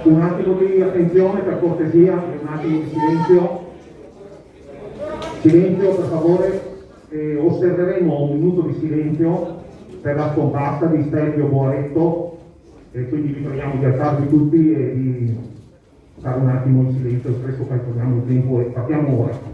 Un attimo di attenzione, per cortesia, un attimo di silenzio. Silenzio, per favore. Osserveremo un minuto di silenzio per la scomparsa di Stelvio Boaretto, e quindi vi preghiamo di alzarvi tutti e di fare un attimo di silenzio, spesso calcoliamo il tempo e partiamo ora.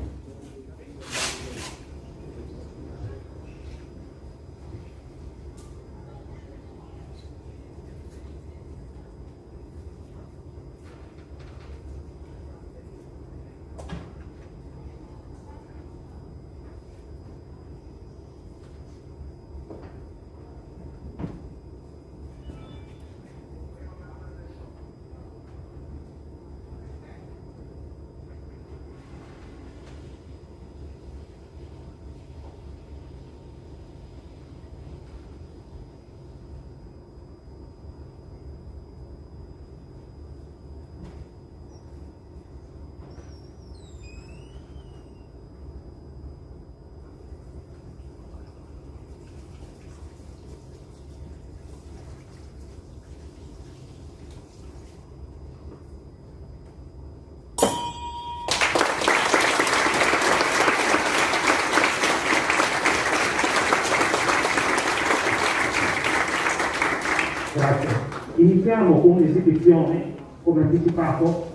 Grazie. Iniziamo con un'esibizione, come anticipato,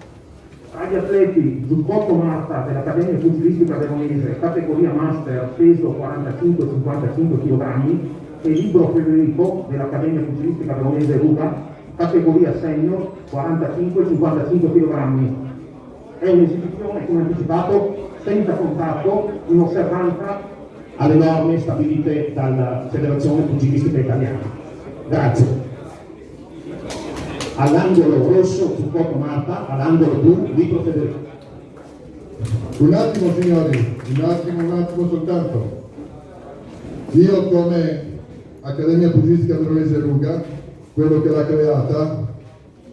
tra gli atleti Giubbotto Marta dell'Accademia Pugilistica Veronese, categoria Master, peso 45-55 kg, e Libro Federico dell'Accademia Pugilistica Veronese Ruga, categoria Senior, 45-55 kg. È un'esibizione, come anticipato, senza contatto, in osservanza alle norme stabilite dalla Federazione Pugilistica Italiana. Grazie. All'angolo rosso Giubbotto Marta, all'angolo blu Libro Federico. Un attimo signori, un attimo soltanto. Io come Accademia Pugilistica Veronese Ruga, quello che l'ha creata,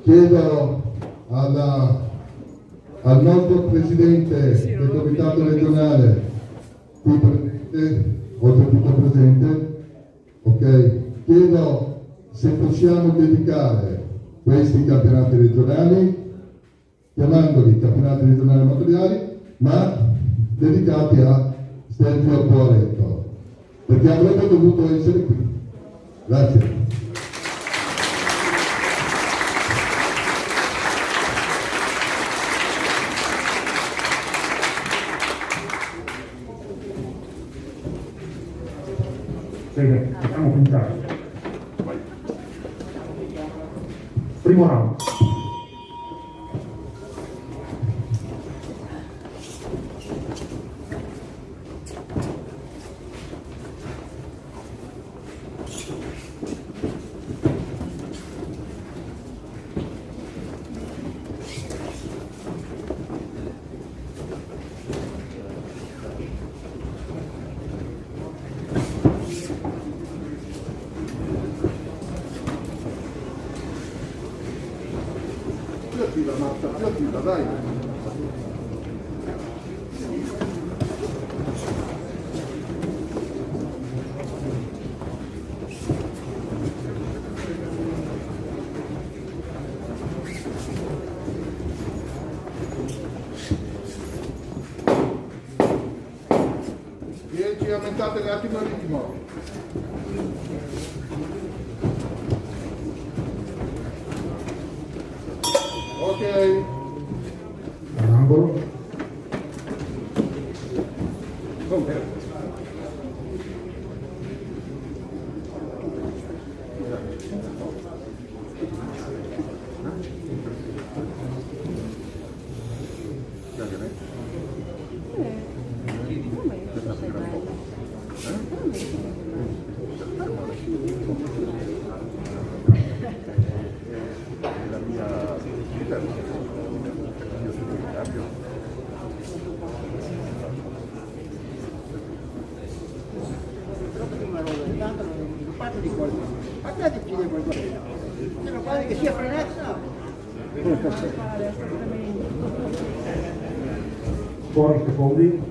chiedo al nostro presidente del comitato regionale, qui presente, oltretutto presente, ok, chiedo se possiamo dedicare questi campionati regionali, chiamandoli campionati regionali amatoriali, ma dedicati a Stelvio Boaretto, perché avrebbe dovuto essere qui. Grazie. Bene, possiamo cominciare. Primo round. Dai. Aumentate un attimo il ritmo. Ok. All'angolo. Che sia frenato, Fuori secondi.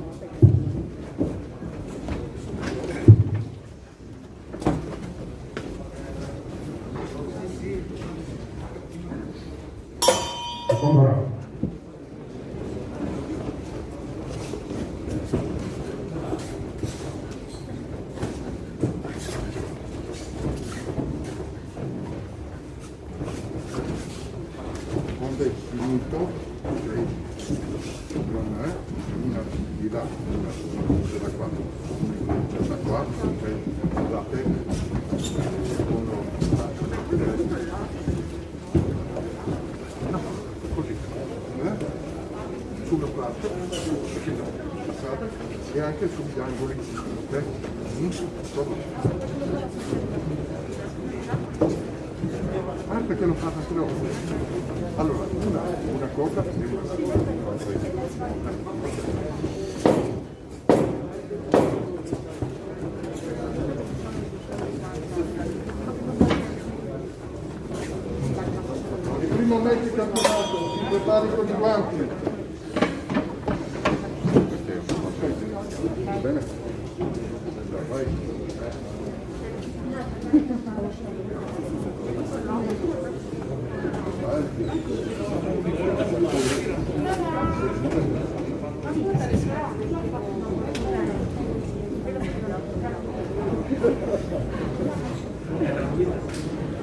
e anche sugli angoli, ok? Perché lo fate anche loro? Allora, una coca. Il primo match di campionato, si prepari con i guanti. Va bene? Vai.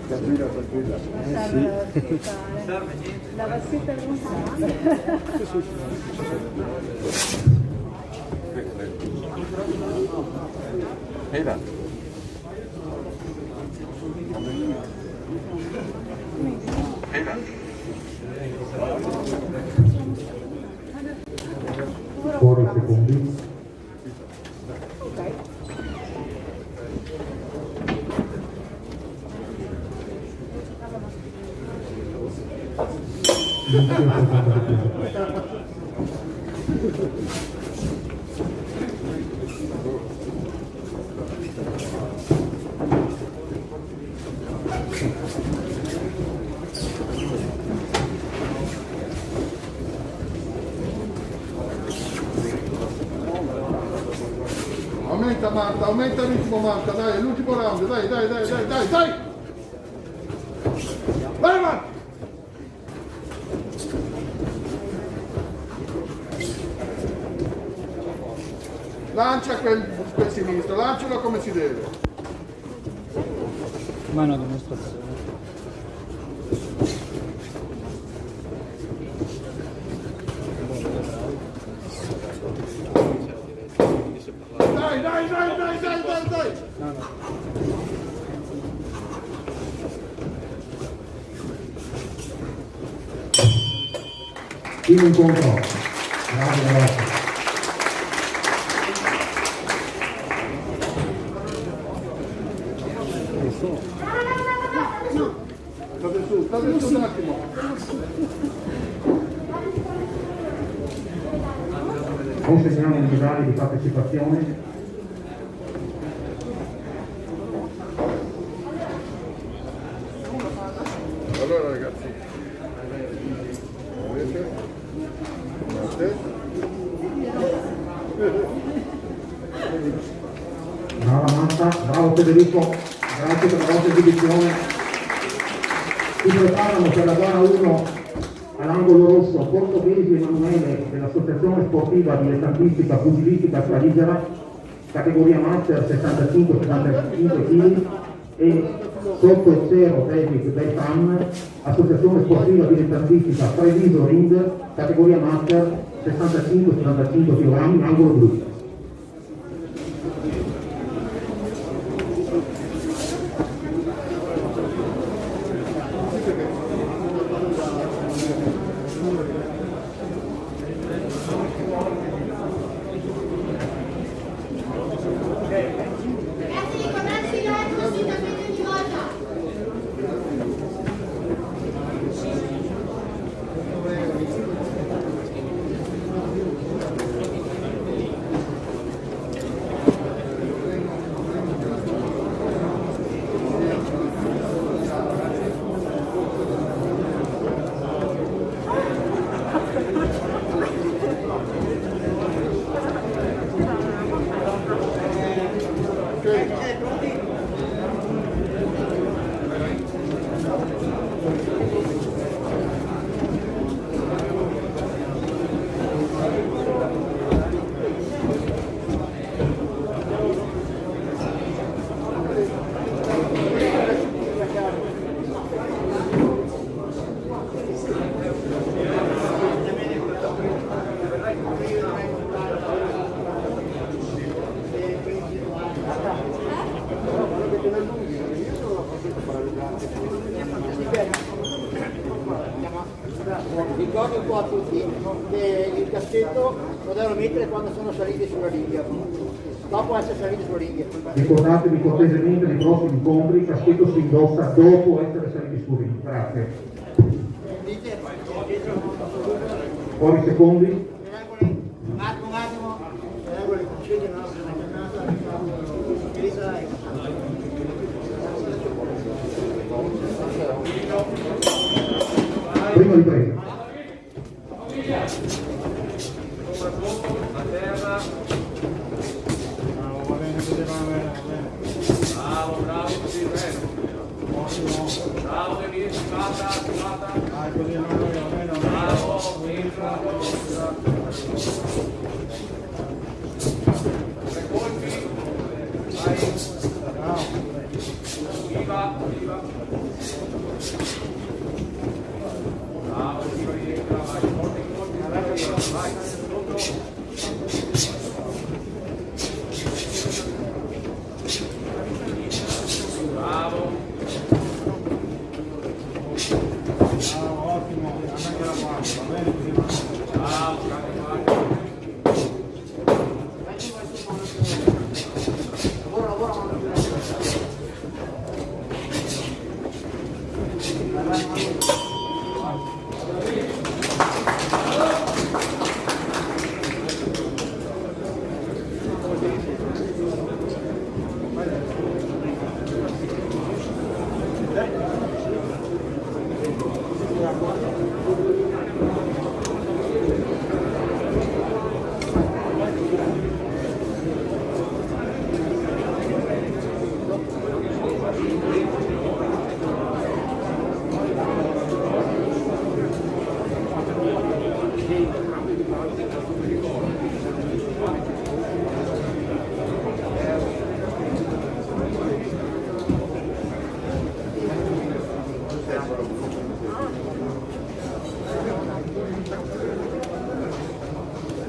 Tranquilla. La vaschetta lontana. Ehi là. Fuori i secondi. Aumenta Marta, aumenta il ritmo Marta, dai, è l'ultimo round, dai. Vai avanti! Lancia quel sinistro, lancialo come si deve. Ma è una dimostrazione. Dai! Primo incontro. Bravo. State su un attimo. Consegniamo i medagli di partecipazione. Allora ragazzi, vedete? Brava Marta, bravo Federico, grazie per la vostra esibizione. Si preparano per la gara 1 all'angolo rosso Portoghesi Emanuele dell'Associazione Sportiva Dilettantistica Pugilistica Scaligera, categoria Master 65-75 kg, e sotto 0 David Beltran, Associazione Sportiva Dilettantistica Treviso Ring, categoria Master 65-75 kg, angolo blu. ricordo un po' a tutti che il caschetto lo devono mettere quando sono saliti sulla ringhia, dopo essere saliti sulla ringhia. Ricordatevi cortesemente nei prossimi incontri, il caschetto si indossa dopo essere saliti su ring. Grazie. Fuori secondi. Un attimo, regole, concedi una Prima ripresa. Bravo, così, bene. Bravo, devi filata. Bravo, entra. Tre colpi. Vai. Viva. Bravo, rientra, vai. Colpi, vai. Sotto. Bravo. Ottimo, anche la parte, va bene così. Bravo,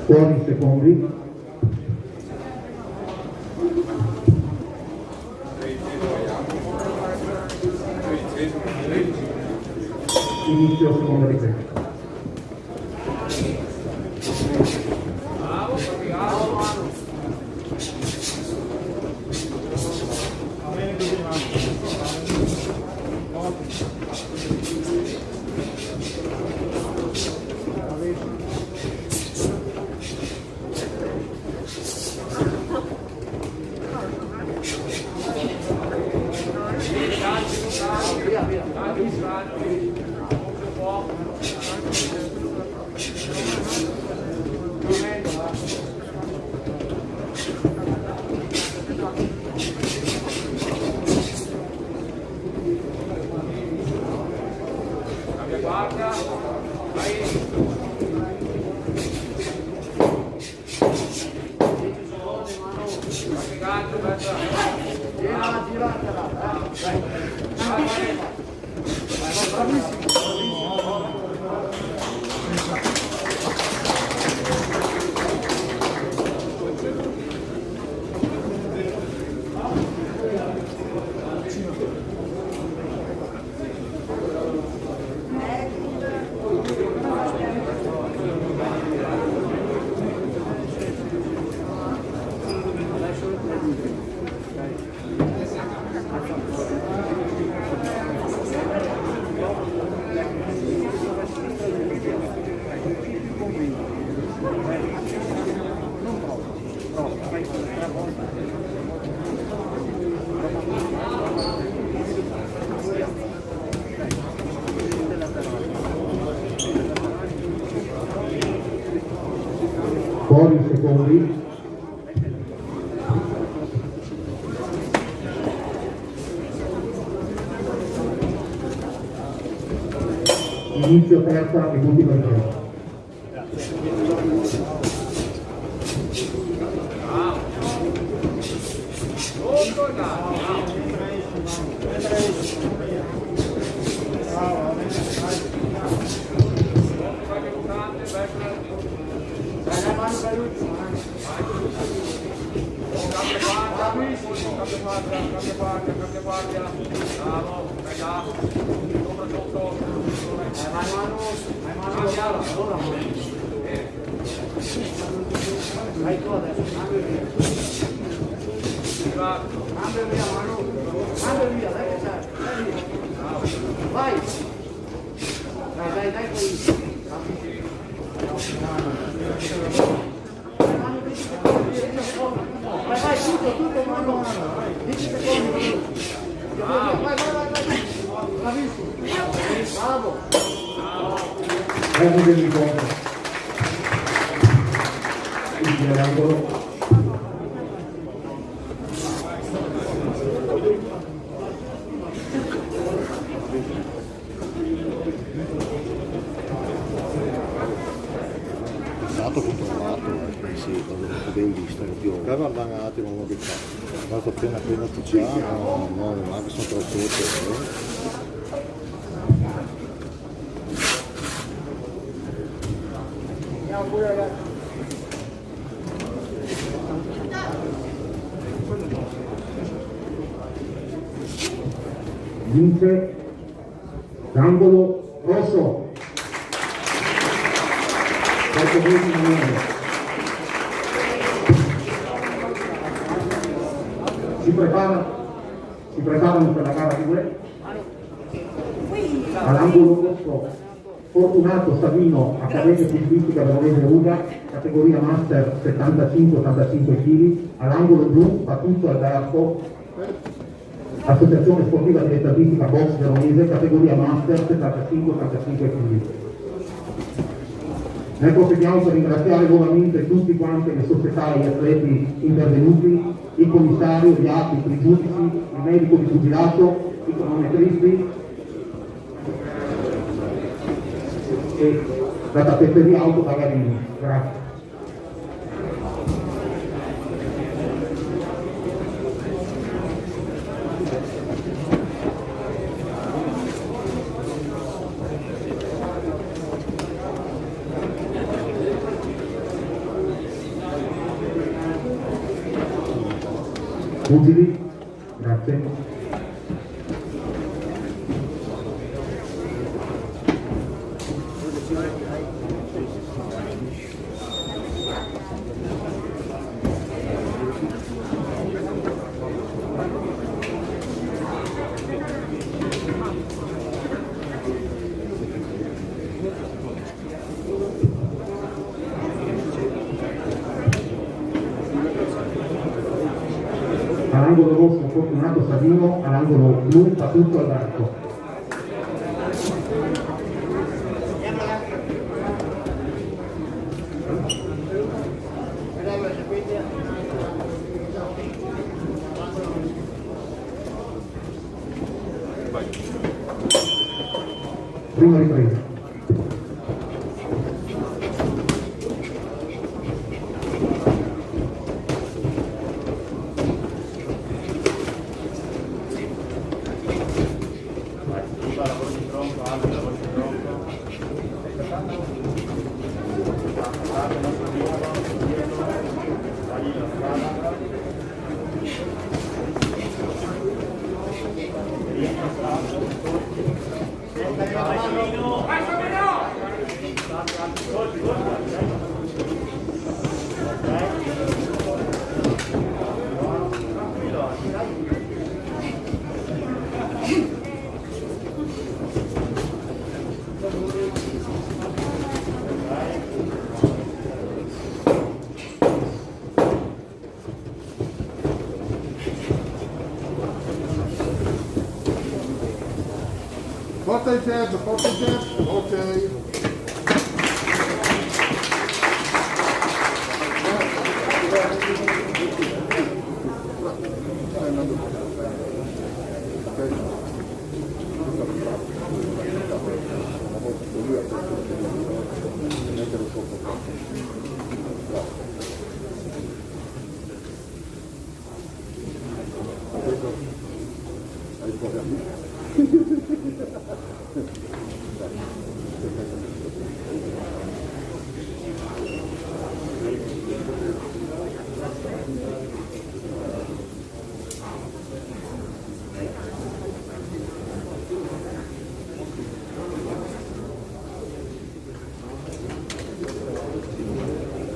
Fuori secondi. Inizio seconda ripresa. Guarda, vai. Fuori secondi. Inizio terza e ultima ripresa. cambia guardia. Bravo, raga. Sopra. Vai tu adesso, cambia via, Manu. Cambia via, dai che c'è. Vai. Dai, poi. Vai, tutto, Manu. 10 secondi. Vai. Bravissimo. Bravo. Uomo dell'incontro. Quindi l'angolo. Dato controllato, sì, quando non avevo visto più. Guarda un attimo, non ho detto. Guarda appena ufficiale, no, anche sono troppo. Andiamo pure ragazzi. Vince l'angolo rosso. Si preparano per la gara 2. All'angolo rosso Fortunato Savino, Accademia Futuristica Veronese Ruga, categoria Master 75-85 kg. All'angolo blu Patuzzo Alberto, Associazione Sportiva Dilettantistica Box Veronese, categoria Master 75-85 kg. Ne proseguiamo per ringraziare nuovamente tutti quanti le società e gli atleti intervenuti, il commissario, gli arbitri, i giudici, il medico di pugilato, i cronometristi e la tappezzeria auto Tagarini. Grazie. Pugili, grazie. All'angolo rosso Fortunato Savino, all'angolo blu Patuzzo Alberto. Prima ripresa. Porta il jab, ok.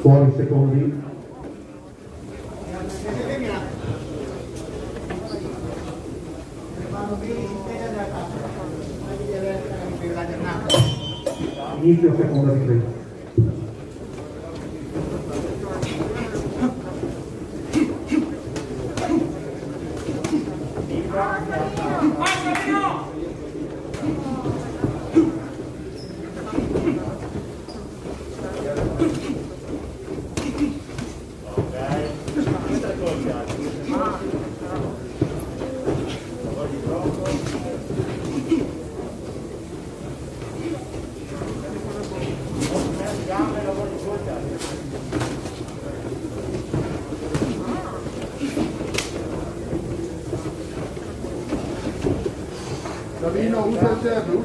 Fuori secondi. Inizio seconda ripresa. Savino, usa il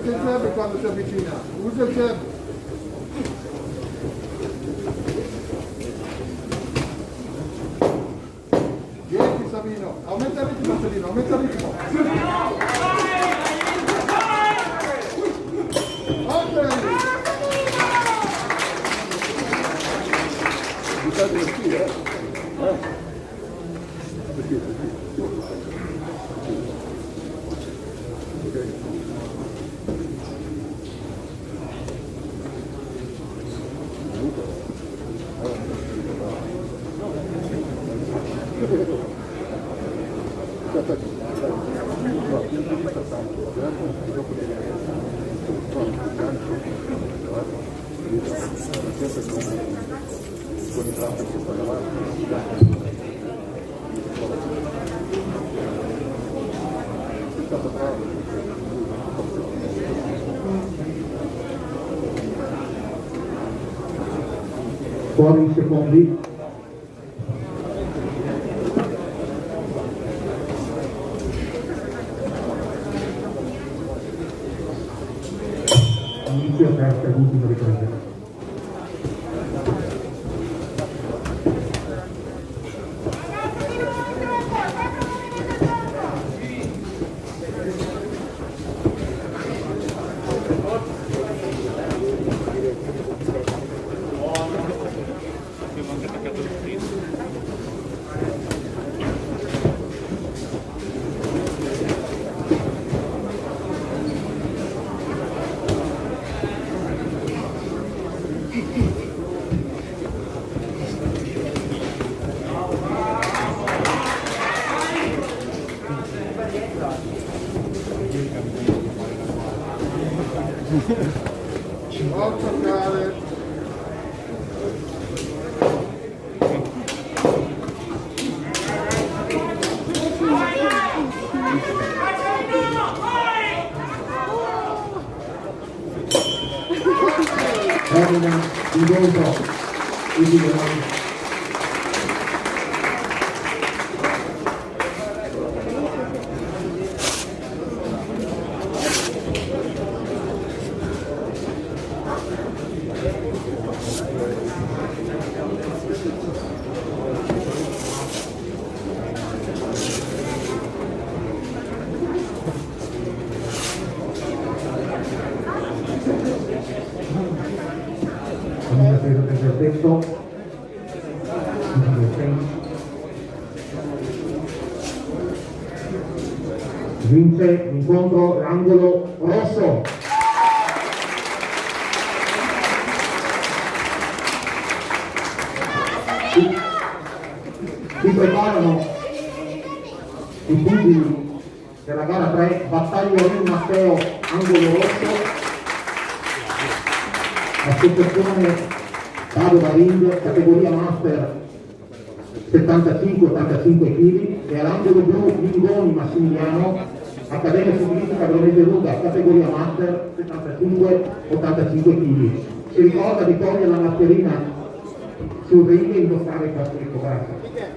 jab quando si avvicina, usa il jab. Vieni Savino, aumenta il ritmo Savino, aumenta il ritmo. Ok! Buttate il tiro, Fuori secondi. Inizio terza e ultima ripresa. non toccare. Termina il volto individuale. Una presa del verdetto, vince l'incontro l'angolo rosso. Si preparano i pugili della gara 3, Battaglio Matteo, angolo rosso. Associazione Padova Ring, categoria Master 75-85 kg, e all'angolo blu Mingoni Massimiliano, Accademia Civilistica Veronese Ruda, categoria Master 75-85 kg. Si ricorda di togliere la mascherina sul ring e indossare il caschetto. Grazie.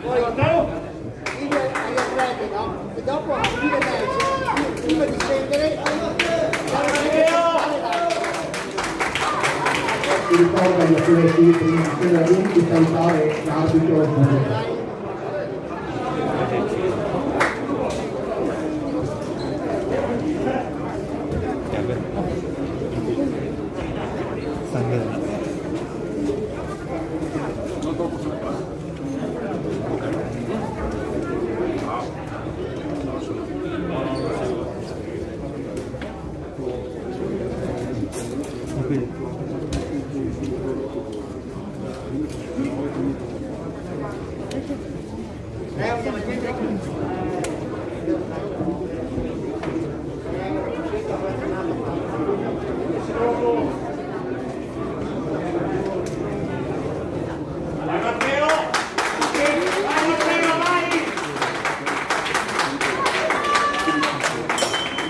Poi dire agli atleti, no? E dopo a fine match, prima di scendere, Si ricorda agli atleti prima di scendere al ring di salutare l'arbitro e il pubblico.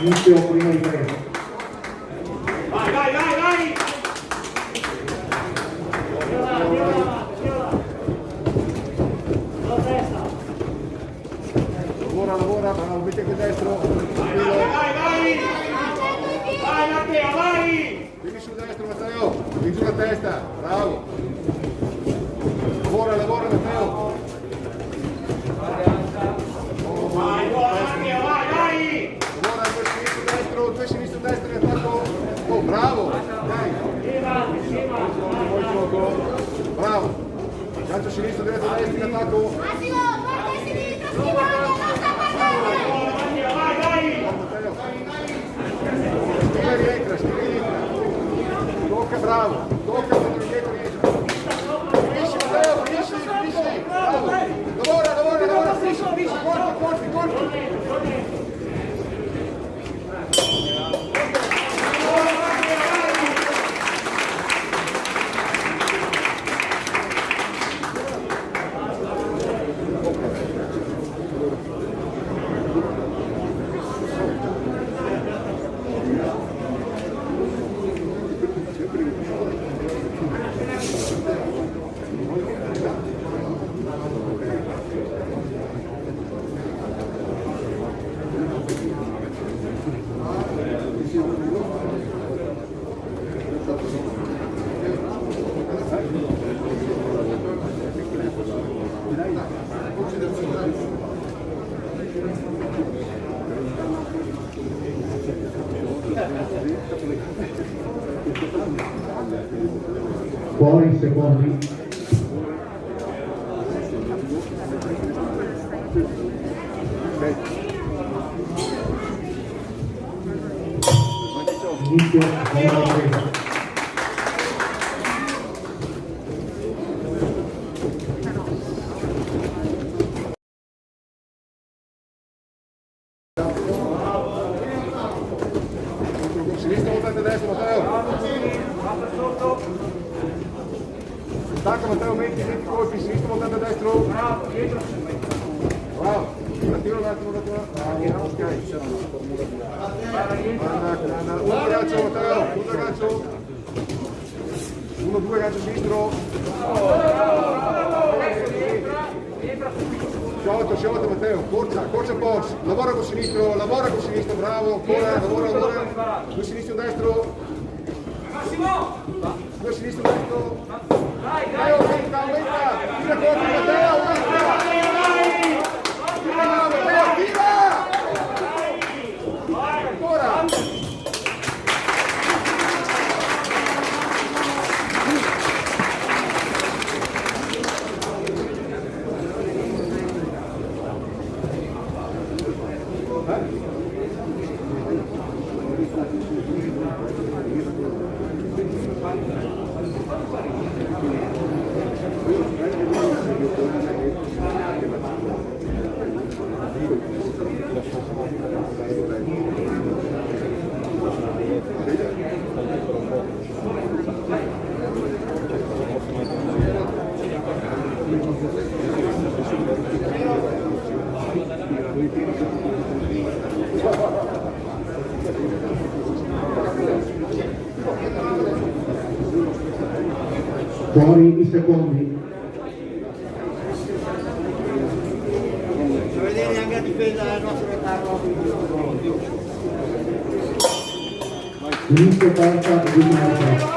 Inizio prima di presa. Vai, vai, vai, vai! Lavora, bravo, metti anche il destro. Vai, vai! Vai, Matteo, vai! Vieni sul destro, Matteo. Vieni giù la testa, bravo. Lavora, Matteo. Vai, buona Matteo, vai, vai! Lavora, due sinistro, destro in attacco. Oh, bravo. Dai. Bravo. Calcio sinistro, destro, destro in attacco. Massimo, guarda a sinistra, schivando, non sta passando! Matteo, vai, vai! Schiva rientra. Tocca, bravo. Tocca, quando indietro rientra. Finisci, Matteo, finisci. Bravo. Lavora, finisci. Corti. Fuori secondi. Inizio prima di presa. Sinistra, voltante destro, Matteo. Stacca, Matteo, metti colpi, sinistra, voltante destro. Bravo, dietro. Bravo. Attimo un attimo. Bravo, ok. Anda. Un ragazzo, Matteo, un ragazzo. 1-2, gancio sinistro. Sciolto, Matteo, corsa box, lavora con sinistro, bravo, ancora, lavora. Due sinistro, destro. Massimo! Due sinistro, destro. Dai! Tira corti, Matteo, tira! Ancora! Fuori i secondi. Non vedere neanche la difesa del nostro retardo. Inizio terza e ultima presa.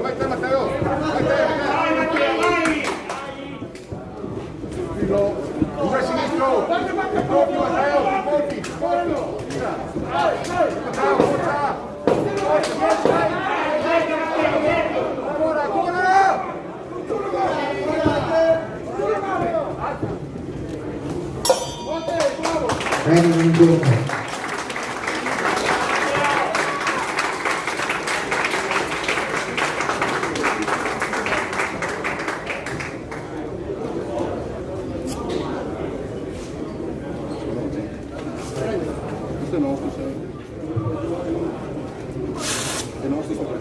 Vai te Matteo! Vai Matteo, vai! Usa il sinistro! Colpi Matteo! Colpi! Tira! Matteo, forza! Ancora! un giorno. Questo è nostro, sai. È nostro.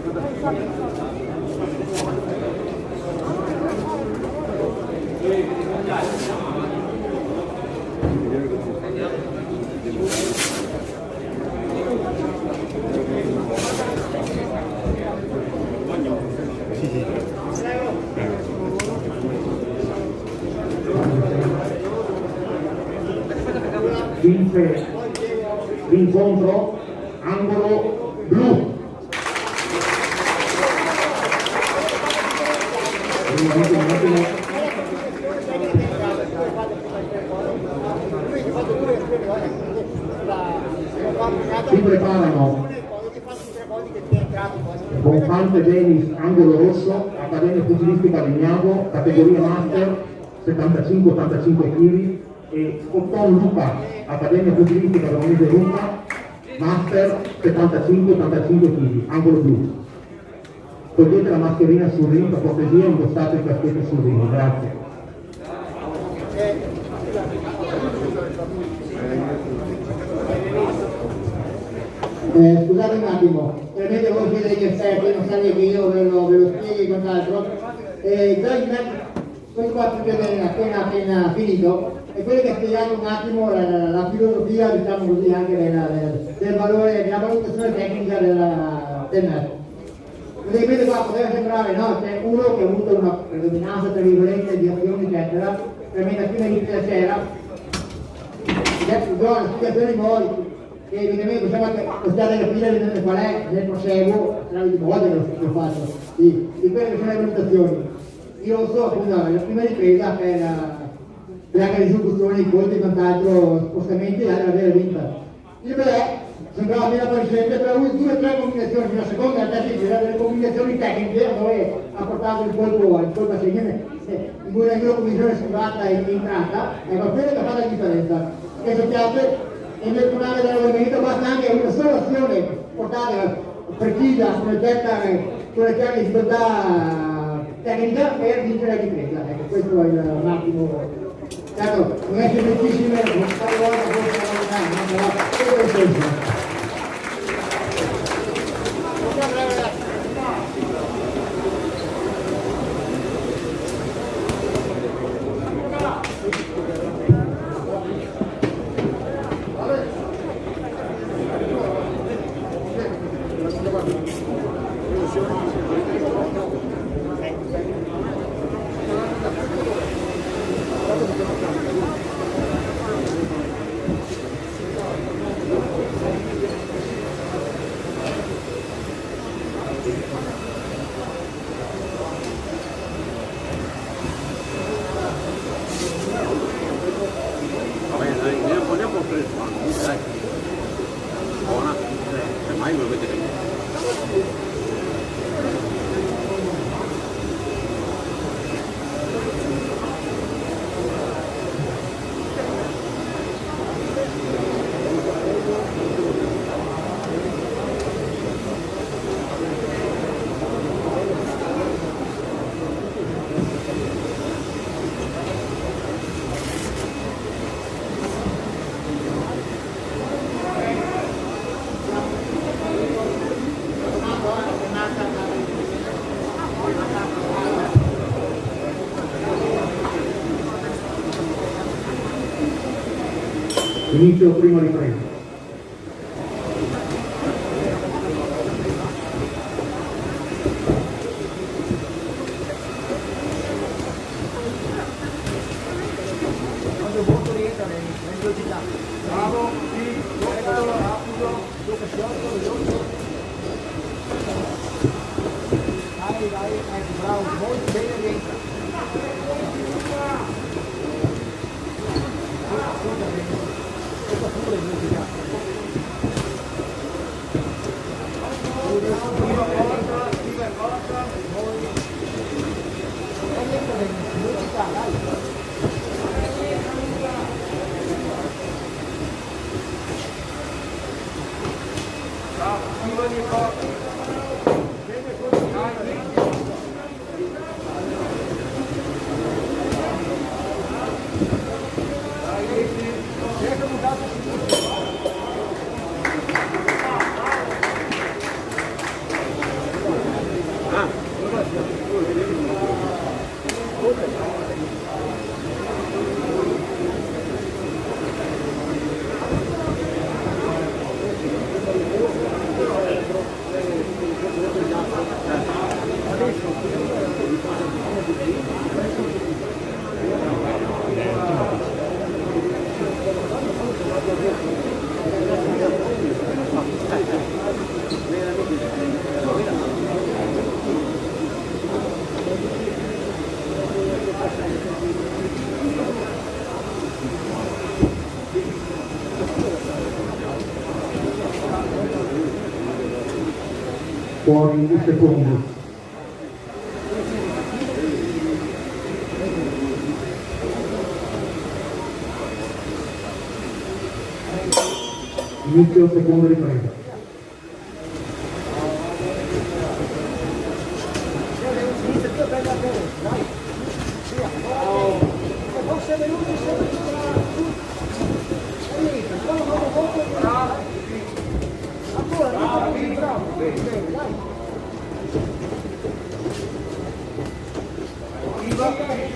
Vince l'incontro angolo blu. Si preparano Bonfante Denis, angolo rosso, Accademia Pugilistica Vignago, categoria master 75-85 kg, e Cotton Luca, Accademia Pugilistica Veronese Luca, master 75-85 kg, angolo blu. Togliete la mascherina sul ring, per cortesia, indossate il caschetto sul ring, grazie. Scusate un attimo, veramente voi siete degli esperti, non serve che io ve lo spieghi e quant'altro. Questo qua più o meno appena finito, è quello che ha spiegato un attimo la filosofia, diciamo così, anche del valore, della valutazione tecnica del match. Praticamente qua poteva sembrare, no? C'è uno che ha avuto una predominanza, tra virgolette, di azioni, eccetera, veramente prima di c'era, la spiegazione di voi, che evidentemente possiate capire vedere qual è nel proseguo, tra le volte che l'ho fatto, di quelle che sono le valutazioni. Io lo so appunto la prima ripresa per la risoluzione di colpi e quant'altro, spostamenti da avere vinta. Il break sembrava meno appariscente, però lui 2 o 3 combinazioni, la seconda e la terza ripresa, delle combinazioni tecniche dove ha portato il colpo a segno, in cui la mia commissione è sembrata e entrata, ecco, quello che fa la differenza. Che sappiate, e nel finale dell'allenamento basta anche una sola azione portata precisa con le chiare difficoltà tecnica per vincere la difesa. Ecco, questo è un attimo. Certo, non è semplicissimo, non fare volta forse la volontà, però questo è il senso. Inizio prima ripresa. Bravo, sì, rapido, dopo sciolto, veloce. Vai, ecco, bravo, molto bene, rientra. fuori i secondi. Inizio seconda ripresa.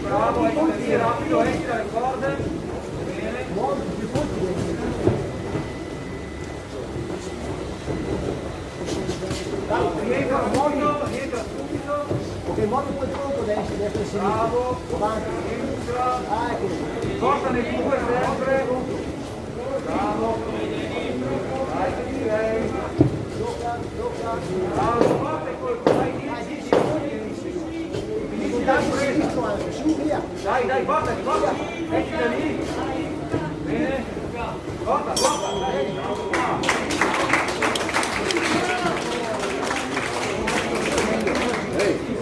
Bravo, è rapido, gira le corde. Bene. Rientra subito. Ok, muovi quel tronco destra e sinistra. Bravo. Avanti. Entra. Ah, ecco. Porta nei due sempre. Bravo. Vai che direi. Bravo, guarda col vai di Su, via. dai, guarda, metti da lì. Bene. Guarda.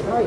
Vai.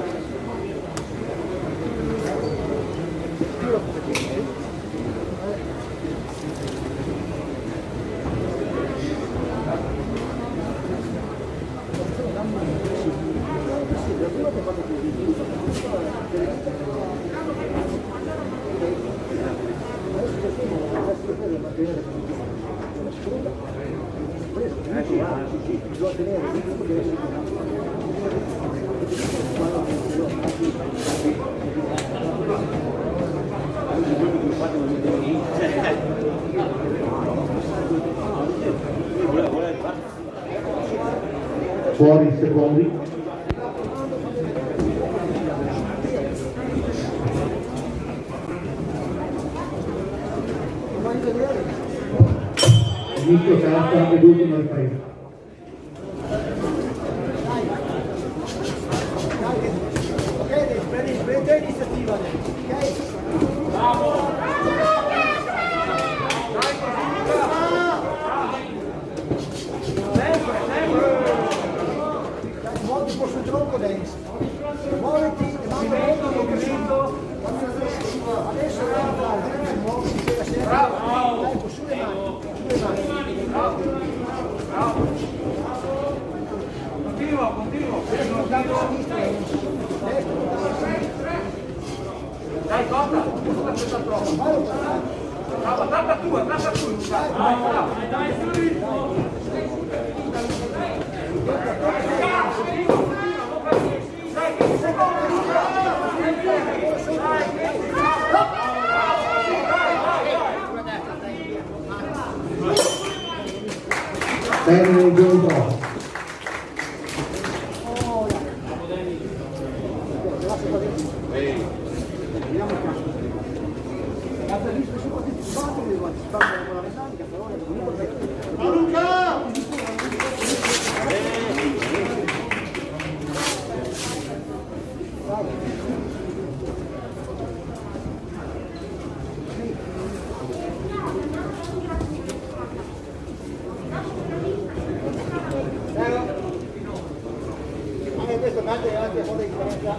Fuori i secondi. Inizio terza ed ultima ripresa. Ok, prendi l'iniziativa adesso, ok? Muovi un po' sul tronco destra. Muoviti e Movimento. adesso muovi la sera. Ecco, sulle mani. Continua. Dai, corta. Non aspetta troppo. Bravo, tratta tu. Dai, su. Termine il gioco. Anche questo cambia è anche a fondo di differenza.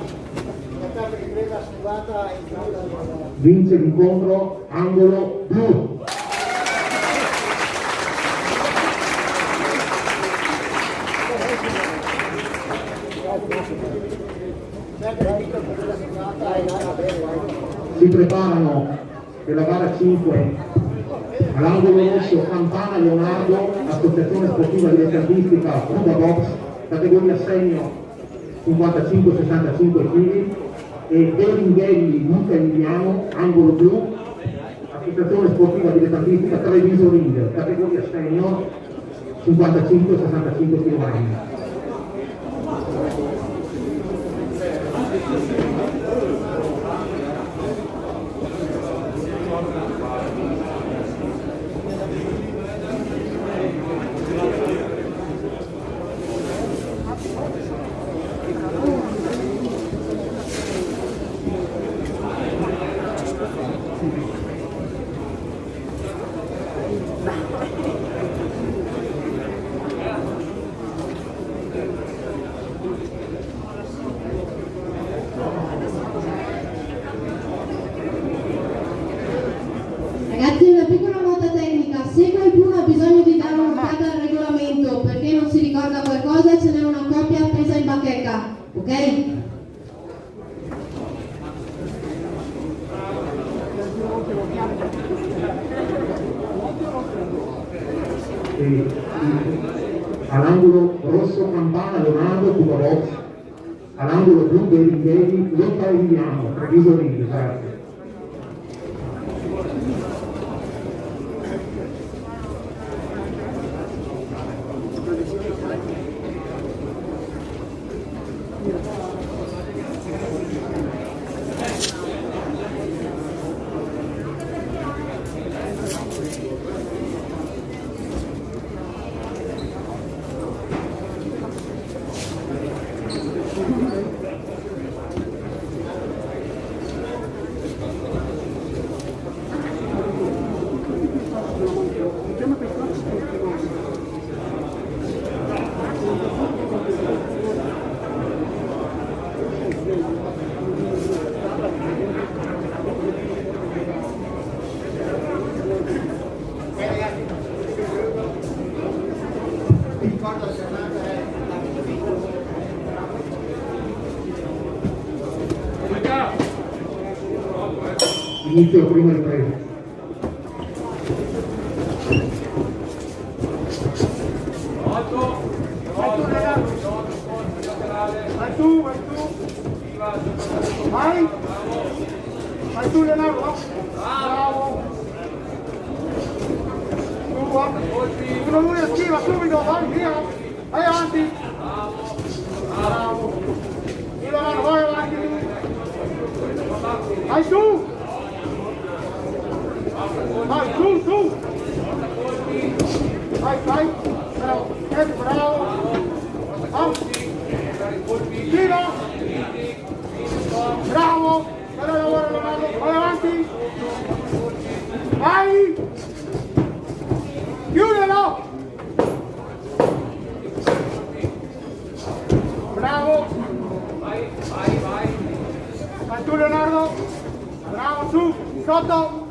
La carta di presa sfugata e entrata. Vince l'incontro angolo blu. Si preparano per la gara 5 all'angolo rosso Campana Leonardo, associazione sportiva dilettantistica Ruda Box, categoria senior 55-65 kg, e Beringhelli Luca Emiliano, angolo blu, associazione sportiva dilettantistica Treviso Ring, categoria senior 55-65 kg. ricorda qualcosa ce n'è una coppia appesa in bacheca, ok? E all'angolo rosso Campana Leonardo Cuba Box, all'angolo blu Beri Lotta Emiliano, Treviso Ring, grazie. Inizio prima ripresa. Vai tu Leonardo, bravo. Uno lui schiva subito, vai via, vai avanti. Bravo. Leonardo, vai avanti. Vai su. Vai, su. Vai, bravo, bravo. Gira. Bravo. Bella lavoro, Leonardo, vai avanti. Vai. Chiudelo. Bravo. Vai tu, Leonardo. Bravo, su, sotto.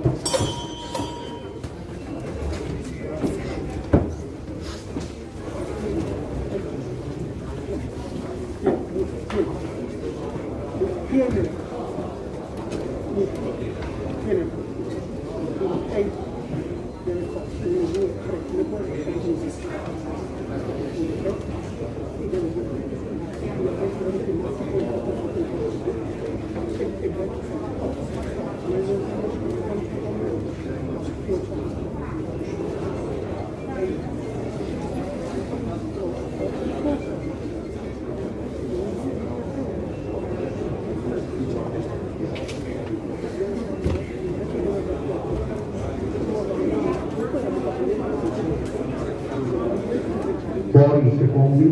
Fuori i secondi.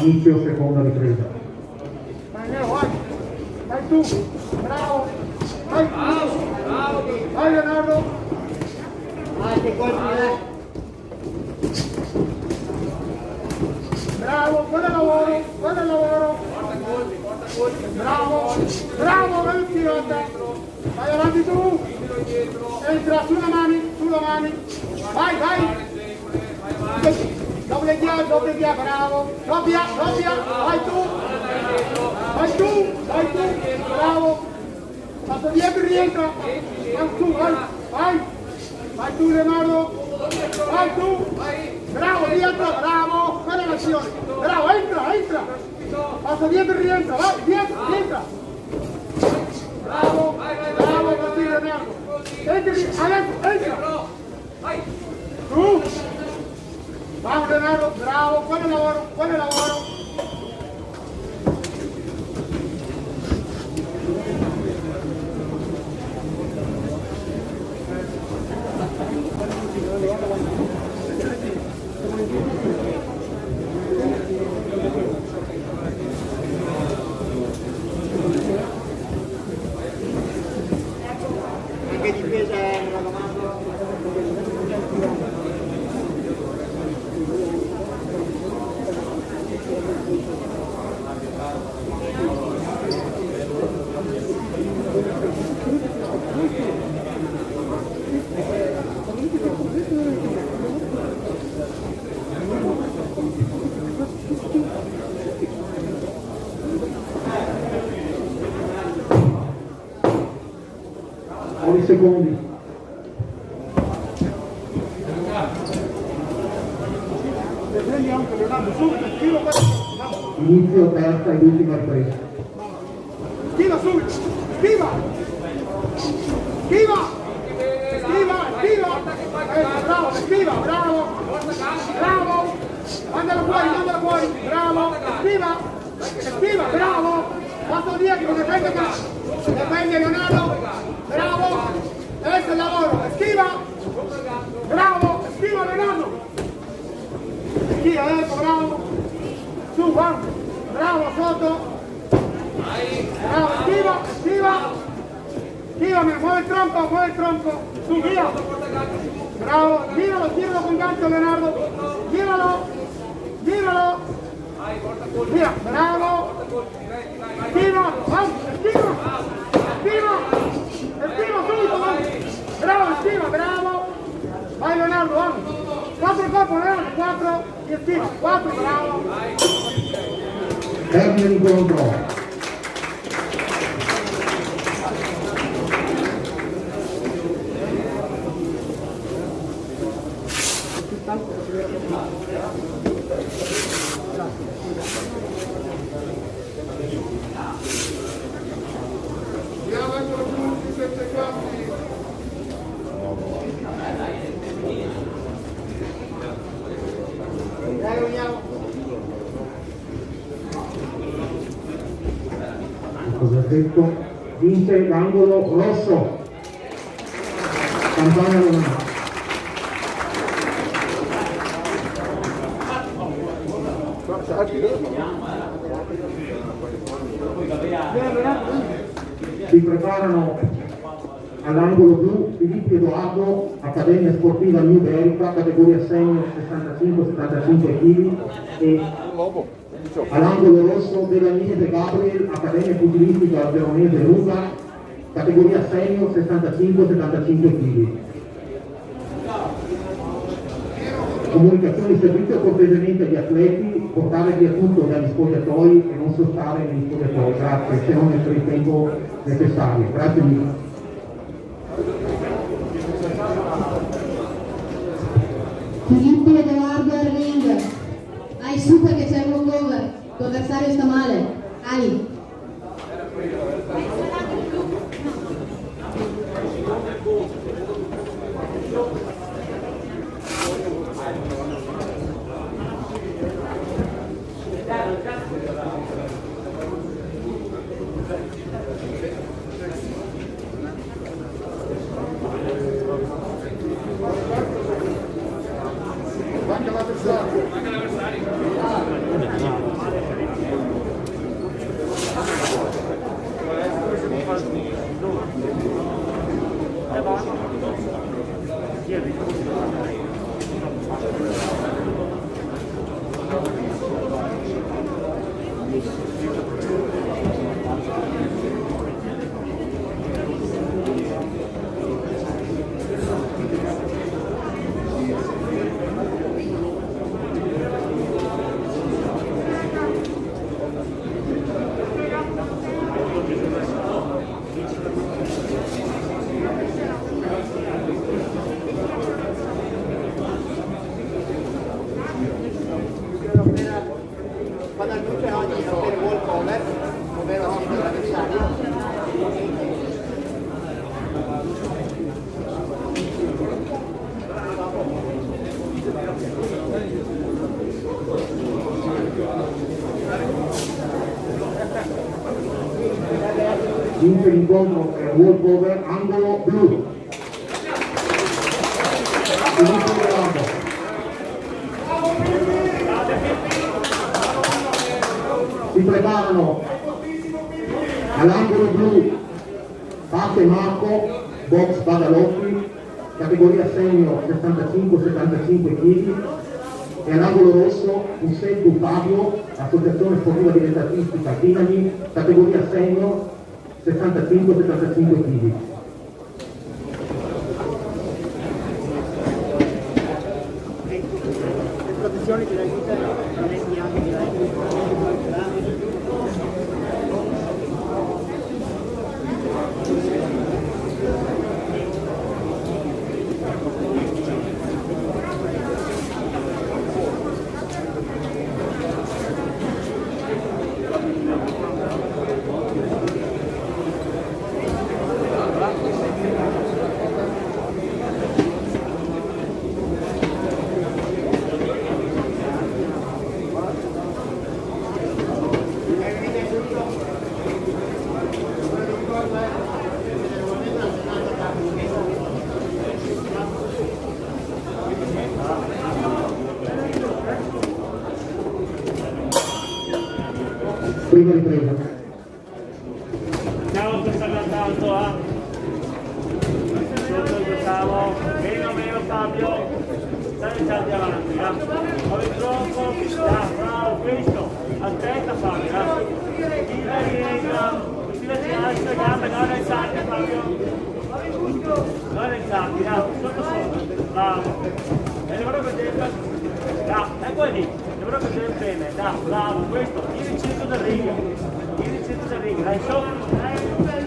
Inizio seconda ripresa. Vai Leo, vai tu, bravo, vai, vai Leonardo, Altri colpi, bravo, buon lavoro, bravo, velocità, vai avanti tu, entra sulle mani, vai, doppia via, bravo, doppia, vai tu, bravo, passo dietro e rientra, vai tu Leonardo, vai tu, bravo, dietro, bravo, fai l'azione, bravo, entra, passo dietro e rientra, vai, rientra, bravo, così Leonardo, entra, tu, vamos Leonardo, bravo, buon lavoro. anche difesa raccomando. secondi. Prendi anche Leonardo, subito, schiva questo. Inizio terza ed ultima ripresa. Schiva subito, schiva! Schiva! Schiva, schiva! Bravo, schiva, bravo! Bravo! Mandalo fuori, bravo! Schiva, bravo! Passo dietro, difende Leonardo! Bravo! Questo è il lavoro, schiva! Bravo, schiva Leonardo! Schiva, bravo! Su, va! Bravo, sotto! Bravo, schiva! Muove il tronco! Su, via! Bravo, giralo con gancio Leonardo! Giralo! Via, bravo! Schiva subito, va! Bravo, schiva, bravo! Vai Leonardo, va! 4 colpo Leonardo, 4 e schiva, 4, bravo! Termine l'incontro. Cosa detto? Vince l'angolo rosso. Campagna Leonardo. Si preparano all'angolo blu Filippo Edoardo, Accademia Sportiva New Berica, categoria senior 65-75 kg, e all'angolo rosso Delagnese Gabriel, Accademia Pugilistica Veronese Luca, categoria senior 65-75 kg. Comunicazioni di servizio cortesemente agli atleti, portare via tutto dagli spogliatoi e non sostare negli spogliatoi, grazie, se non per il tempo necessario. Grazie mille. Filippo Edoardo al ring. Hai super che c'è un walkover, il tuo avversario sta male. Hai. Quando al luce oggi sapere walkover, ovvero sito l'avversario. Vince l'incontro walkover, angolo blu. Filippo Edoardo. Si preparano all'angolo blu Pace Marco, box Badalotti, categoria senior 65-75 kg, e all'angolo rosso Pussetto Fabio, associazione sportiva dilettantistica Dinami, categoria senior 65-75 kg. Protezioni che aiutano anche di Prima ripresa. Ciao, sto saltando, Siamo, meno Fabio, stai tanti avanti, Poi troppo, bravo, questo, aspetta Fabio, tira rientra, tira si alza, gambe, non è sacca Fabio, non è sacca, sotto, bravo, e lavoro per te, ecco lì, lavoro per te bene, bravo, questo, tira il centro del ring, dai sopra,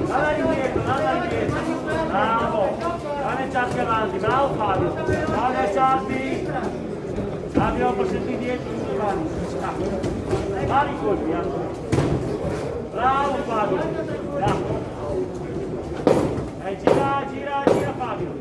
dai indietro, bravo, lasciarti avanti, bravo Fabio, non lasciarti, Fabio portati dietro, vari colpi, bravo Fabio, gira Fabio,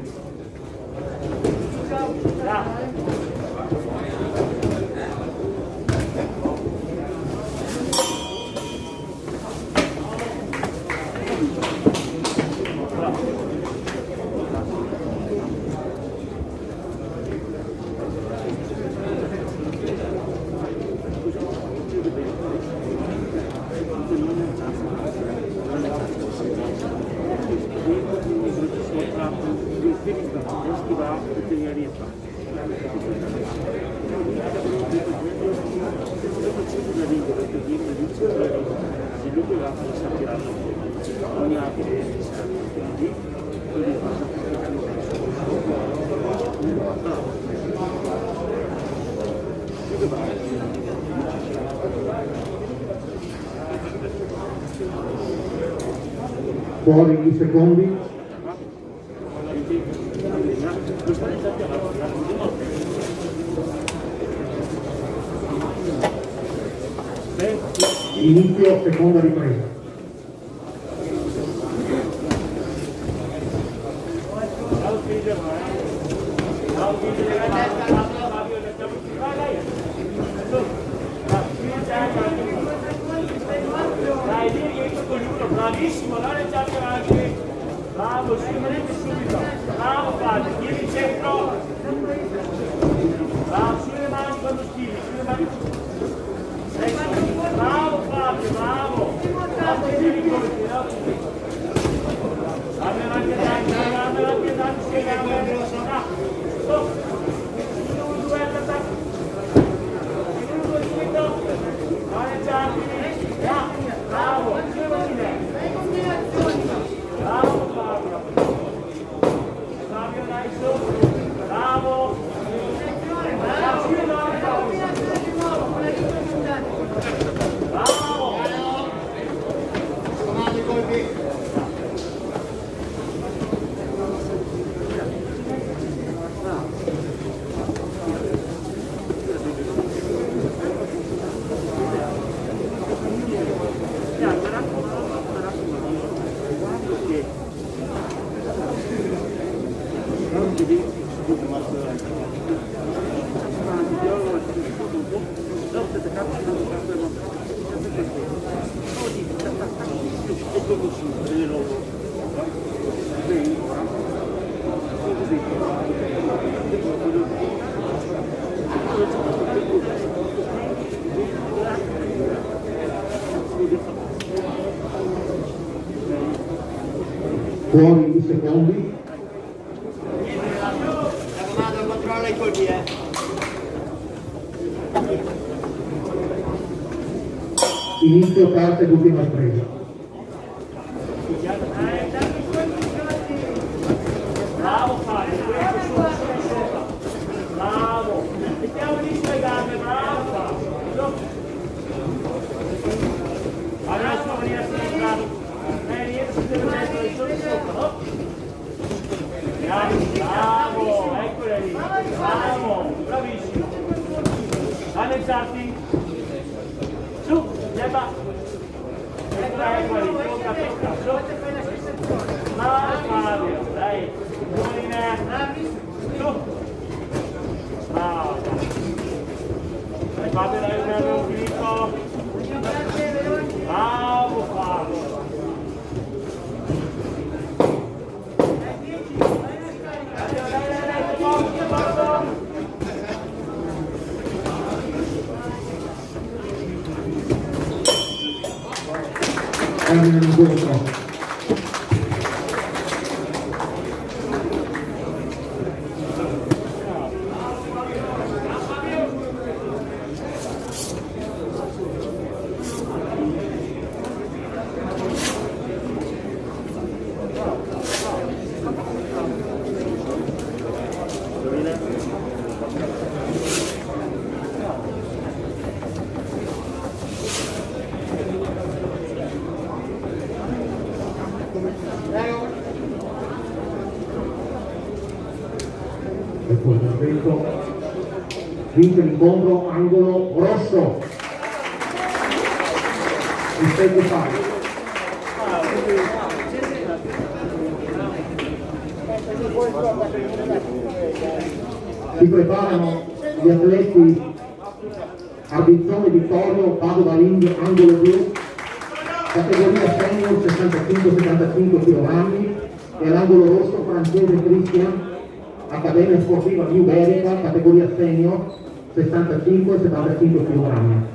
Fuori i secondi. Inizio seconda ripresa. Bravissimo, non è già avanti, bravo, si rimanete subito, bravo Fabio, tieni il centro, bravo, sulle mani quando stili, sulle mani, bravo Fabio, bravo, tieni il colpi, no? Dammi avanti e dai, spiegami, stop, due attacco, subito, non è già bravo, bravo Fabio, Fabio dai su, bravo, bravo, Comando i colpi. Fuori i secondi. Comando, controlla i colpi, Inizio terza ed ultima ripresa. bravo Fabio, questo sopra, bravo, mettiamo lì sulle gambe, bravo Fabio, adesso venire a sinistra, niente si deve mettere il sole sopra, no? Bravo, eccola lì, bravo, bravissimo, anneggiarti, su, Gemma, eccola lì, tocca, su. Bravo Fabio, dai, buonine, su, bravo, dai Fabio, dai, abbiamo finito, bravo Fabio, termina l'incontro. E poi l'intervento vince l'incontro angolo rosso. Rispetto pari. Si preparano gli atleti Arbizzone Vittorio, Padova Ring, angolo blu, categoria senior 65-75 kg, e all'angolo rosso francese Christian, Accademia Sportiva New Berica, categoria senior 65-75 kg.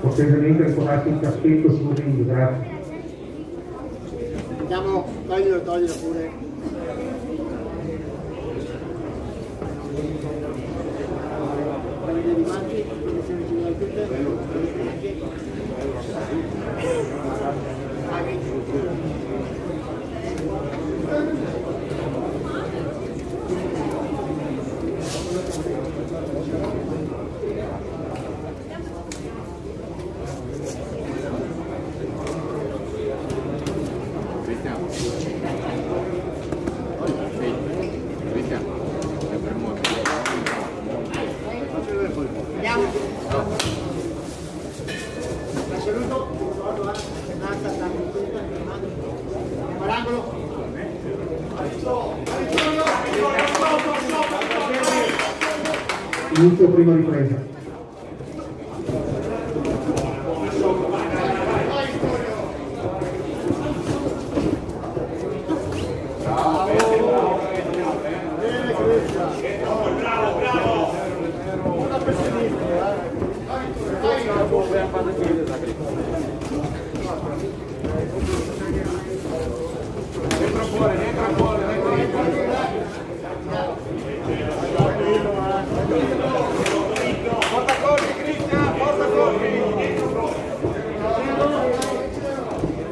Cortesemente ricordarti il caschetto sul ring, grazie. Andiamo, toglilo pure. Prendete avanti, posizione civile tutte. Inizio prima ripresa.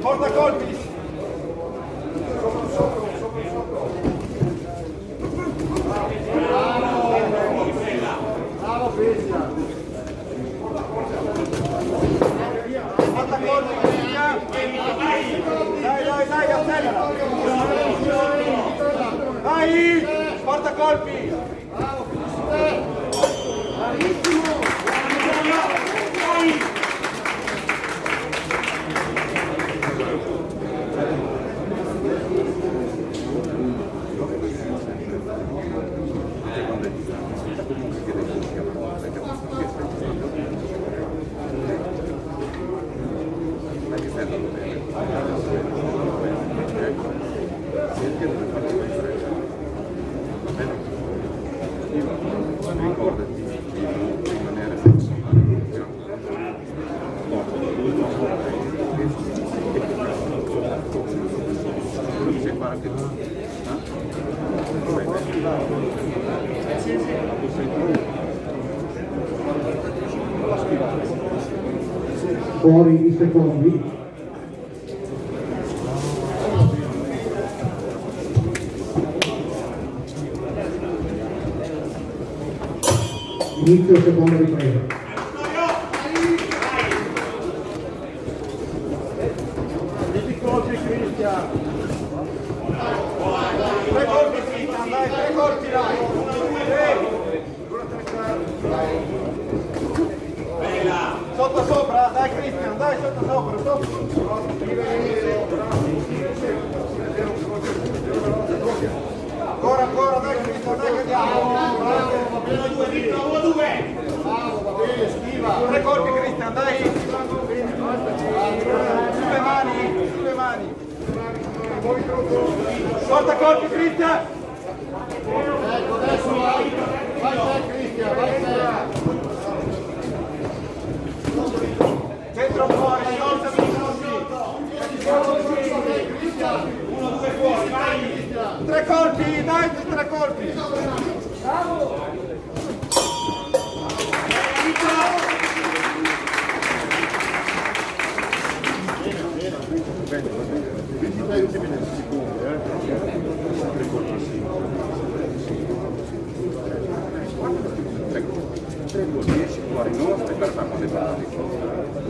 Porta colpi! Bravo Cristian! Porta colpi Cristian! Dai, accelera! Dai! Porta colpi! Bravo Cristian! Bravissimo! Dai! Fuori i secondi. Inizio seconda ripresa. Tre colpi, Cristian, dai, tre colpi, dai. Sotto sopra, dai Cristian, dai, sotto sopra, Ancora, dai Cristian, dai che andiamo. Tre colpi Cristian, dai. Sulle mani. Porta colpi Cristian. Ecco, adesso vai te Cristian, vai te. Centro fuori, sciolta Cristian. 1, 2 fuori, vai. Tre colpi, dai, tre colpi. Bravo. Dai ultimi 10 secondi, Tre colpi, 10 fuori, non aspettare da le parti,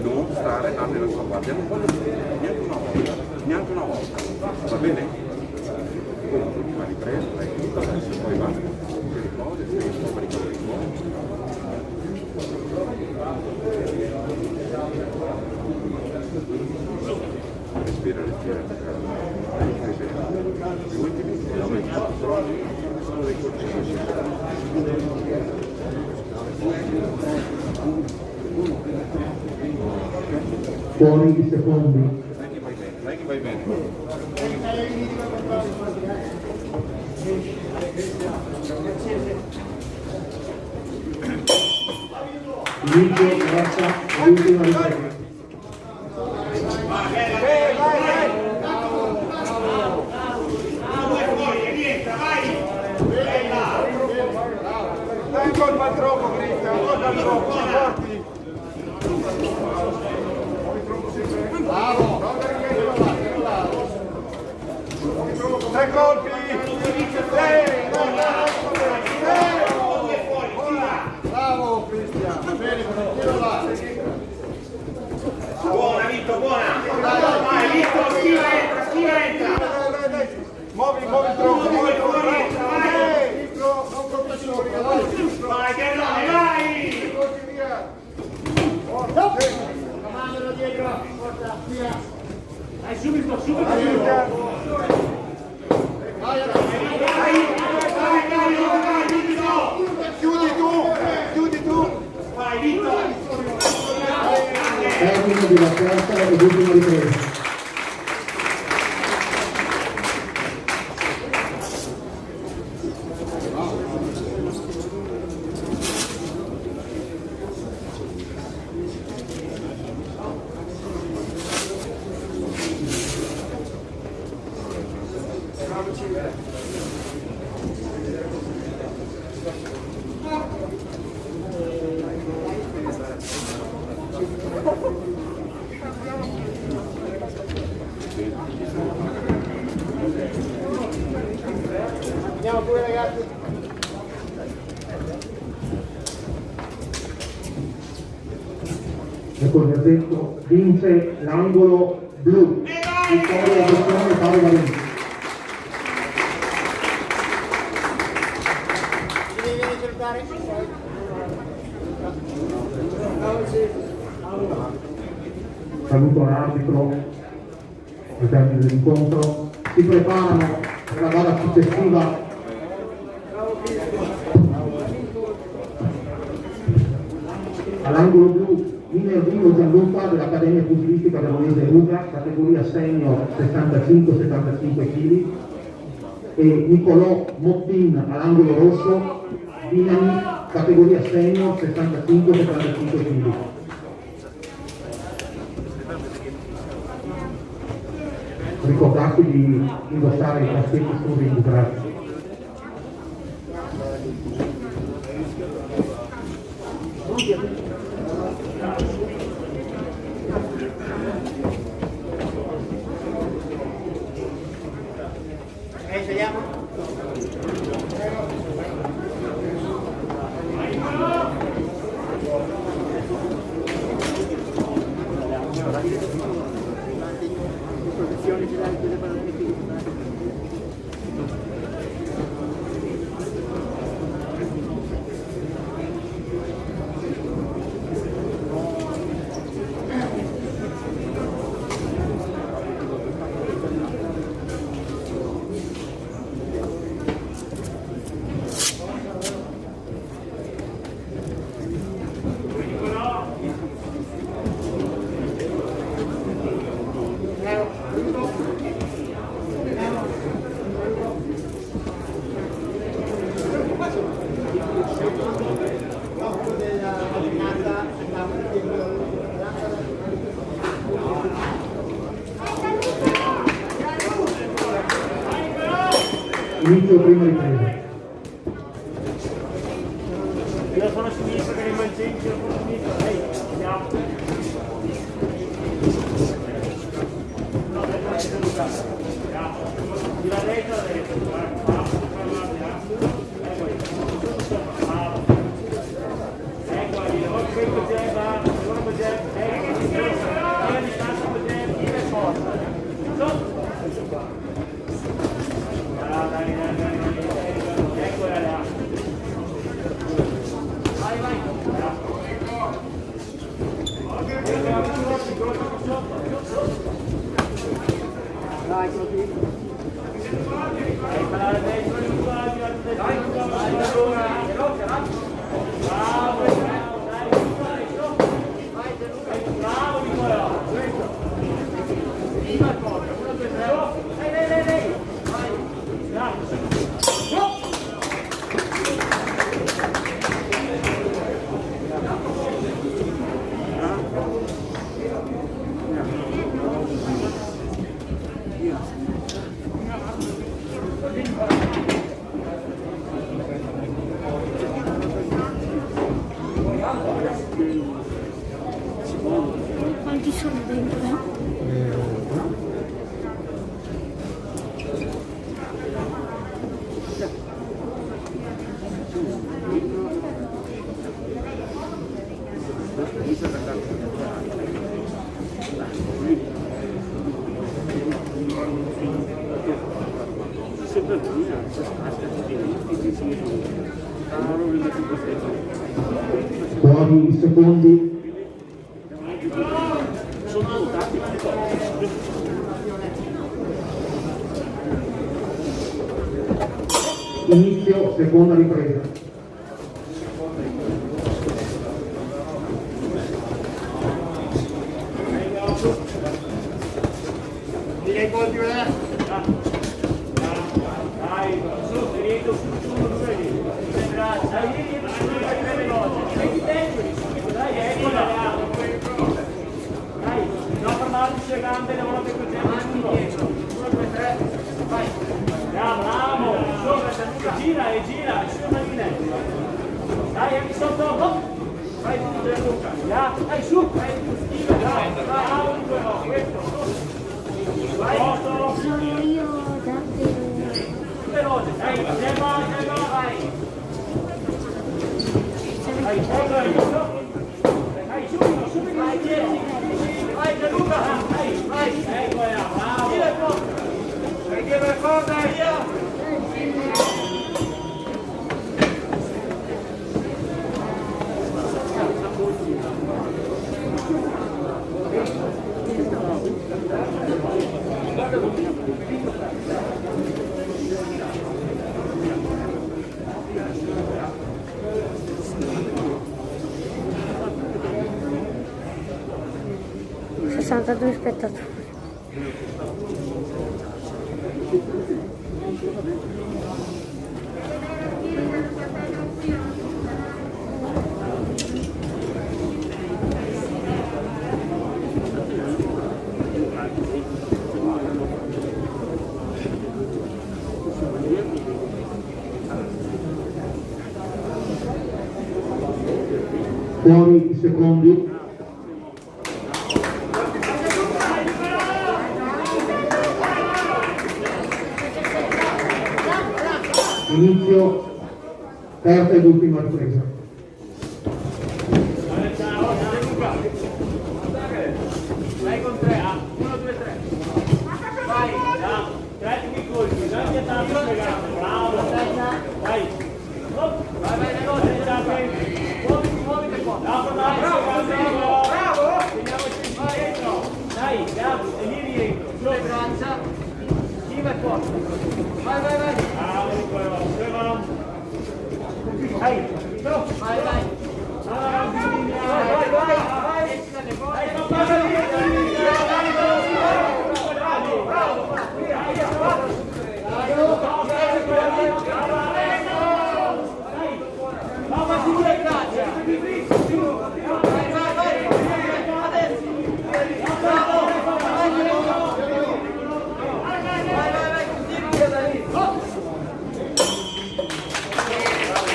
non stare nella sua guardia, non voglio neanche una volta, va bene? Contro, ma ripreso, poi va, ti riposi, ti riposi. Respira. Gli ultimi sono dei colpi. Fuori i secondi. Dai che vai bene. Inizio, basta, l'ultima ripresa. Dai colpa al troppo Cristian, colpa al troppo, forti. Bravo. Tre colpi. Bravo Cristian, va bene, tiro là. Buona, Vitto, buona! Vai, Vitto, schiva entra! Dai. Muovi il tronco, muovi il tronco. Non colpisci, Vai, Carlone, vai! Mandalo dietro, porta, via. Dai, subito! Vai, chiudi tu. Vai, Vitto! Termine della terza ed ultima ripresa. Andiamo pure ragazzi. Ecco il verdetto, vince l'angolo blu. Vittoria Bottone, Paolo Valenti. Saluto l'arbitro al termine dell'incontro. Si preparano per la gara successiva. All'angolo blu Minervino Gianluca dell'Accademia Pugilistica Veronese Ruga, categoria senior 65-75 kg, e Nicolò Mottin all'angolo rosso, Dinami, categoria senior 65-75 kg. Ricordate di indossare i cassetti sul grazie. Scegliamo. Inizio prima ripresa. Io sono a sinistra che rimane in giro, sono a sinistra, ehi, andiamo. No, adesso Luca. Di la destra, ecco lì, ora questo c'è, va, ora c'è, a distanza c'è, tira e forza. Dai, eccola là. Vai. Dai, così. Bravo Nicola. Prima cosa, 1, 2, 3. Lei. Vai. Grazie. Quanti sono dentro? Fuori i secondi. Inizio seconda ripresa. Direi colpi là. Dai, su, diritto, su, lì. Dai, dai, eccola là. Dai, non fermarti sulle gambe, lavora per quel tempo. 1, 2, 3, vai. Bravo, sopra, gira, su manine. Dai, anche sotto, hop. Vai, Luca. Dai, su, bravo, questo. Vai, Sono io davvero. veloce, dai, vai. Dai, subito, vai, 10. Vai, Luca, vai, eccola, bravo. Tira fuori. Vai, che la corda, via. Due spettatori. Fuori i secondi. Inizio terza ed ultima ripresa. Vai con 3, e lì rientro, sulle braccia, schiva e forza. Vai, vai, vai. Vai, vai, vai.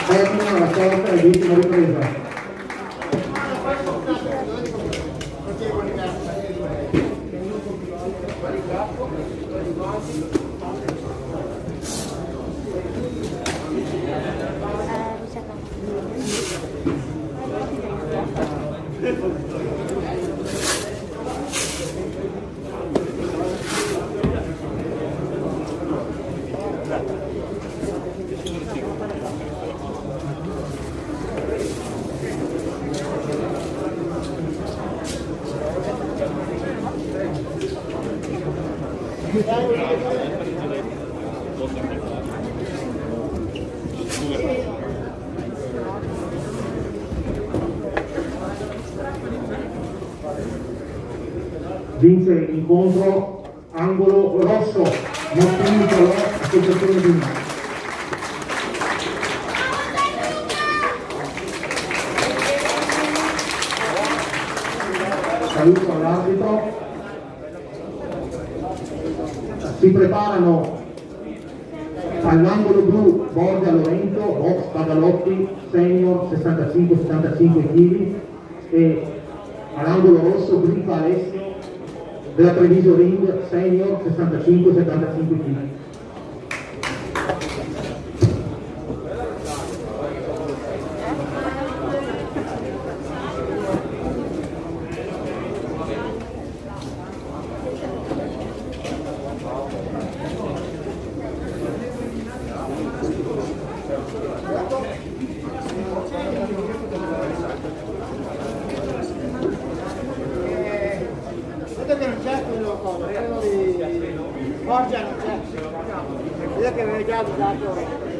Termina la quarta e l'ultima ripresa. Vince l'incontro angolo rosso, Martini Calò, associazione di Milano. Saluto all'arbitro. Si preparano all'angolo blu Borgia Lorenzo, box Bagalotti, senior 65-75 kg, e all'angolo rosso Brica Alessio della Treviso Ring, senior 65-75 kg. Vedo che non c'è quello cosa, quello di Borgia non c'è. Vedo che aveva già dato.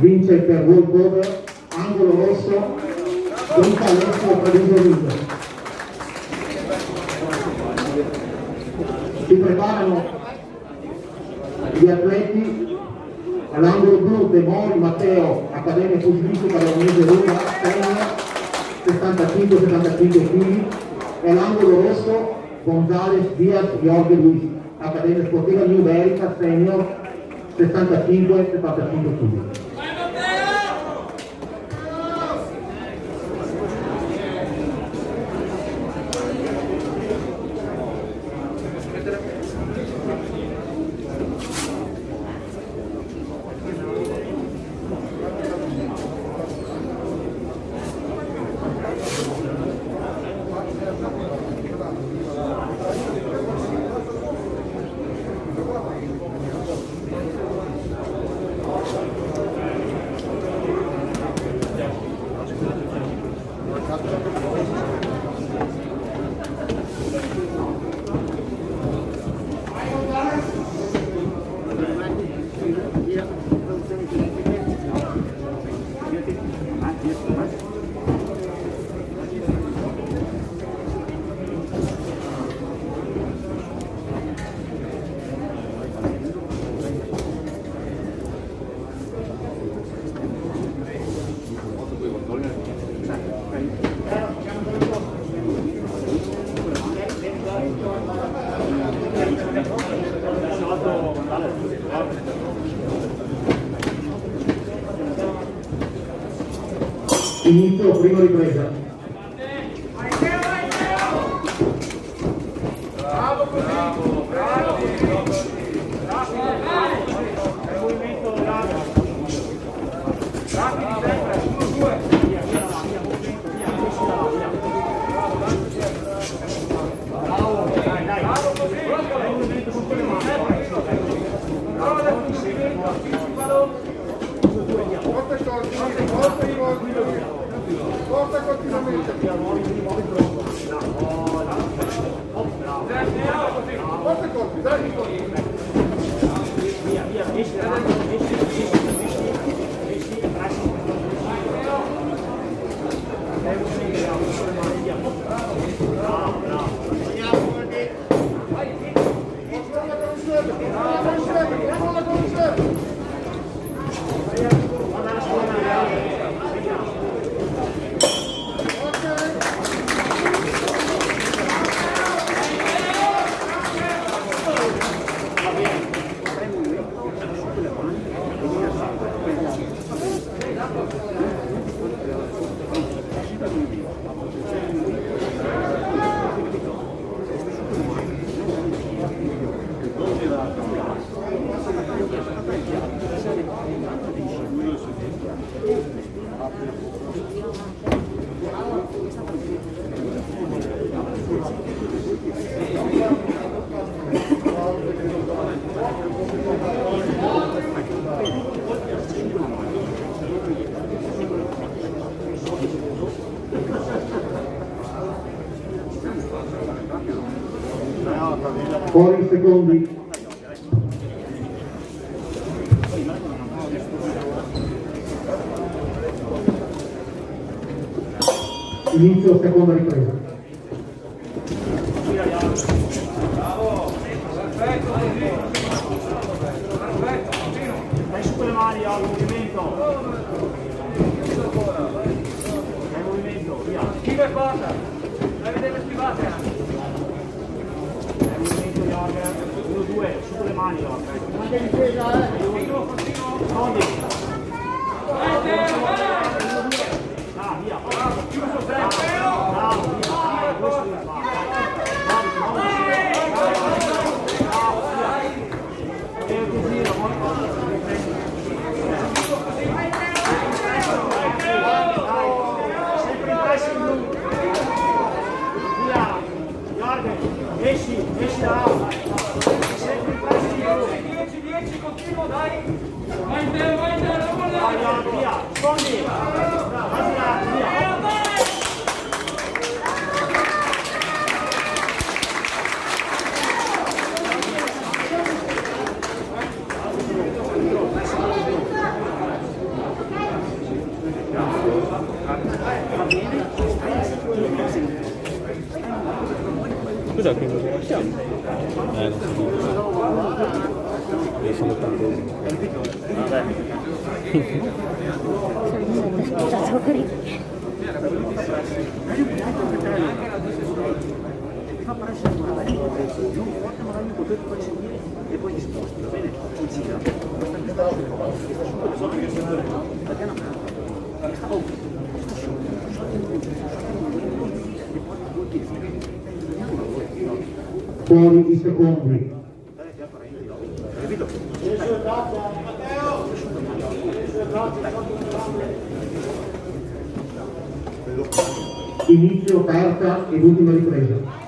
Vince per walkover, angolo rosso, Brica Alessio Treviso Ring. Si preparano gli atleti all'angolo blu De Mori Matteo, Accademia Pugilistica Veronese Roma, senior 65-75 kg, e all'angolo rosso Gonzales Diaz Jorge Luis, Accademia Sportiva New Verica, senior 65-75 kg. Inizio prima ripresa. Bravo così. Movimento rapido. Rapidi sempre. 1, 2. Via, via, via, movimento, via, via. Bravo, dai, dai. Bravo così. Fai movimento con quelle mani. Porta continuamente. Porta i colpi, dai i colpi. Via, via, esci davanti, esci, bracci. Bravo, bravo. Fuori i secondi. Inizio seconda ripresa. Dai su quelle mani al movimento. Dai movimento, via. Schiva e porta. Dai vedere schivate. Dai movimento, Jorger. 1, 2, su quelle mani, Jorger. Anche difesa, Continuo, continuo. Scondi. Ah, via. Bravo, chiuso sempre. Bravo, via. Questo devi fare. Bravo, via. E ti gira, sempre in pressing blu. Via. Jorge, esci da aula. Sempre in pressing blu. 10, continuo, dai. Vai, via. Scondi. Vai, via. Cos'è che non lasciamo? Non so. Io sono l'80esimo. Vabbè. Fa pressere magari non porta magari un potere poi seguire e poi ti sposti, va bene? Gira. Questa subito che si perché no? Fuori i secondi. Inizio terza ed ultima ripresa.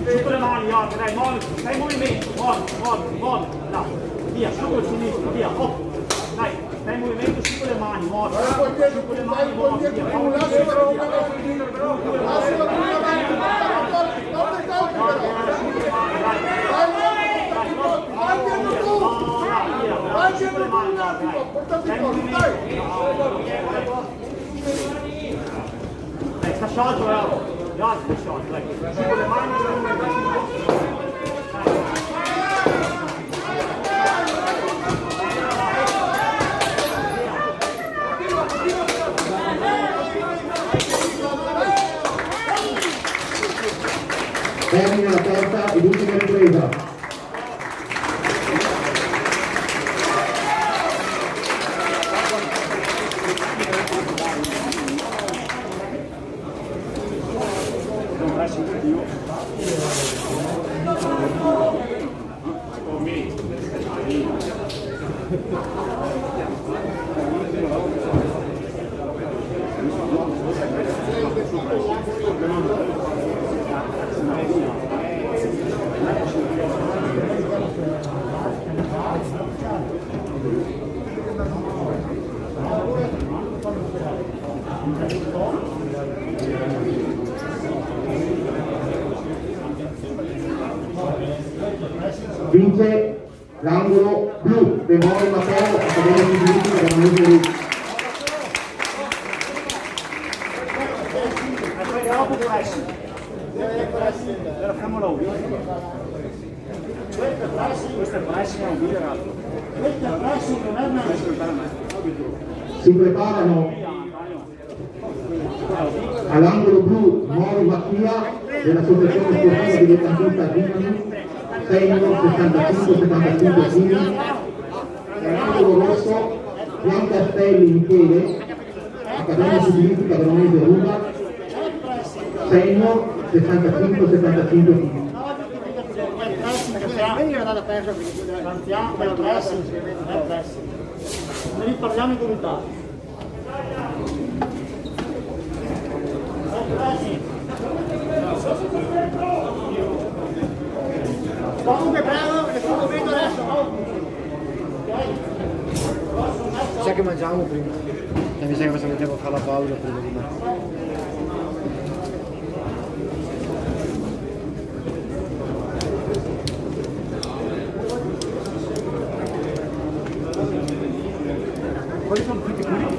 Su con le mani, dai, muoviti, fai movimento, muovi, là, via, su col sinistro, via, dai, fai movimento, su con le mani, muovi, su con le mani, muovi, via, fai movimento, via, dai, sta sciolto, bravo. Gli altri sciolti, dai, su con le mani, Termina la terza ed ultima ripresa. Vince l'angolo blu, De Mori Matteo, Accademia di Diritto della Monese. Si preparano all'angolo blu Mori Mattia dell'associazione sportiva dilettantista Dinamo, senior 65-75 kg, all'angolo rosso Gian Castelli Michele, Accademia Civilistica Veronese Ruba, senior 65-75 kg. Ne riparliamo in comunità. Comunque bravo, che sto muovendo adesso. Sai che mangiamo prima? Mi sa che possiamo mettere a fare la pausa prima di me. Quali sono tutti qui?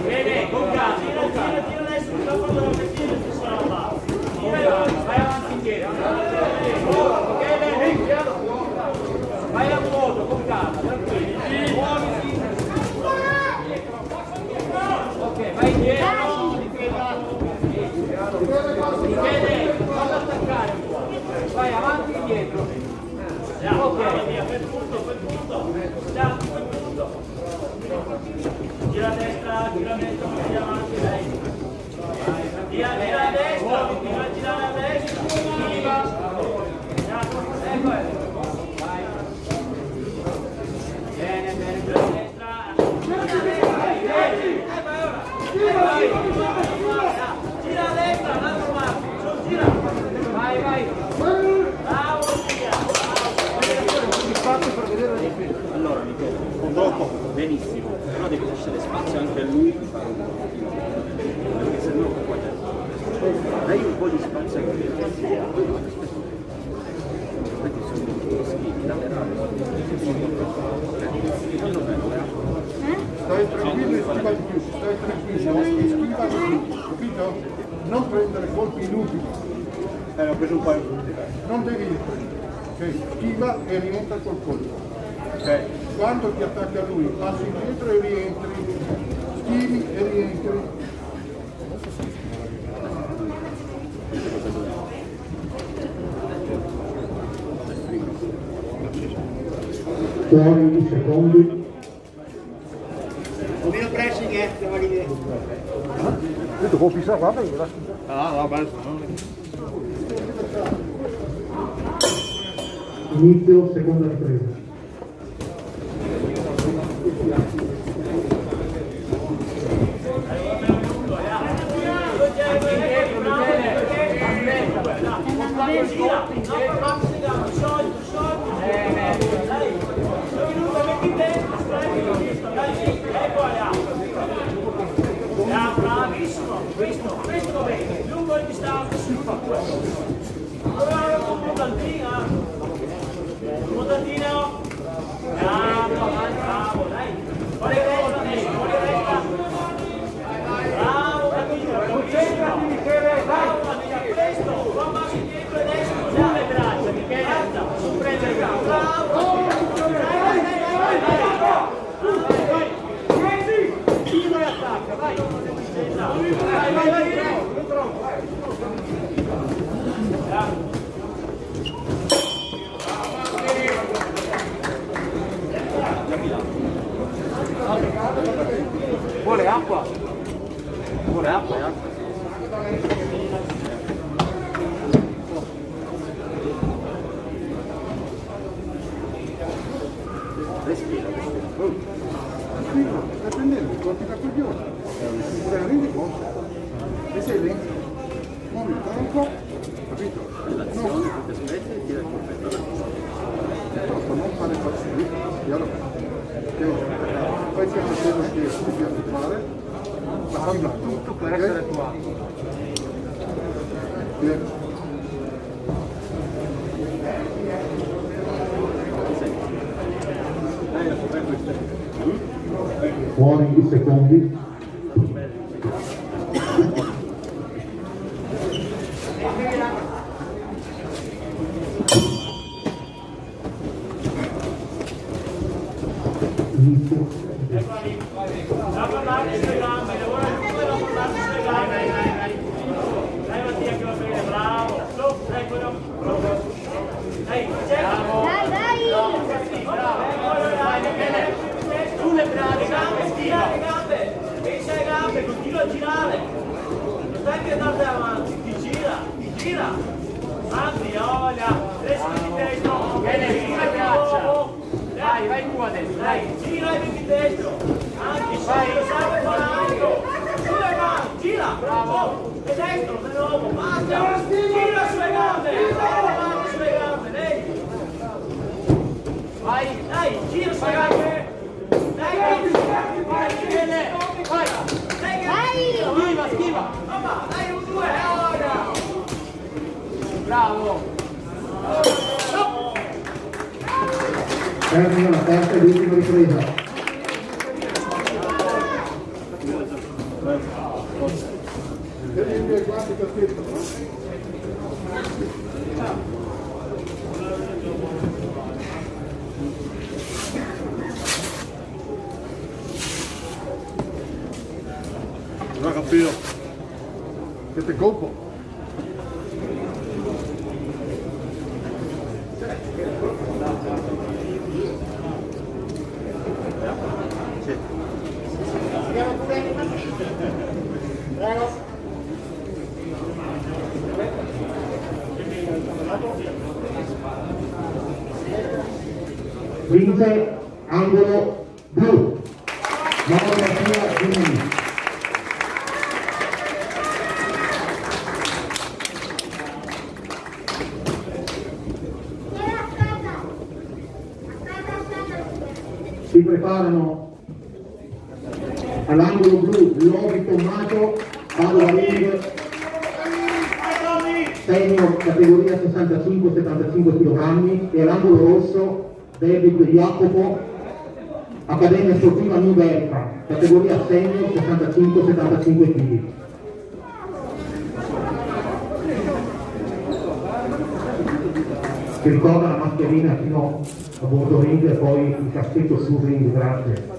Bene, con calma, tira adesso il campo della pettina e si sarà là. Vai avanti indietro. Ok, bene, vai a vuoto, con calma, tranquillo. Muoviti. Ok, vai indietro. Bene, non attaccare un po'. Vai avanti e indietro. Ok, via, quel punto. Già, quel punto. Gira a destra, via avanti, lei. Gira a destra, gira a destra, ecco, vai. Bene, gira a destra. Vai. Gira a destra, un altro marco, gira. Vai. Bravo, gira. Allora Michele, dopo benissimo, però devi lasciare spazio anche a lui di fare un po', perché sennò poi schiva di più, stai tranquillo, schiva di più, capito? Non prendere colpi inutili. Ho preso un paio di Non devi prendere, ok? Schiva e rientra col colpo. Ok. Quando ti attacca lui, passi indietro e rientri, schivi e rientri. Fuori i secondi. Un meno pressing, devo dire. Detto può fissare, guarda che Inizio seconda ripresa. Bravissimo, questo dov'è? Lungo il distante, si fa questo. Bravo, montatino. Bravo, dai. Fuori retta. Bravo, concentrati, Michele. Bravo, questo. Qua passi dietro e destra, già le braccia, Michele. Su, prende il bravo. Bravo. Tiro e attacca, vai. Vai. Vuole acqua? Vuole acqua? Respira. Stai prendendo i colpi da coglione. Rendi conto? E sei lento. Muovi il tronco, capito? L'azione che ti aspetti e tira il colpetto. Piuttosto non fare fastidio, chiaro? Ok? Poi siamo sempre che si deve fare, ma sembra tutto per essere tuo. Fuori i secondi. Inizio. Da parlare sulle gambe, lavora come da parlare sulle gambe. Dai Mattia che va bene, bravo. Su, dai, quello. Dai, bravo. Sulle braccia, gambe, stira le gambe. Pensa alle gambe, continua a girare. Non stai che andate avanti, ti gira. Avanti, olha. Resti di destro. Bene, gira le braccia. Vai tu adesso, dai, gira e metti destro. Anche, vai, salve con l'altro. Sulle mani, gira, bravo. E destro, di nuovo, basta. Gira sulle gambe, avanti sulle gambe, dai. Vai, dai, gira sulle gambe. Vai, Michele. Vai. Schiva. Mamma, dai, un 2, ora. Bravo. Termina la terza ed ultima ripresa. Devi dire guardi che ho detto, no? Non ho capito. Siete colpo. Vince angolo blu. Mauro Mattia Giannini. Si preparano all'angolo blu Lovi Tommaso, Paolo Ring, senior categoria 65-75 kg, e all'angolo rosso David Jacopo, Accademia Sportiva Nuberta, categoria senior 65-75 kg. Si ricorda la mascherina fino a bordo ring e poi il caschetto sul ring, grazie.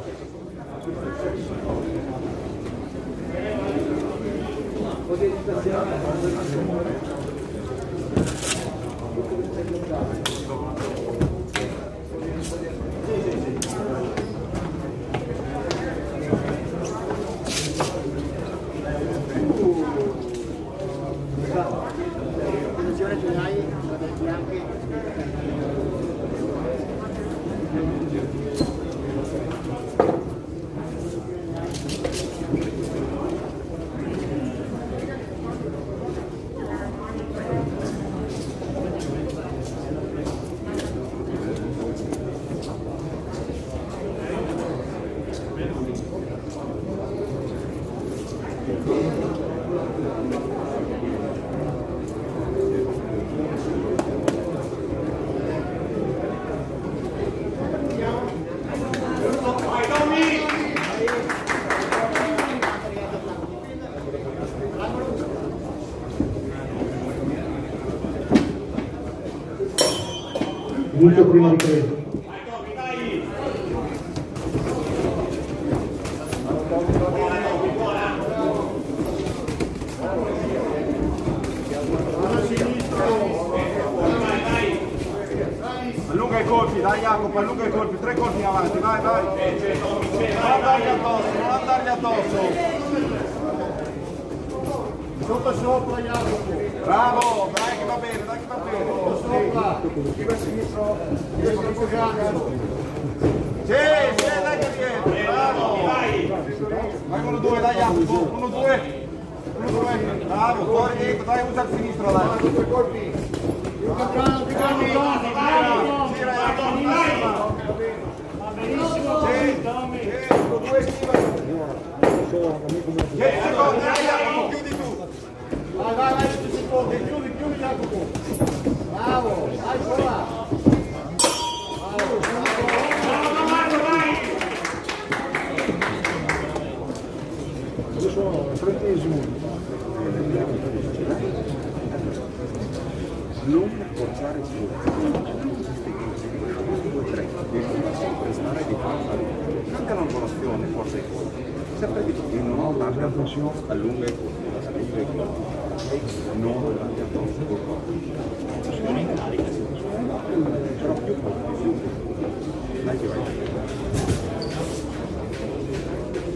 Inizio prima ripresa. Allunga i colpi, dai Jacopo, allunga i colpi, 3 colpi in avanti, vai, vai. Non andargli addosso. Sotto sopra Jacopo. Bravo, dai che va bene, dai che va bene. Sopra, scrive a sinistro, destra appoggiato. Sì, dai che viene, bravo. Vai 1-2, dai Jacopo, 1-2. Bravo, fuori dietro, dai, usa il sinistro, dai. 2 colpi. Gira Jacopo, va benissimo. Sì, 2 schiva. 10 secondi, dai Jacopo, chiudi tu. Vai, 10 secondi, chiudi Jacopo. Bravo, vai, sola. Adesso al 30esimo. Non forzare su 2-3, bisogna sempre stare di fare anche la lavorazione, forza i colpi, sempre di più, non andare addosso, allunga i colpi, non andare addosso col corpo, però più colpi, dai che vai,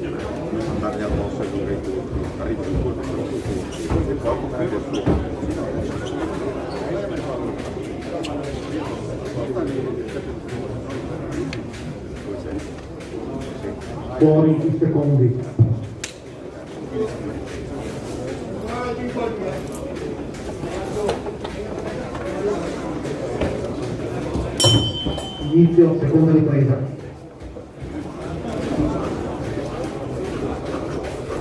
non andare addosso, allunga i colpi, arriva il colpo, il corpo cambia il suo. Fuori 10 secondi. Inizio, seconda ripresa.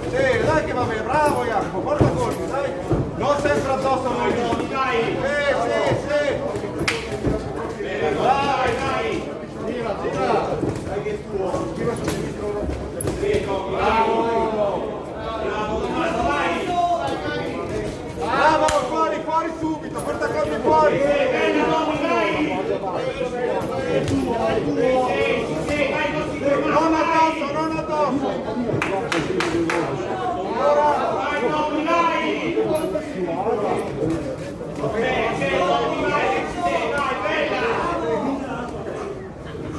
Sì, dai che va bene, bravo Jacopo, porta colpi, dai. Non sempre addosso a noi, dai. Sì. Dai. Tira. Dai che è tuo. Tira sul sinistro. Bravo, fuori subito, porta colpi fuori. Non addosso.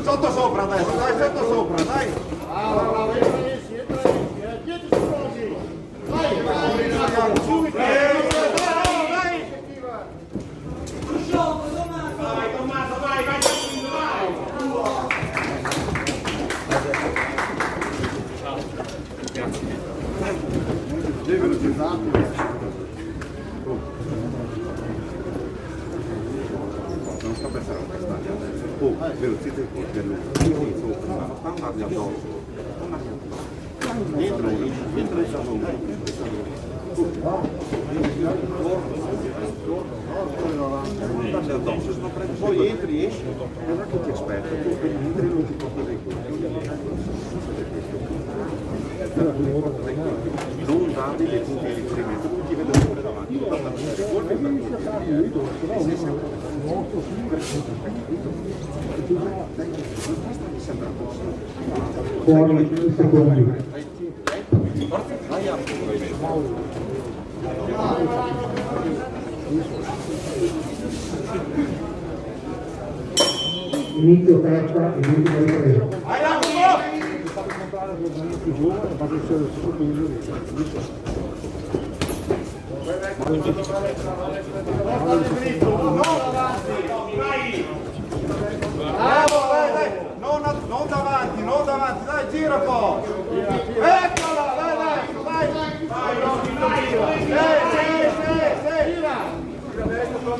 Sotto sopra adesso, dai, sotto sopra, dai. Bravo, entra lì, 10 secondi. Vai, subito. Vai, Tommaso, vai. Devi velocizzarti. Non sta pensando a quest'anno adesso. Velocizza il colpo per lui. Sopra, non sta andando addosso. Entra lì, Poi entri, esci, non è che ti aspetta, tu entri e non ti porta dei conti. Non dargli le punti di riferimento, tu ti vedo sempre davanti, tu basta mettere colpi per mi sembra così. Fuori 10 secondi. Vai a Inizio terza e l'ultima ripresa. Vai Jacopo! Bravo, dai! Non davanti, dai, gira un po'! Eccola, vai!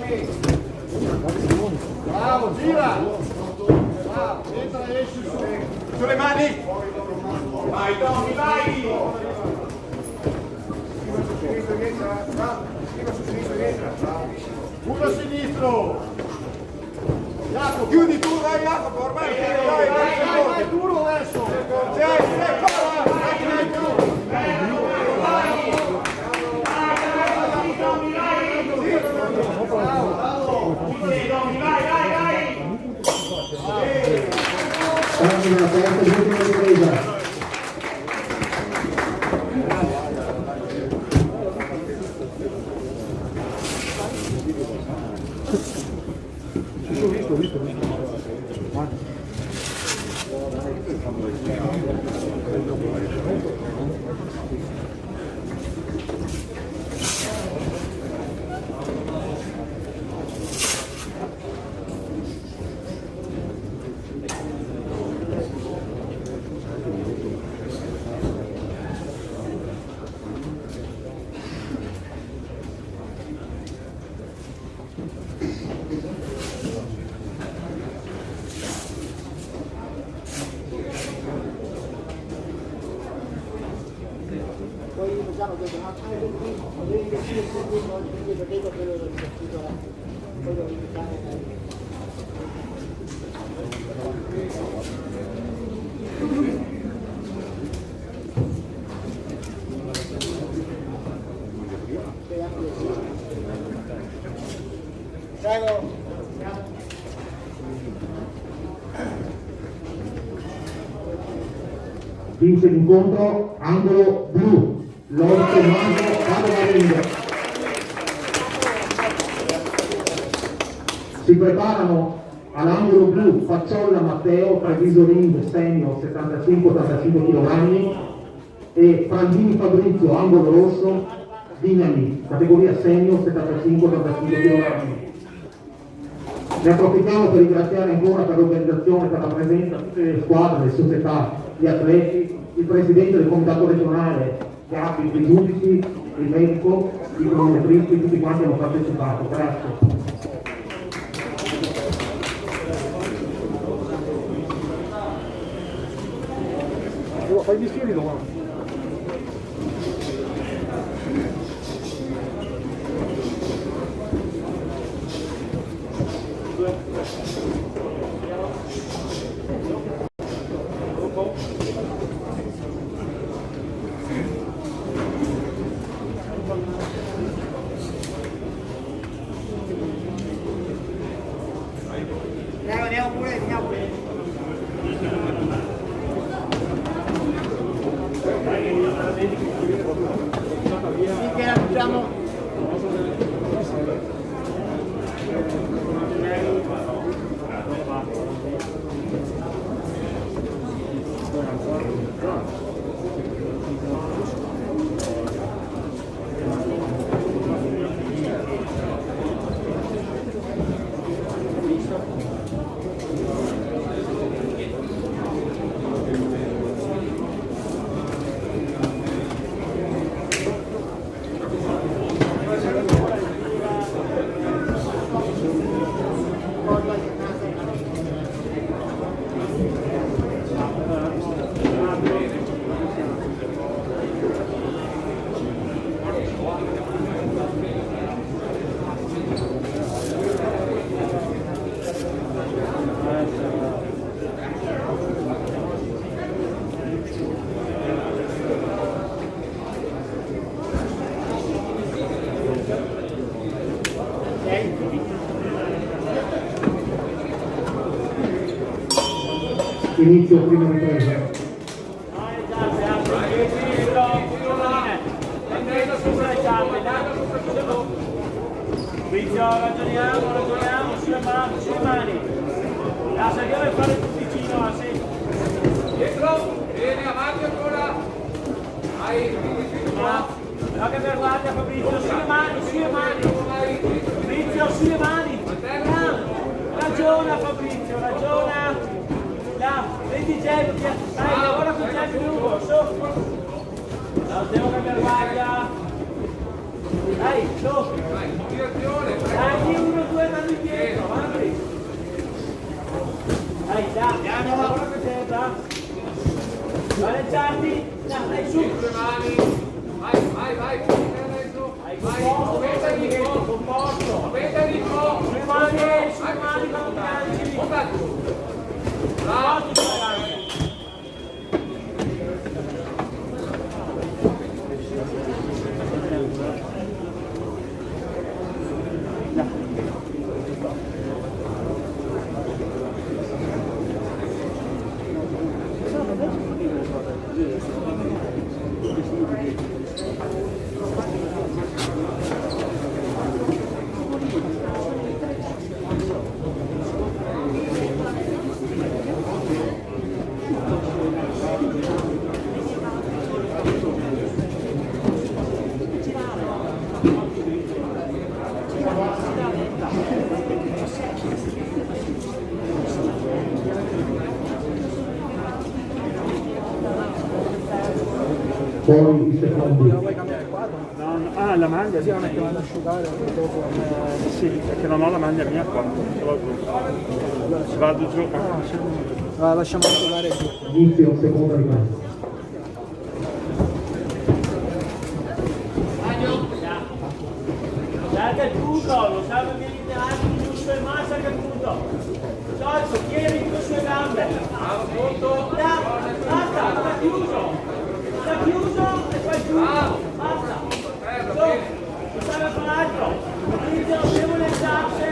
Sì! Bravo, gira! Bravo, entra e esci su! Sulle mani! Vai Tommy, vai! Uno a sinistro! Jacopo, chiudi tu, dai Jacopo, ormai dai, duro adesso! Tanti nella terza e l'ultima ripresa. Vince l'incontro, angolo blu, l'orto Maggio Vado. Si preparano all'angolo blu Facciolla Matteo, Treviso Ring senior 75-85 kg e Frangini Fabrizio, angolo rosso, Vignali, categoria senior 75-85 kg. Ne approfittiamo per ringraziare ancora per l'organizzazione, per la presenza tutte le squadre, le società, gli atleti, il presidente del comitato regionale, Gabbi, i giudici, il medico, i cronometristi, tutti quanti hanno partecipato. Grazie. Fai gli stili domani. Inizio prima ripresa. Ragioniamo sulle mani. Saliamo e fare più vicino a sé. Dietro, bene, avanti ancora. Vai, no che per guardia Fabrizio, sulle mani. Fabrizio, sulle mani. Ragiona Fabrizio, ragiona. Prendi Gelo, dai, lavora con Gelo lungo, su. Devo cambiare guardia. Dai, su. Dai, 1, 2, vanno indietro, avanti. Dai, piano, lavora con Gelo. Valeggiarti, dai, su. Vai. Composto. Sulle mani, con calci. Bravo, ragazzi. Poi i secondi. Ah, la maglia, sì, non è che vado ad asciugare dopo. Sì, perché non ho la maglia mia qua. Vado giù. Ah, lasciamo asciugare giù. Inizio seconda ripresa. Cerca il punto, lo salva via lineari, giusto e massa, cerca il punto. Giorgio, tieni con le sue gambe. Basta, sta chiuso. Sta chiuso e poi chiuso. Basta. Lo salva con l'altro. Fabrizio, non devo leggiarsi,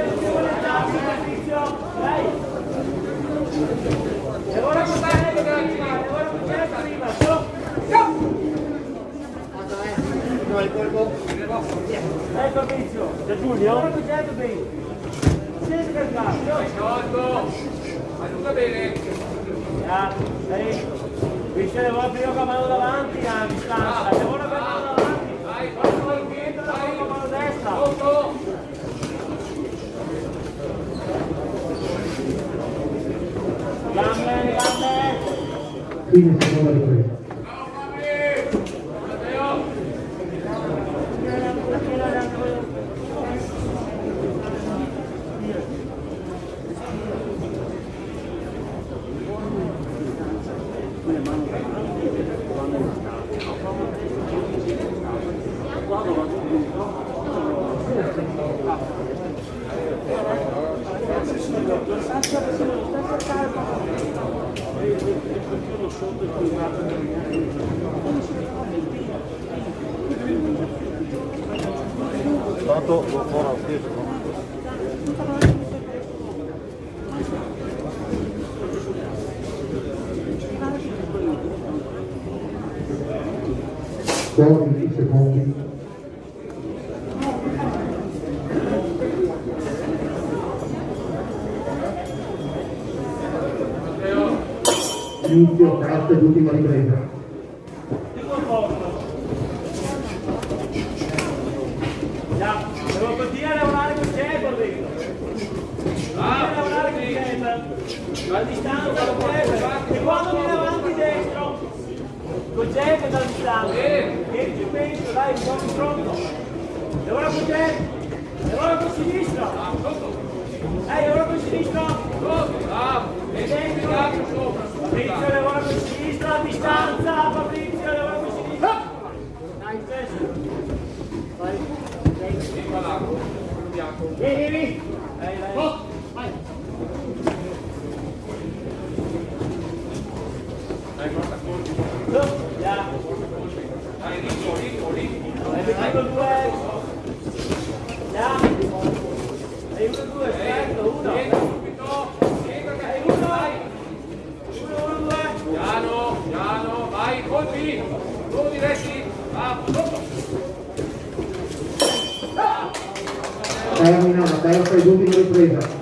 Fabrizio. Dai. Lavora con te prima, su. Dai Fabrizio, c'è Giulio? Lavora con te bene. Siete calmato. Aiuta bene. Dai. Vince lavora prima con la mano davanti a distanza. Lavora con la mano davanti. Poi con dietro, lavora con la mano destra. Gambe. Fine seconda ripresa. Tanto ora stesso. Poi i secondi. Inizio terza ed ultima ripresa. Devo continuare a lavorare con Jebel, vedo. A lavorare con Jebel. A distanza con Jebel. E quando viene avanti destro, con Jebel a distanza. Vieni giù dentro, dai, un po' più pronto. Lavora con Jebel. Lavora con sinistra. Lavora con sinistra. E dentro. Fabrizio lavora con sinistra, a distanza. Fabrizio lavora con sinistra. Dai, stesso. Vai. Vieni. Vai. Prendo due. Hai uno, due, aspetta, uno. Hai uno. termina la terza ed ultima ripresa.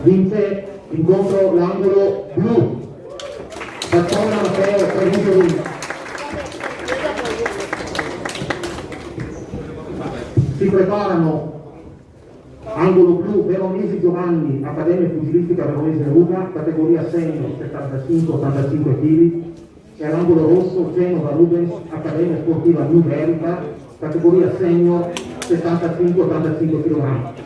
Vince l'incontro l'angolo blu. Battona Matteo Treviso Vince. Si preparano angolo blu Veronesi Giovanni, Accademia Pugilistica Veronese Ruga, categoria senior 75-85 kg, e all'angolo rosso Genova Rubens, Accademia Sportiva New Verica, categoria senior 75-85 kg.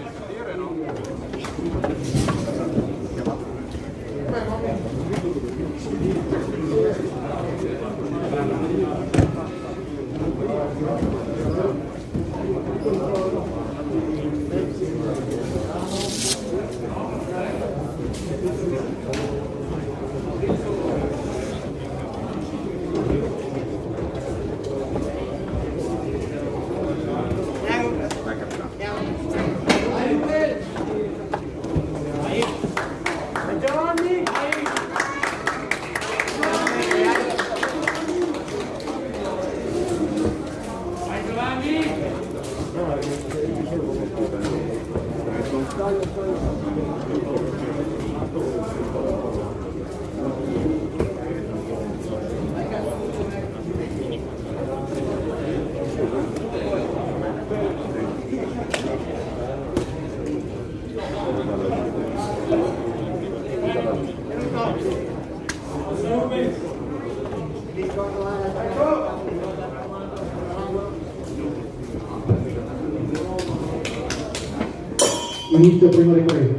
Inizio prima ripresa.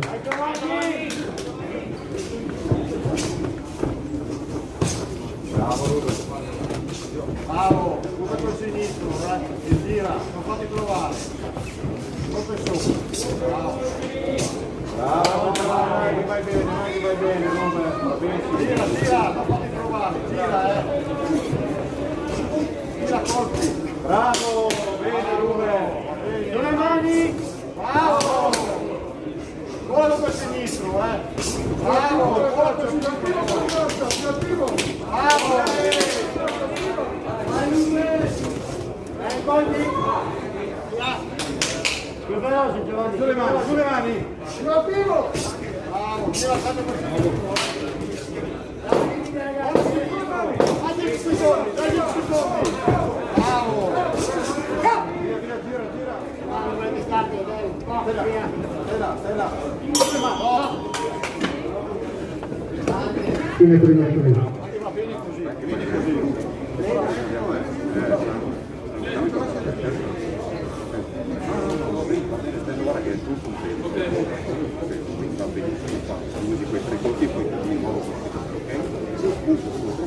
Bravo Ruben. Bravo, come col sinistro, e gira, non fatti provare. Colpe su. Bravo. Bravo, vai bene, non gira, non fatti provare, gira, Gira colpi. Bravo, bene Ruben. Sulle mani. Bravo. Buono col sinistro, Bravo, buono col sinistro. Bravo. Più veloce Giovanni. Sulle mani. Bravo, tira sempre per dagli secondi. Bravo. Tira. Non vuoi distarti, stai là. Fine prima ripresa. Va bene così. Guarda che è tutto un tempo, va benissimo fatto, usi quei tre colpi e poi ti nuovo, ok?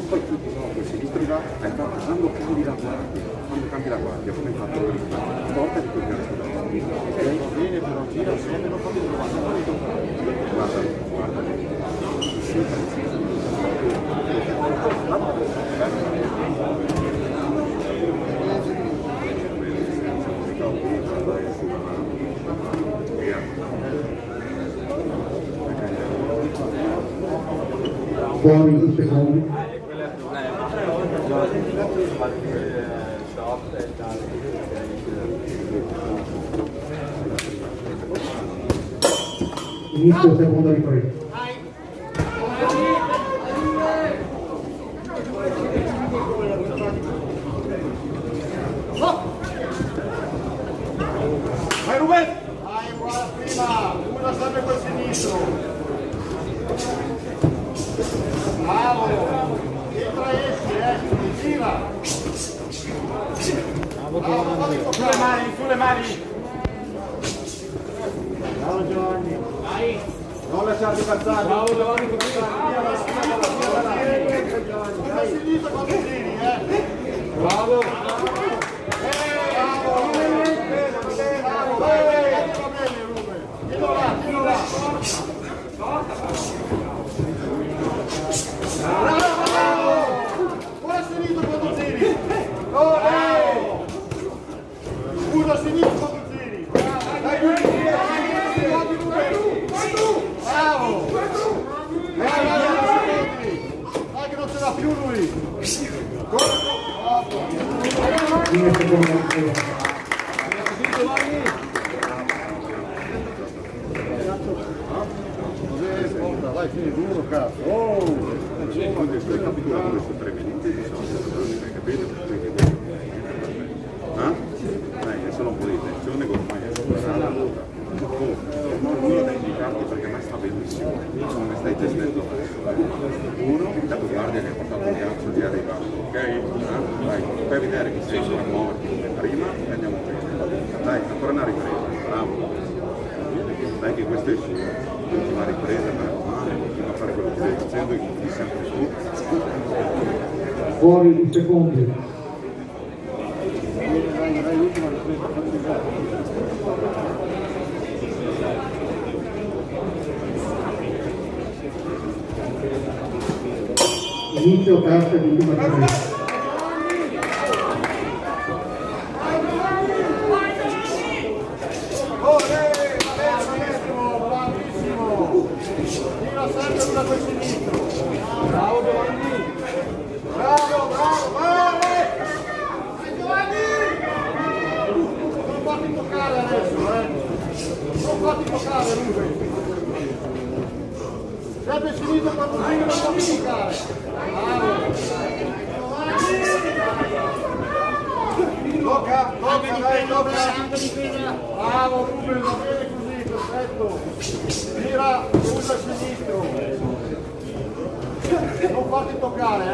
Poi tu poi sinistro là, quando cambi la guardia, come hai fatto lo risultato, porta di quel cazzo da ok? Va bene, però gira sempre, non fammi guarda, Fuori i secondi. Inizio seconda ripresa. Vai Ruben! Vai, guarda prima! Una sempre col sinistro! Bravo! Entra esci, gira! Bravo, sulle mani! Bravo Giovanni. Non lasciarti passare. Bravo Giovanni, via sinistra quando tiri, Bravo. Ora sinistra quando tiri. Scusa sinistra quando tiri. Dai, bravo. Dai che non ce l'ha più lui. Fine secondo Vai, fini duro, cazzo. Quando stai capitolando queste prevenite di solito, capito? Adesso non puoi intenzione con ormai è stata uno da indicarti perché a me sta benissimo, come stai gestendo adesso. Uno, dato guardia che ha portato un cazzo di arrivato, ok? Vai, fai vedere che sei a muoverti come prima e andiamo bene. Dai, ancora una ripresa, bravo. Dai che questo è il suo, una ripresa per male, continua a fare quello che stai facendo e continui sempre su. fuori i secondi. Inizio terza di ultima carriera. Bravo Giovanni! Bravo, bravo, bravo! Giovanni! Non fatti toccare adesso, Non fatti toccare, Ruben! Sempre finito quando non fatti toccare! Bravo! Tocca, tocca, dai, tocca! Bravo Ruben, va bene così, perfetto! Gira, usa il sinistro! Non farti toccare,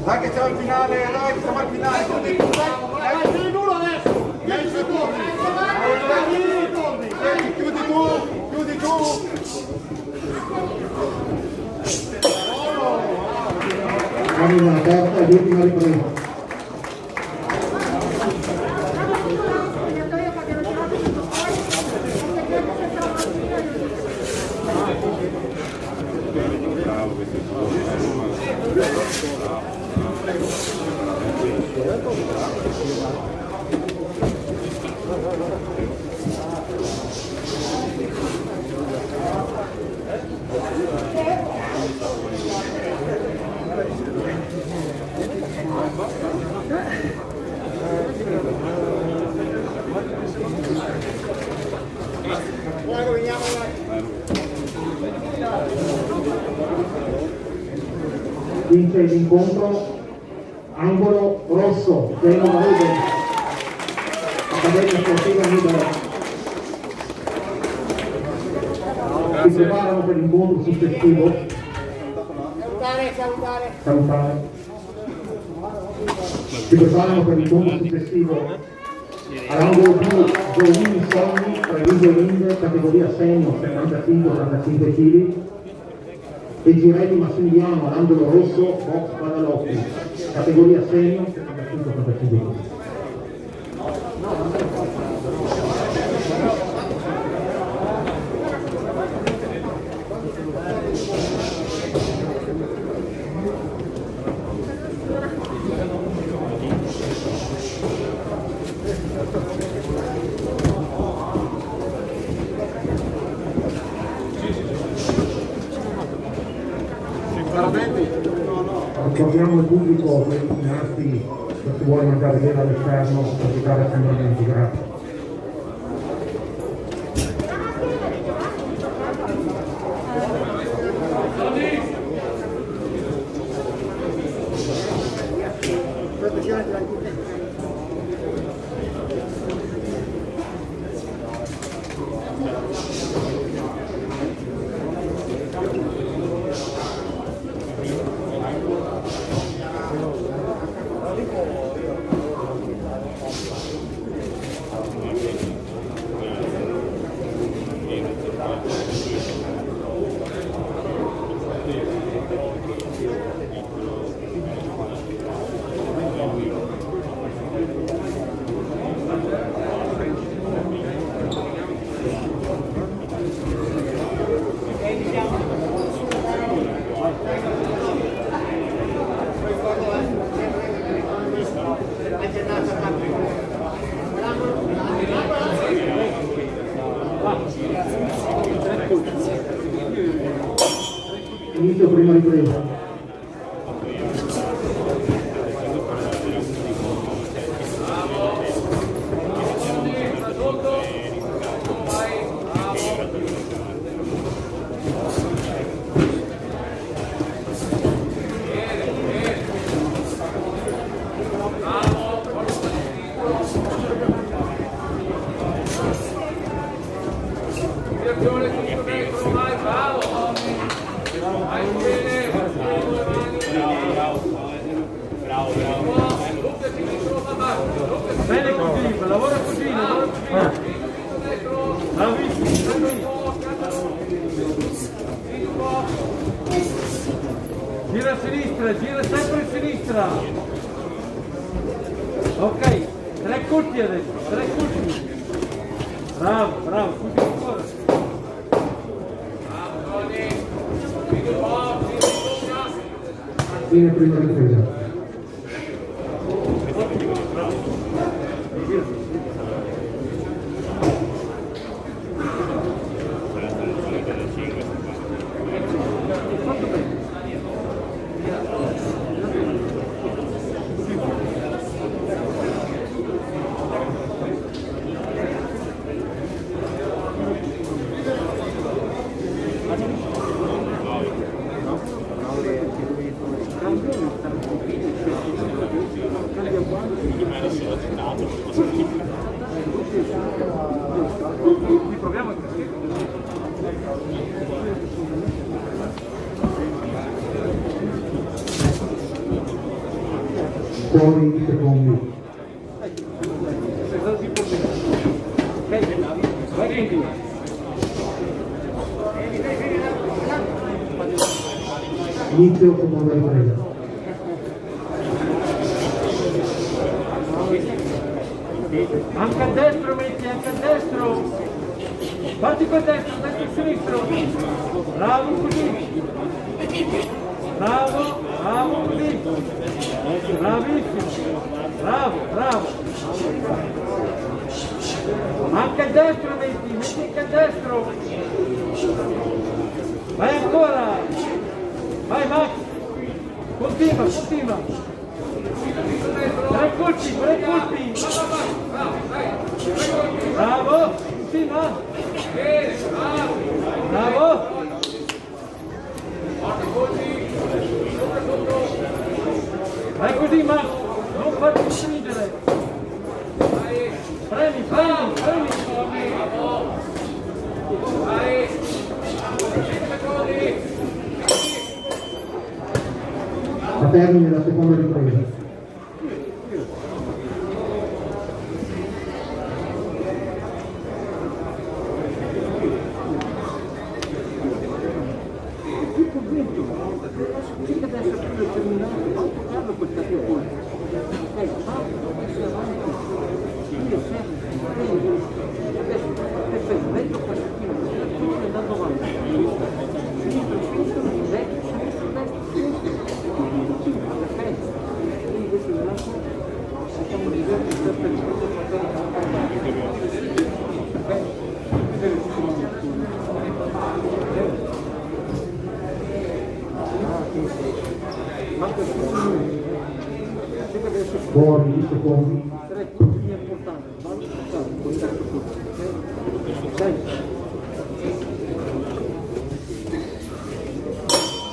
Dai che siamo al finale, dai che siamo al finale. Vai, tieni duro adesso. 10 secondi. Chiudi tu. Siamo in una terza ed ultima ripresa. Vince l'incontro angolo rosso, Gelmo Ruben, Accademia Sportiva Libera. Si preparano per l'incontro successivo. Salutare. Si preparano per l'incontro successivo all'angolo più Giovini Sogni, Treviso Ring, categoria senior 75-85 kg. E Girelli Massimiliano all'angolo rosso, box Padalotti, categoria senior 75-85 kg. Ricordiamo il pubblico per avvicinarsi, se si vuole mangiare bene all'esterno, per evitare assembramenti. Grazie. sinistra. Ok, 3 colpi adesso, 3 colpi. Bravo, bravo, subito ancora. Fine prima ripresa. Fuori i secondi. Inizio seconda ripresa. Anche a destro metti, anche a destro. Parti con destro, destro e sinistro. Bravo così. Bravo, bravo così. Bravissimo. Bravo, bravo. Anche a destro metti anche a destro. Vai ancora. Vai Max. Continua, continua. 3 colpi, 3 colpi. Bravo, continua. Bravo. Vai così Max, non farti stringere. Premi, premi, premi. A termine la seconda ripresa. Fuori i secondi.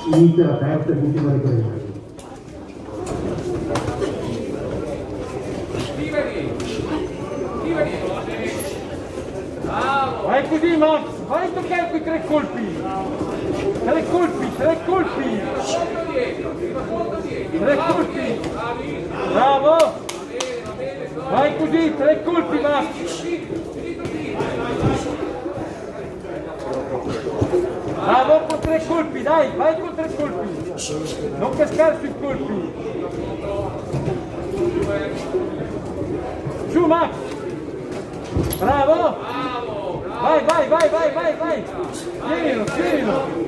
Inizia la terza e ultima ripresa. Vai così Max, vai a toccare quei 3 colpi. 3 colpi, 3 colpi. 3 colpi. Bravo. Vai così, 3 colpi Max. Bravo con 3 colpi, dai, vai con 3 colpi. Non cascare sui colpi. Su Max. Bravo. Vai, vai, vai, vai, vai, vai. Tienilo, tienilo.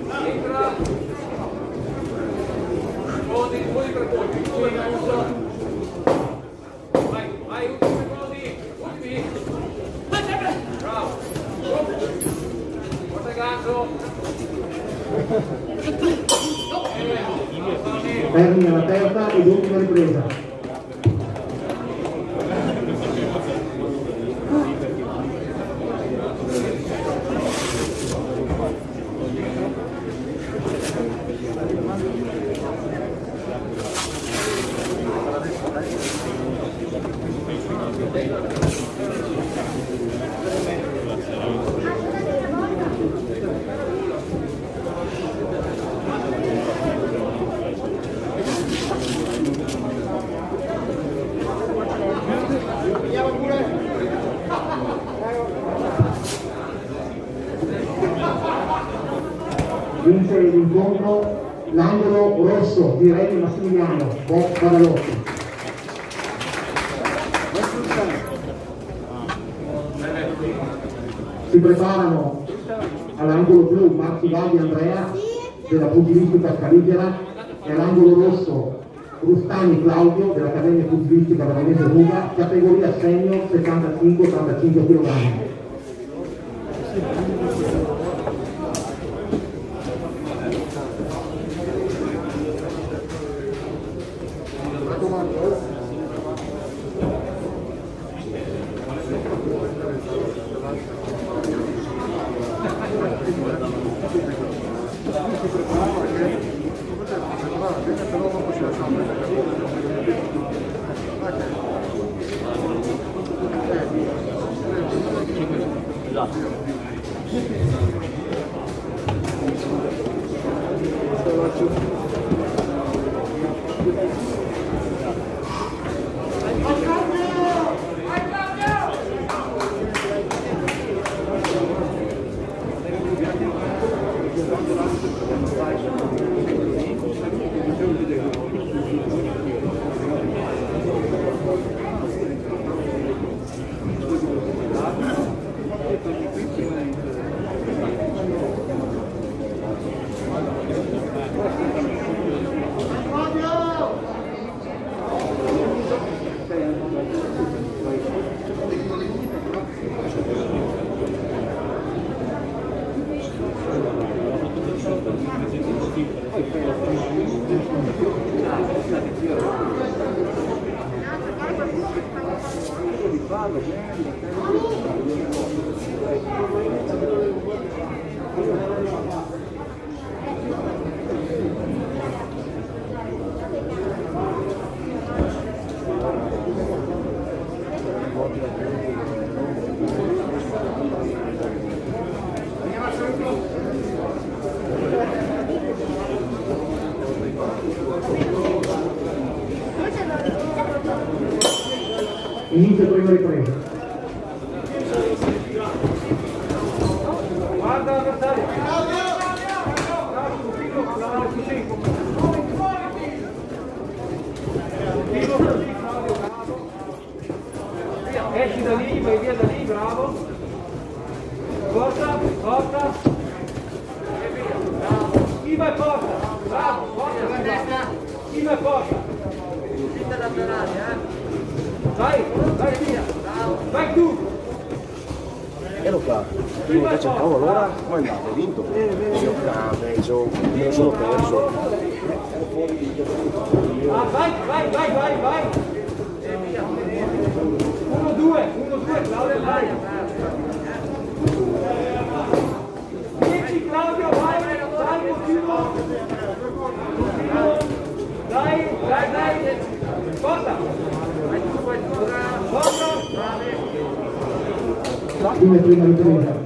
Termina la terza ed ultima ripresa. Vince l'incontro l'angolo rosso di Reni Massimiliano, Guadalotti. Si preparano all'angolo blu Marzi Valdi Andrea della pugilistica Scaligera e all'angolo rosso Rustani Claudio dell'Accademia Pugilistica Veronese Ruga, categoria senior 75-85 kg. Inizio il primo ripresa. Guarda l'avversario. Esci da lì, vai via da lì, bravo. Porta, porta. E via, bravo. Schiva e porta. Bravo, porta. Schiva e porta. Zitta da Ferrari, Vai, vai via. Vai tu. Ero qua, primo che c'entravo allora, come è andato? Hai vinto? Me lo sono perso. Vai, vai, vai, vai, vai. 1-2, Claudio, vai. 10 Claudio, vai, continuo. Dai, porta. Prima ripresa.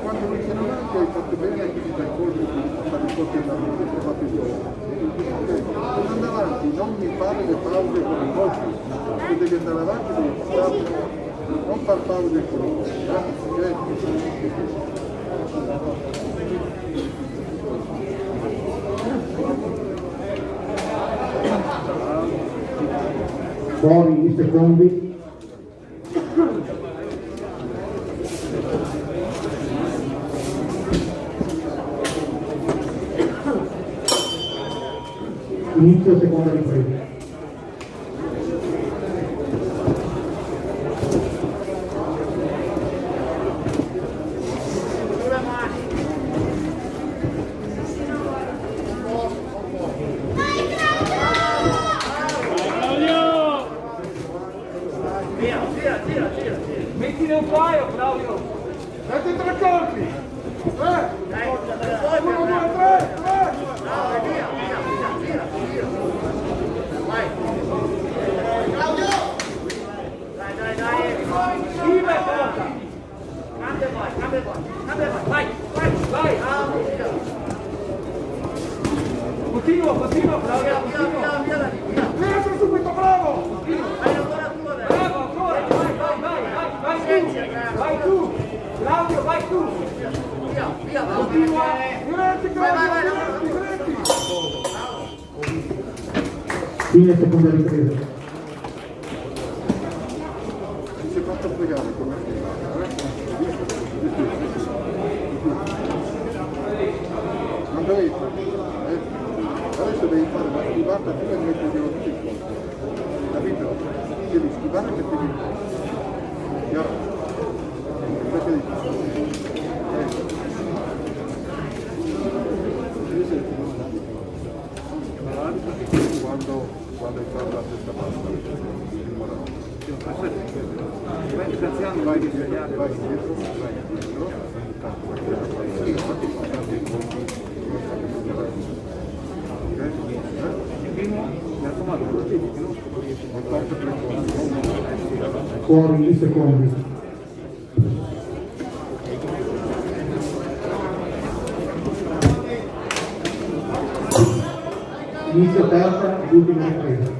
Quando mi chiedono anche hai fatto bene a chi ti dai colpi di fare il colpo di fatto il gol. Andando avanti, non mi fare le pause con i colpi, se devi andare avanti devi stare, non far pause con i colpi, Fuori i secondi. Inizio seconda ripresa. Mettine un paio, Claudio. metti 3 colpi, 1, 2, 3, 3. Continuo, Claudio, continuo. Rientro subito, bravo! Bravo, ancora, vai tu! Claudio, vai tu! Continua! Diretti, Claudio, diretti! Fine seconda ripresa. Si è fatto fregare come Andrea, adesso devi fare la schivata prima di metterglielo tutto in conto, capito? Devi schivare e mettergli in conto, chiaro? Perché devi fare? Quando hai fatto la testa bassa, il morale. Vai ringraziando, vai dietro, vai indietro, Fuori i secondi. Inizio terza, l'ultima ripresa.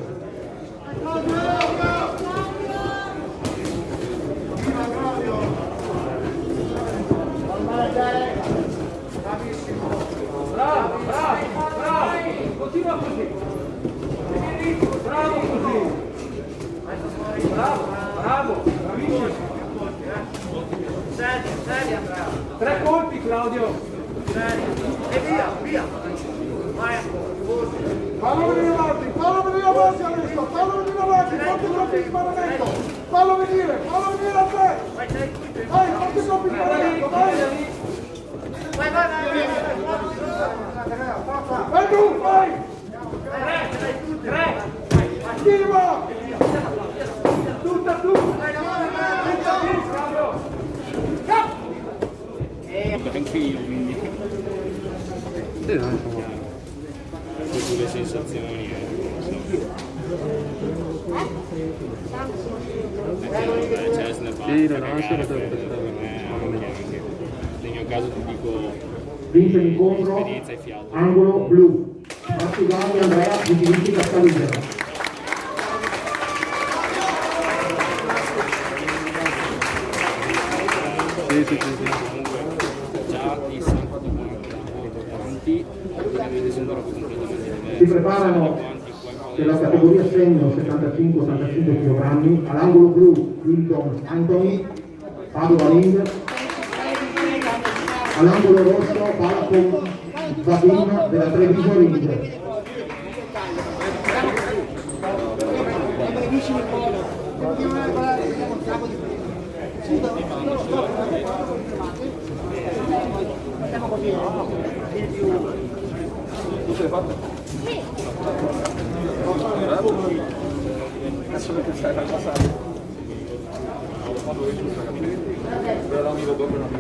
Bravo, continua così. Bravo così. Bravo, bravissimo. Seria, bravo. 3 colpi, Claudio. E via. Vai ancora. Fallo venire avanti adesso, fallo venire avanti, fatti troppi sparamento, fallo venire a te! Vai, fatti troppi sparamento, vai! Vai tu, vai! 3! Attiva! Tutta tu! Anche io, quindi. Le sensazioni non ho solo nel mio caso ti dico Vince l'incontro, esperienza e fiato. angolo blu. Martigani Andrea, Vigiliti Castellucera. Comunque già i salti importanti, ovviamente sono robe completamente diverse. Si preparano nella categoria senior 75-85 kg, all'angolo blu Clinton Anthony, Padova Ring, all'angolo rosso Palacon Vadim della Treviso Ring. Adesso che stai a passare. Però amico dopo non mi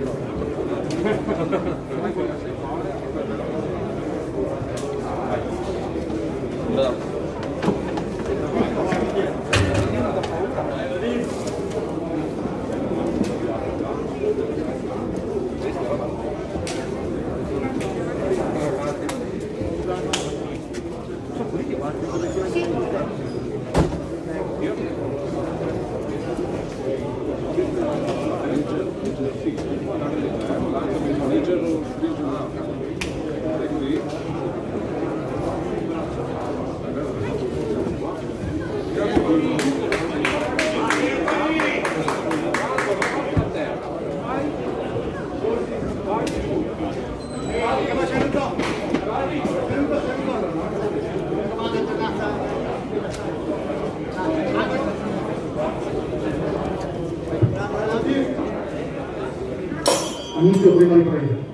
Inizio prima ripresa.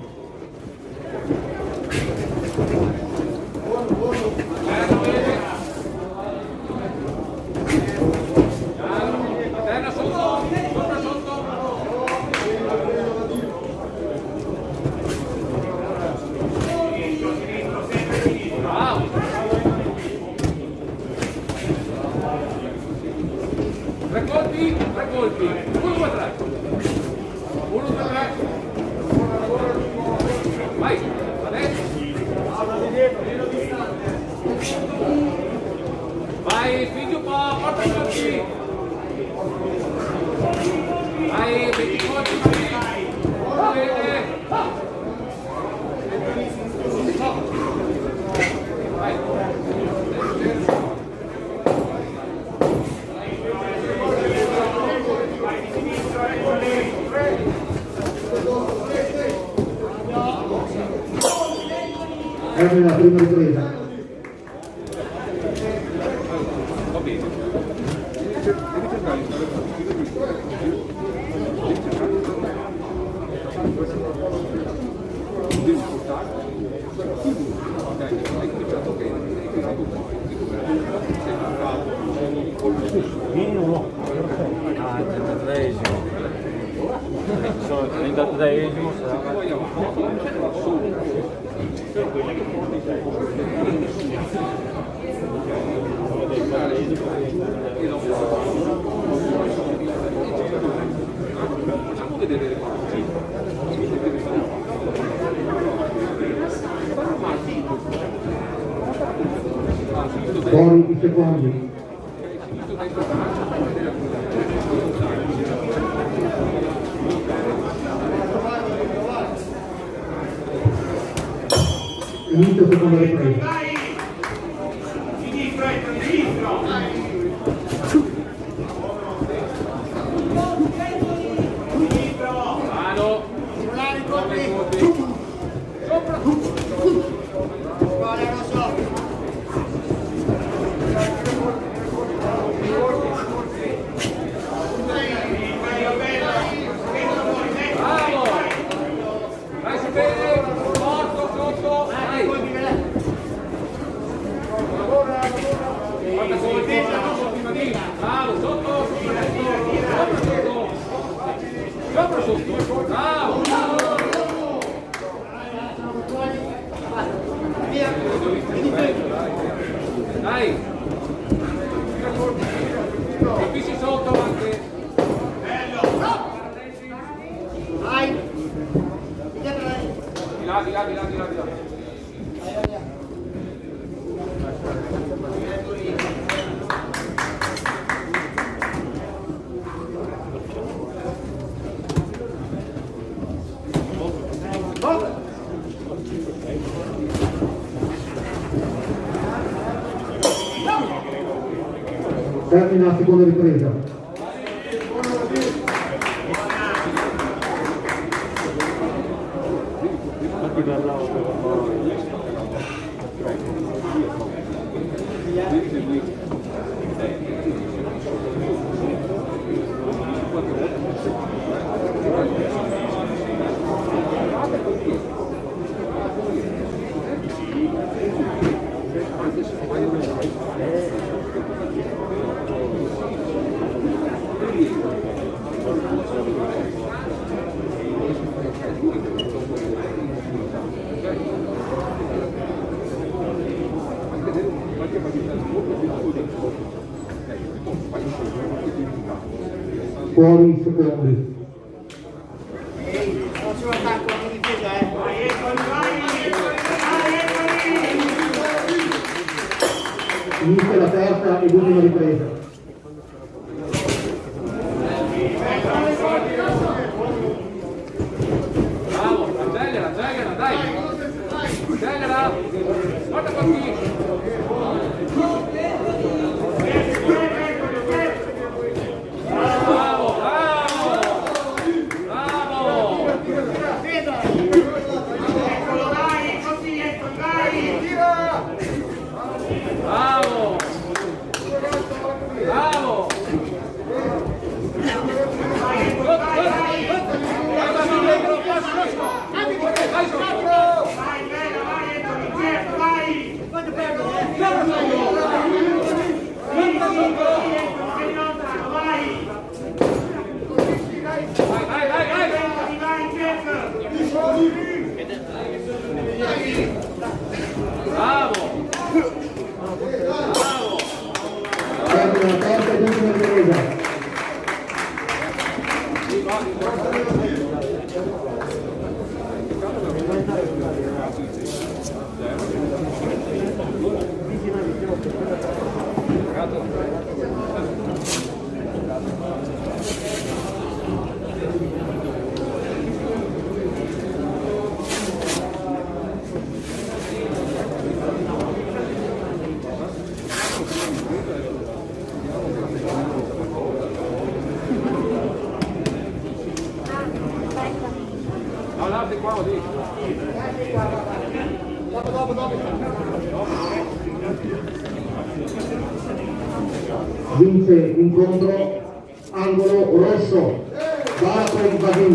Tre colpi, 1, 2, 3. 1, 2, 3. Vai, adesso. Dai, spingi un po', portalo qui. Dai, 20 colpi qui. Bene. Vai. Termina la prima ripresa. Fuori i secondi. Inizio seconda ripresa. Dai! Capisci sotto anche! Vai! Di là. Termina la seconda ripresa. Fuori i secondi. Inizia la terza ed ultima ripresa. Bravo, tagliala, dai! Tagliala! Guarda qua qui! Vai! Vince l'incontro angolo rosso, va per Vasin.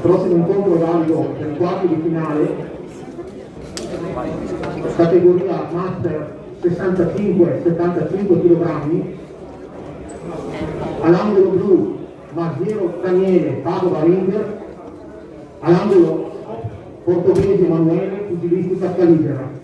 Prossimo incontro valido per i quarti di finale, categoria Master 65-75 kg, all'angolo blu Marziero Daniele Padova Ringer, all'angolo portoghese Emanuele pugilistica Caligera.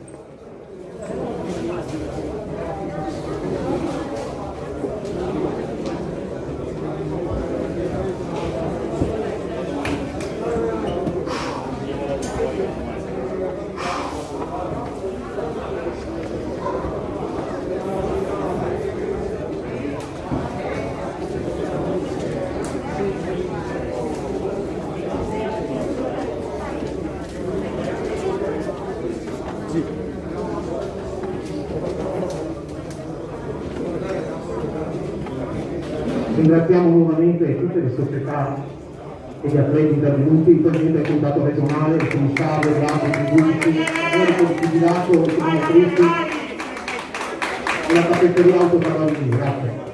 Ringraziamo nuovamente tutte le società e gli atleti intervenuti, il Presidente del Comitato regionale, il Commissario, gli altri tributi, il Vigilato, i senatrici e la caffetteria Autocarabinieri. Grazie.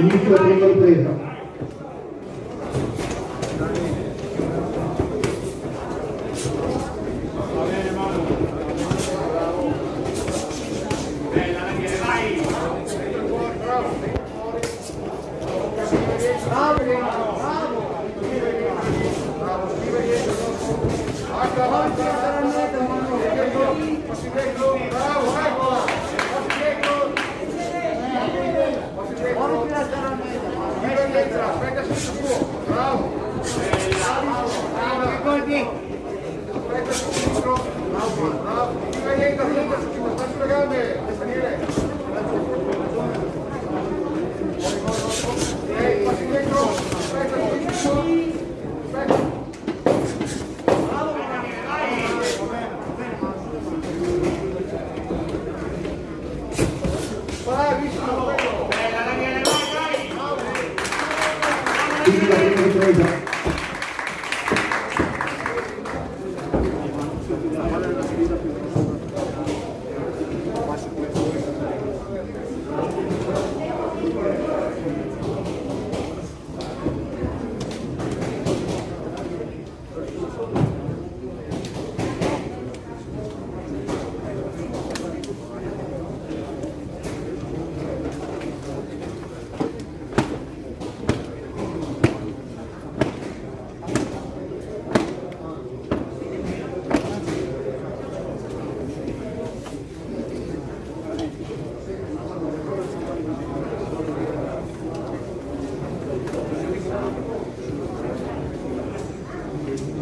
Inizio la prima ripresa.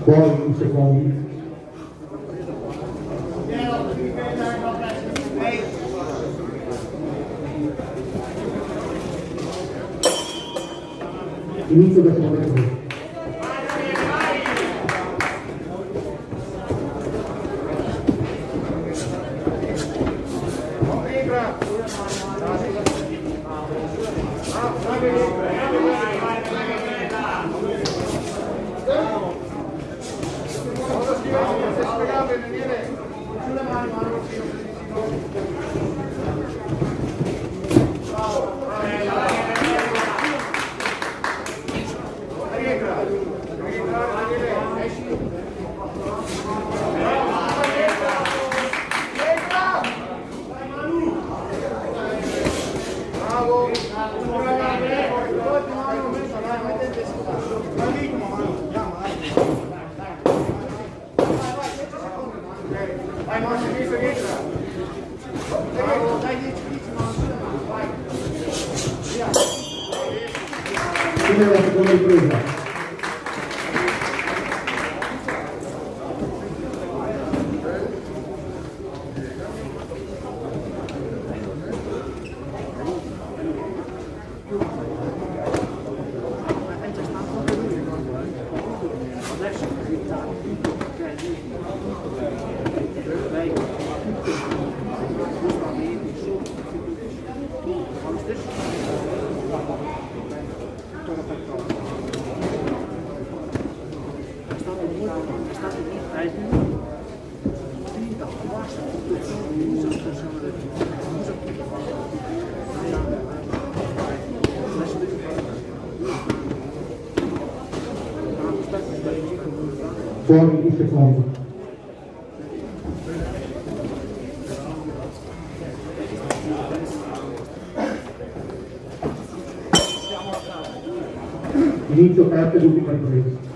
Poi un secondo. Inizio del secondo tempo. Bravo, Bravo. Vai, non si dice che dai 10 vai. Fine della seconda ripresa. Fuori il secondo. Inizio terza ed ultima ripresa.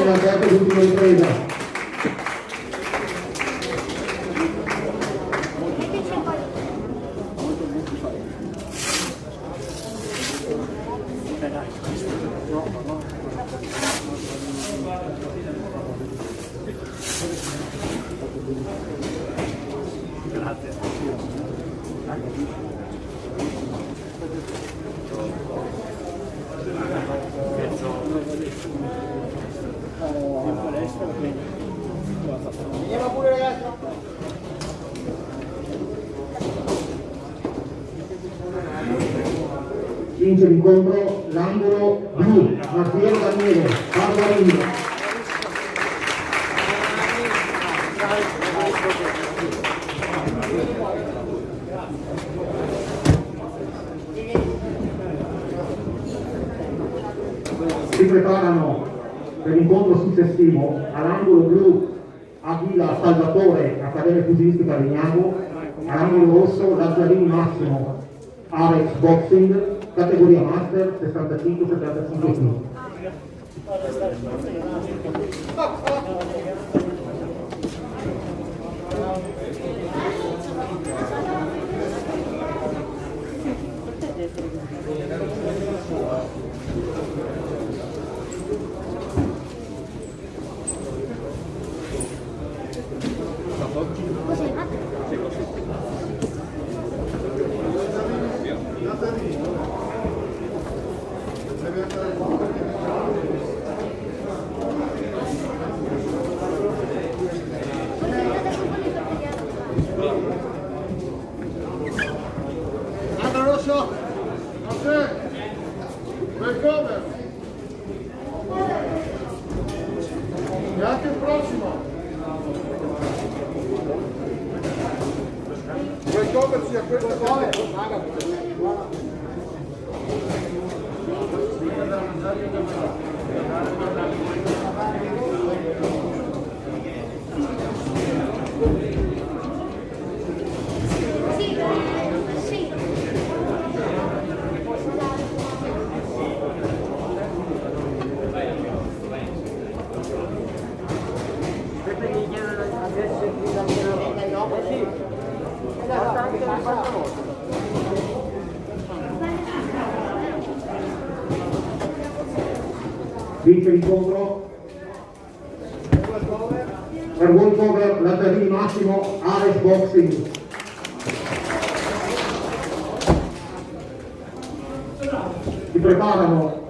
La terza ed ultima ripresa. Andiamo pure ragazzi. Vince l'incontro l'angolo blu, Martiero Daniele, Barbarino. Si preparano per l'incontro successivo all'angolo blu Aguila Salvatore, Accademia Pugilistica Legnano, all'angolo rosso Lazzarini Massimo, Arex Boxing, categoria Master 65-75 kg. Andrea Rosso, a te, bel cover. E anche il prossimo. Quel cover sia questo cover. Vince l'incontro per World Cover Lazzarini Massimo, Ares Boxing. Si preparano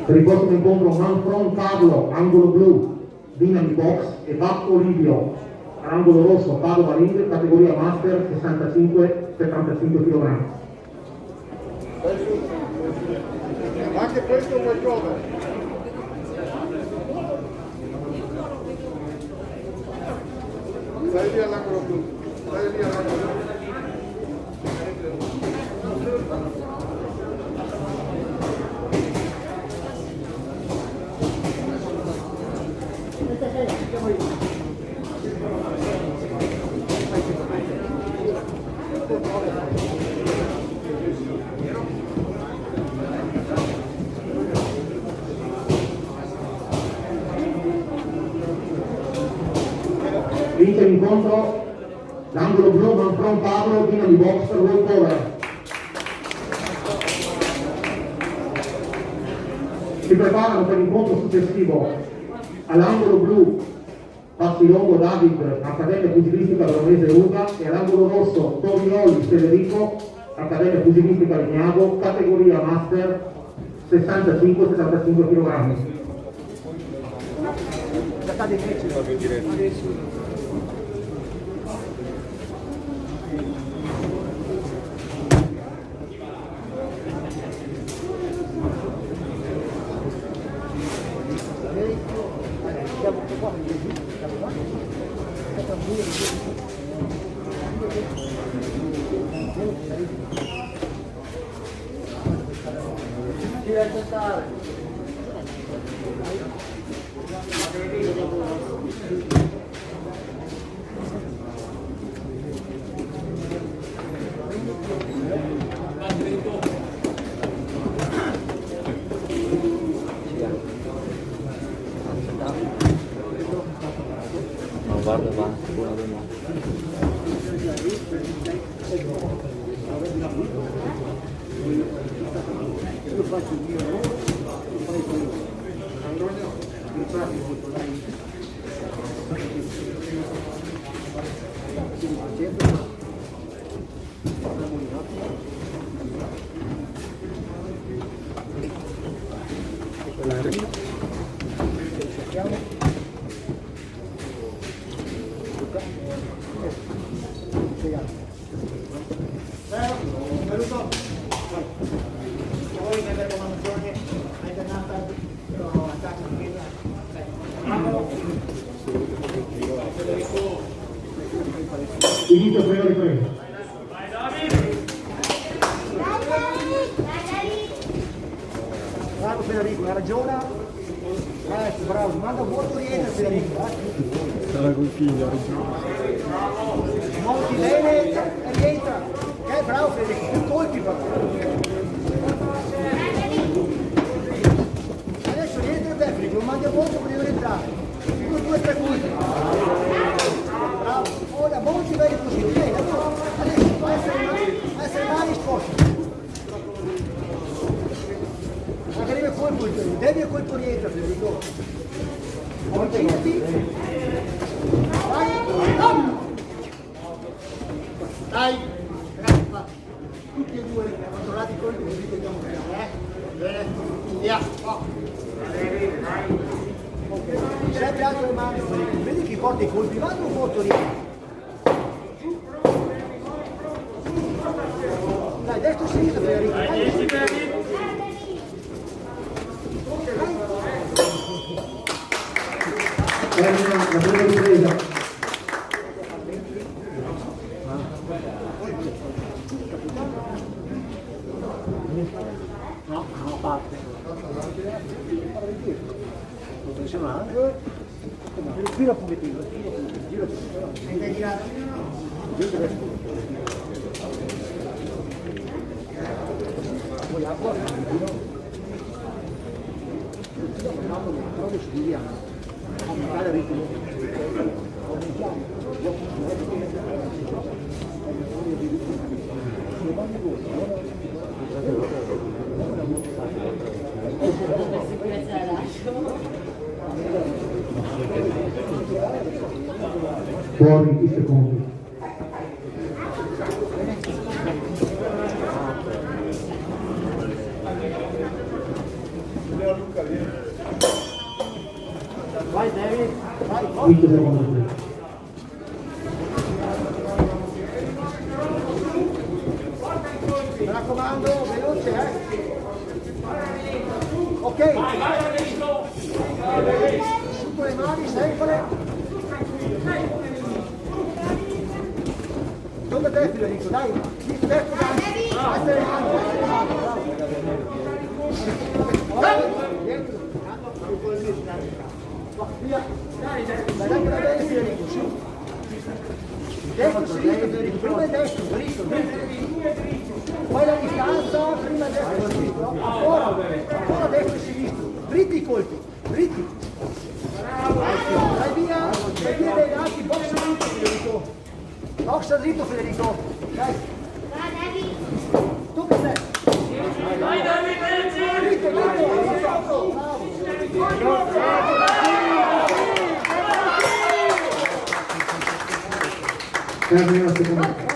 per il prossimo incontro Manfron Pablo, angolo blu, Dinami Box, e Bacco Livio, angolo rosso, Padova Ring, categoria Master 65-75 kg. Anche questo è un bel cover. Stai lì all'angolo blu, stai lì all'angolo blu. Vince l'incontro l'angolo blu Manfron Pablo, Dinami Box, World Cover. Si preparano per l'incontro successivo all'angolo blu Passilongo David, Accademia Pugilistica Veronese Uda, e all'angolo rosso Torinoli Federico, Accademia Pugilistica Legnago, categoria Master 65-75 kg. Guarda avanti, buona domanda. Inizio prima ripresa. Bravo Federico, hai ragione. Bravo, manda un buon oriente Federico. Sarà col figlio, ha ragione. Monti bene e rientra. Ok, bravo Federico, più colpi però. Adesso rientra te Federico, lo mandi a poco per rientrare. 2 3 colpi. Bravo. Ora Monti bene così, ok? Adesso vai a essere mani sposti. Magari mi colpo il Federico, devi a colpo rientra Federico. Avvicinati. Vai. Dai. Tutti e due controllati i colpi così vediamo bene, Bene. Via. Sempre alto le mani, vedi chi porta i colpi, vado un po' rientra. Dai, destra e sinistra Federico. Termina la prima ripresa. No, parte. Professionale. Gira un pochettino, gira. Senti girare. Poi acqua. Adesso giriamo. Aumentare il ritmo. fuori i secondi. Vai David, vai. 5 secondi. Mi raccomando, veloce, Ok. Su con le mani, sempre. Dove te Federico, dai. Destra, alza le mani, Dentro. Via. Dai, da destra Federico, su. Destro, sinistra Federico, prima destro, dritto. Poi la distanza, prima destra e sinistra, ancora destra e sinistra, dritti i colpi, dritti. Dai via dai lati, boxa dritto Federico. Boxa dritto Federico, dai. Tu che sei? Dai David, dritto, Termina la seconda.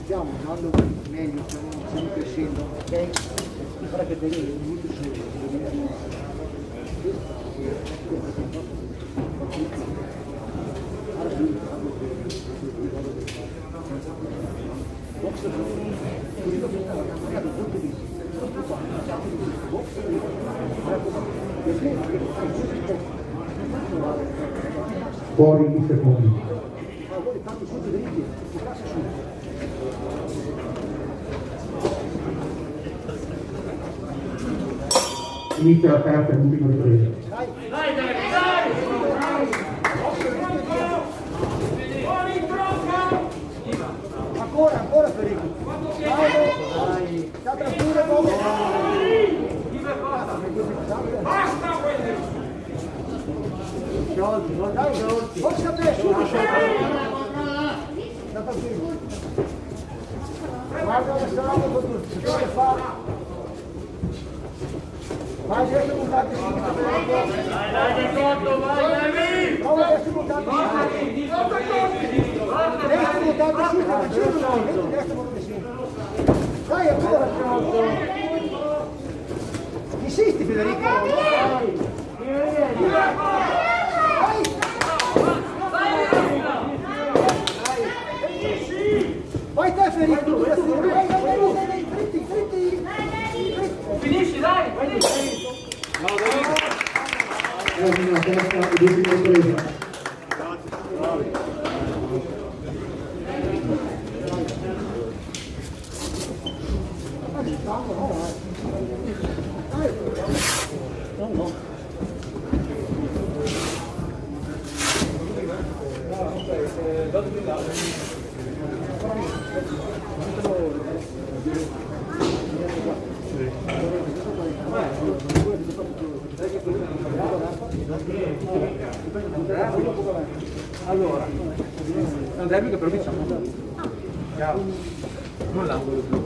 Stiamo andando meglio, stiamo crescendo, ok? Guarda che bene, è molto solo. Fuori i secondi. Inizia la terza e l'ultima ripresa. Ancora Federico. Dai. Sta tranquillo, poco. Basta quelli. Sciolti, dai, sciolti. Forza te, subito sciolti. Sta tranquillo. Guarda la strada con tutti. Che fa? Vai adesso puntate sinistra Federico. Dai, di sotto, vai, David. Prova adesso puntate sinistra. Destra puntate sinistra, destra puntate sinistra. Dai, ancora sciolto. Insisti Federico. Vai. Vai te Federico. Dai, dritti. Finisci, dai. Termina la terza e l'ultima ripresa. Allora, Andrea che però diciamo ciao, non l'angolo blu.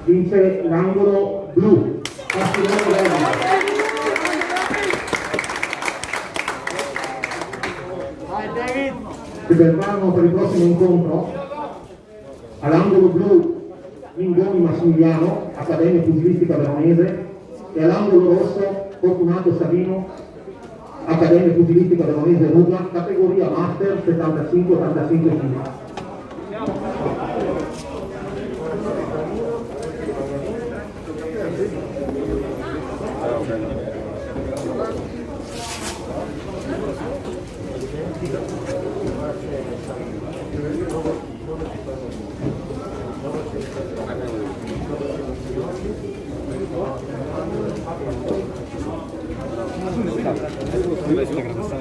Vince l'angolo blu. Vai David. Si preparano per il prossimo incontro all'angolo blu Mingoni Massimiliano, Accademia Pugilistica Veronese, e all'angolo rosso Fortunato Savino, Accademia Pugilistica Veronese Ruga, categoria Master 75-85 kg.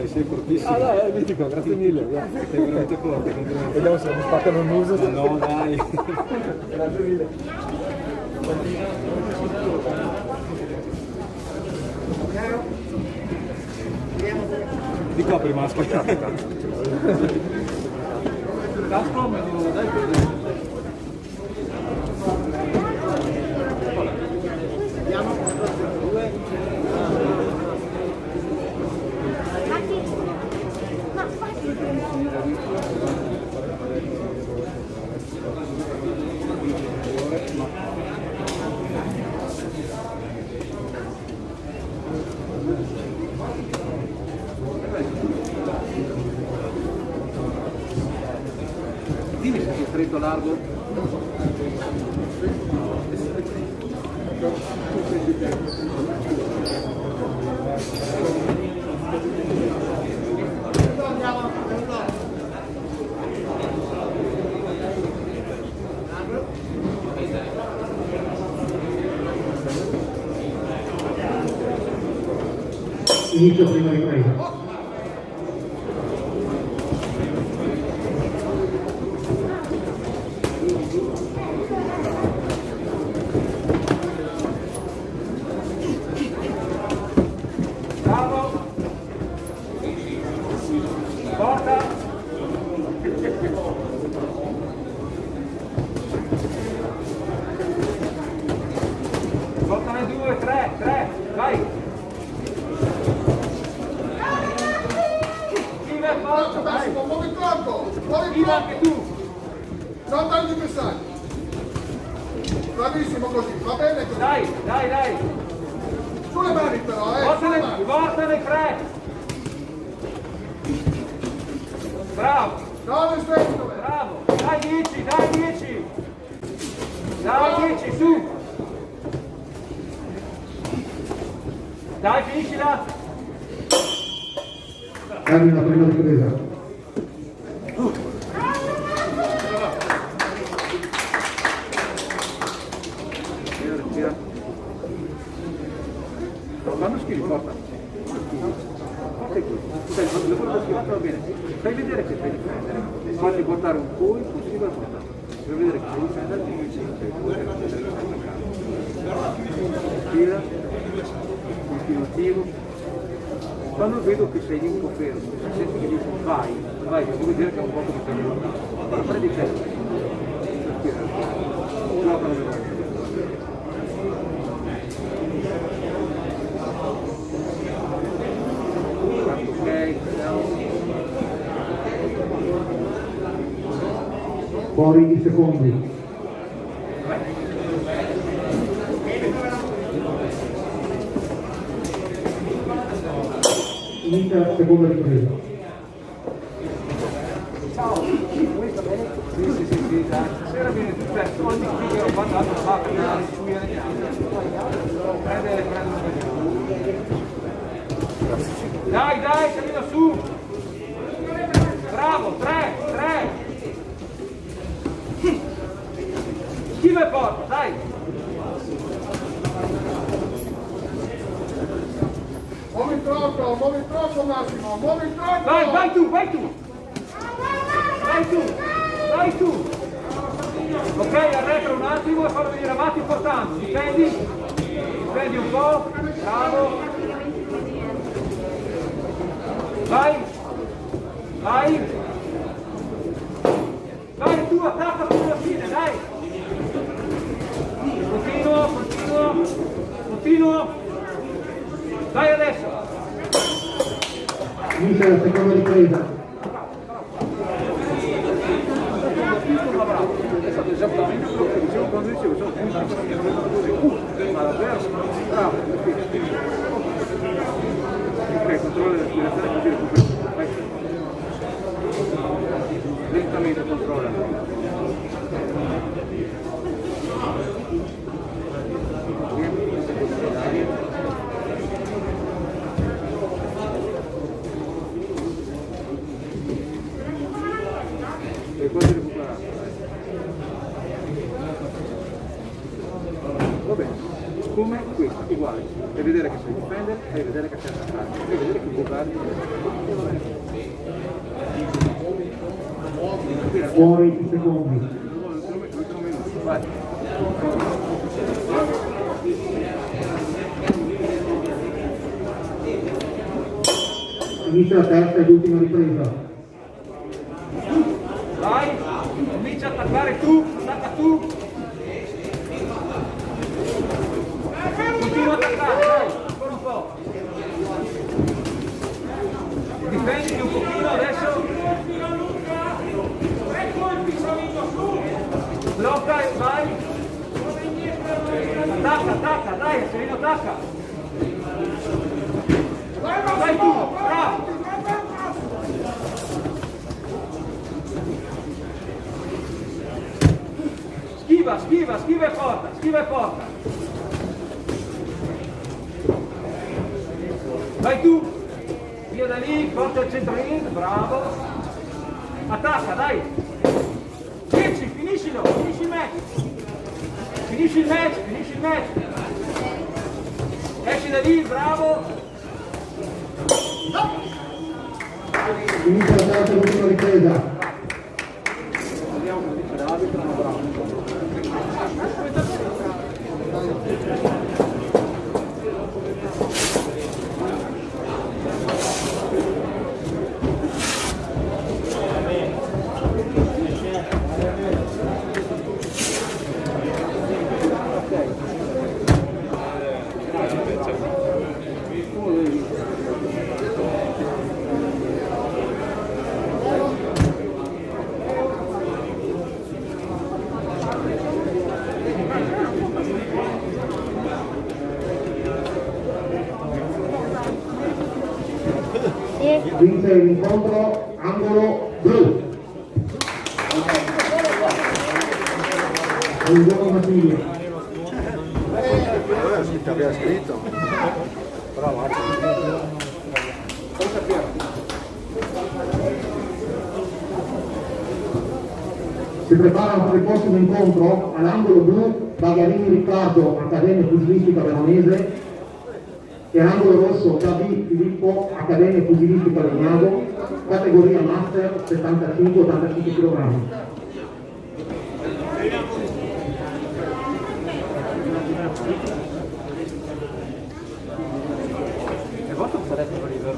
Sei fortissimo. Ah dai, è mitico, grazie mille, sei veramente forte. Vediamo se mi spaccano il muso. No dai. Grazie mille. Di qua prima, aspettate. Casco, dai andiamo, 2. Dimmi se è stretto largo. Inizio prima ripresa. Bravo! Porta! Portane 2, 3, vai! Forza Massimo, muovi il tronco! Muovi il Viva anche tu! Non tagli i bersagli! Bravissimo così, va bene così! Dai! Sulle mani però, sulle mani! Portane 3! Bravo! 9 stretto! Bravo! Dai 10! Dai 10, su! Dai, finiscila! Termina la prima ripresa. Quando schivi, porta. Porta qui. Stai, quando le porta schivata va bene. Fai vedere che sai difendere. Fatti portare un po' impossibile a portare. Per vedere che sai difendere, tira, continuativo. Quando vedo che sei un po' fermo, se senti che dici vai, devo vedere che è un po' che stai lontano. Prendi testa. Giocano veloce. Ok, Fuori i secondi. Inizia la seconda ripresa. Ciao, questo bene? Sì, dai. Stasera viene successo, ogni qui che ho guardato va a prendere su prendere Dai, cammina su! Bravo, 3! Schiva e porta, dai! Muovi il tronco Massimo, muovi il tronco! Vai tu! Ok, arretra un attimo e fallo venire avanti portando, difendi un po', bravo! Vai tu, attacca fino alla fine, dai! Continuo! Vai adesso! Inizia la seconda ripresa. È stato esattamente quello che dicevo quando dicevo sono punti ma davvero bravo ok, controlla la respirazione così recupera. Vai. Lentamente controlla e poi recuperare. Va bene, come questo, uguale, per vedere che sai difendere, e vedere che sei attaccato, e vedere che può dare. Fuori i secondi. Vai. Inizia la terza ed ultima ripresa. Vai, comincia a attaccare tu, attacca tu. Continua a attaccare, dai, ancora un po'. Difenditi un pochino adesso. Blocca e vai. Attacca, dai, Serino, attacca. Vai tu, bravo. Schiva e forza. Vai tu, via da lì, porta il centro-in, bravo. Attacca, dai. 10, finiscilo, finisci il match. Esci da lì, bravo. Inizia la terza ed ultima ripresa. Vince l'incontro angolo blu. Buongiorno Massimiliano. Che aveva scritto. Bravo. Si preparano per il prossimo incontro all'angolo blu Bagarini Riccardo, Accademia Pugilistica Veronese, e all'angolo rosso David Filippo, Accademia Pugilistica Legnago, categoria Master 75-85 kg. E vostro sarebbe libero?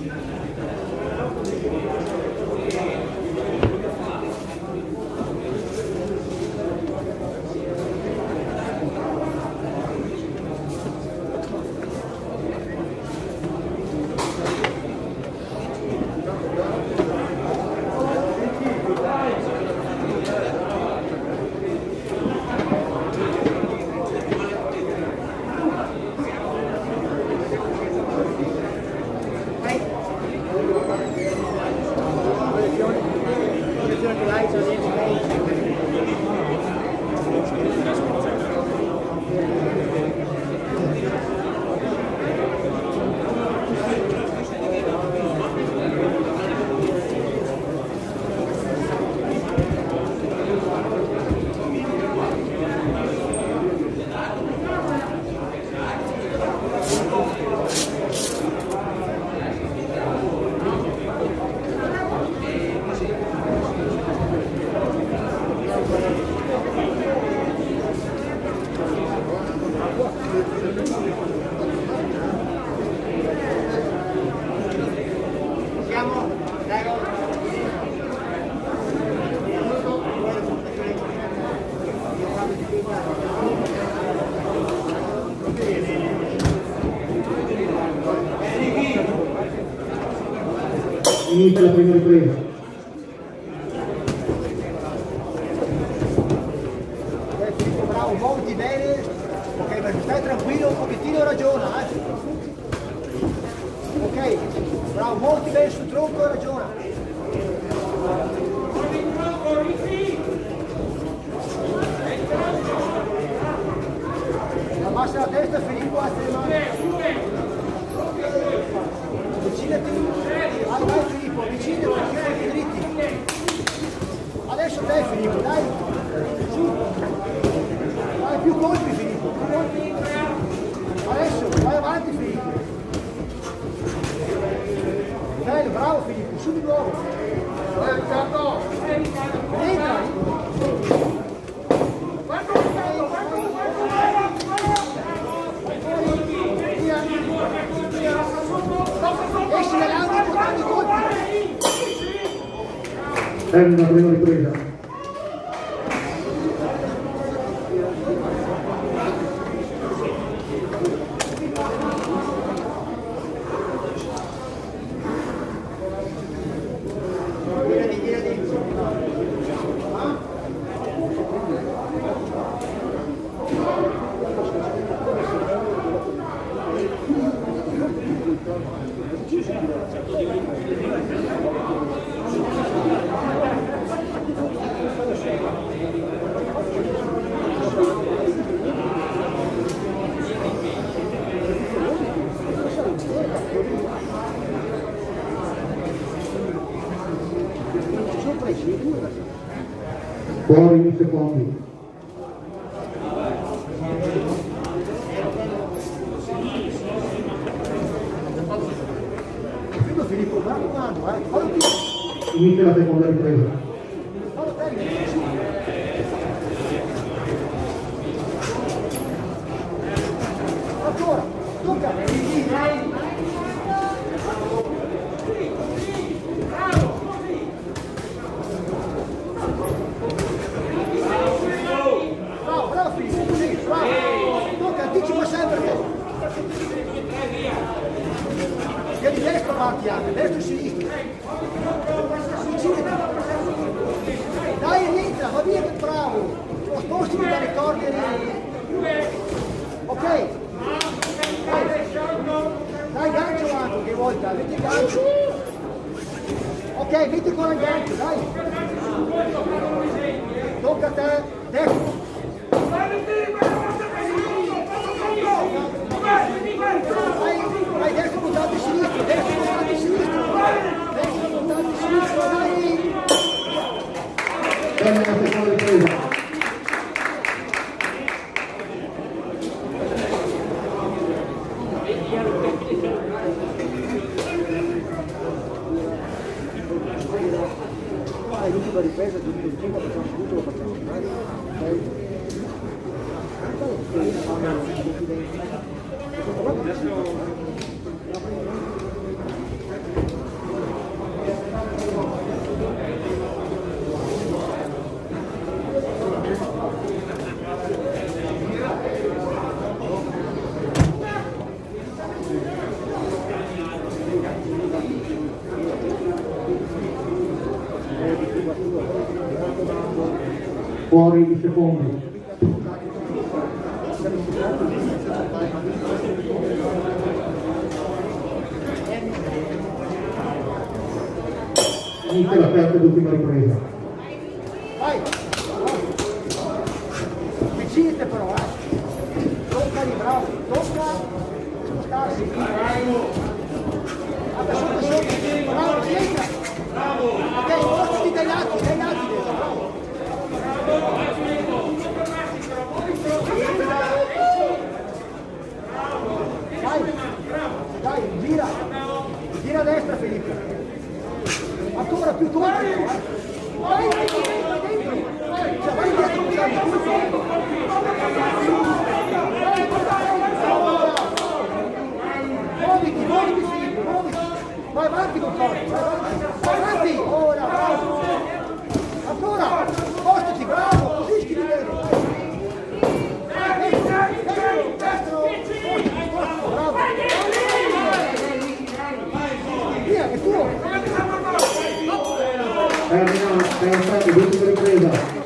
Inizia la prima ripresa. Bravo, muoviti bene, ok, ma stai tranquillo, un pochettino ragiona, ok, bravo, muoviti bene sul tronco e ragiona. Abbassa la testa, Filippo, alza le mani. Avvicinati, vai Filippo, avvicinati, dritti. Adesso te Filippo, dai, su. Vai più colpi Filippo, più colpi. Adesso, vai avanti Filippo. Bello, bravo Filippo, su di nuovo. Entra. Esci dall'angolo, portando i colpi. Termina la prima ripresa. Fuori in secondi. Inizia la seconda ripresa. Destra e sinistra. Dai, rientra, va via, bravo. Sposti dalle corde. Ok. Dai, gancio anche, che volta, metti gancio. Ok, metti ancora il gancio, dai. Tocca a te, destro. Dai, destra, puntate sinistra, destra, puntate sinistra. Destra, puntate sinistra, dai. Termina la seconda ripresa. L'ultima ripresa, tutto il tempo, facciamo tutto, lo facciamo. Fuori i secondi. Inizia la terza ed ultima ripresa. Vai! Vicinte però, Tocca lì, bravo! Tocca! Spostarsi! Adesso, bravo, rientra! Bravo! Ok, spostati dai lati adesso, bravo! Dai, gira a destra Filippo, ancora più tu, vai dentro, vai dietro, muoviti Filippo, muoviti, vai avanti con forza, vai avanti, ora, ancora, spostati, bravo, così schivi bene, destro, bravo. Via, è tuo! Terza ed ultima ripresa.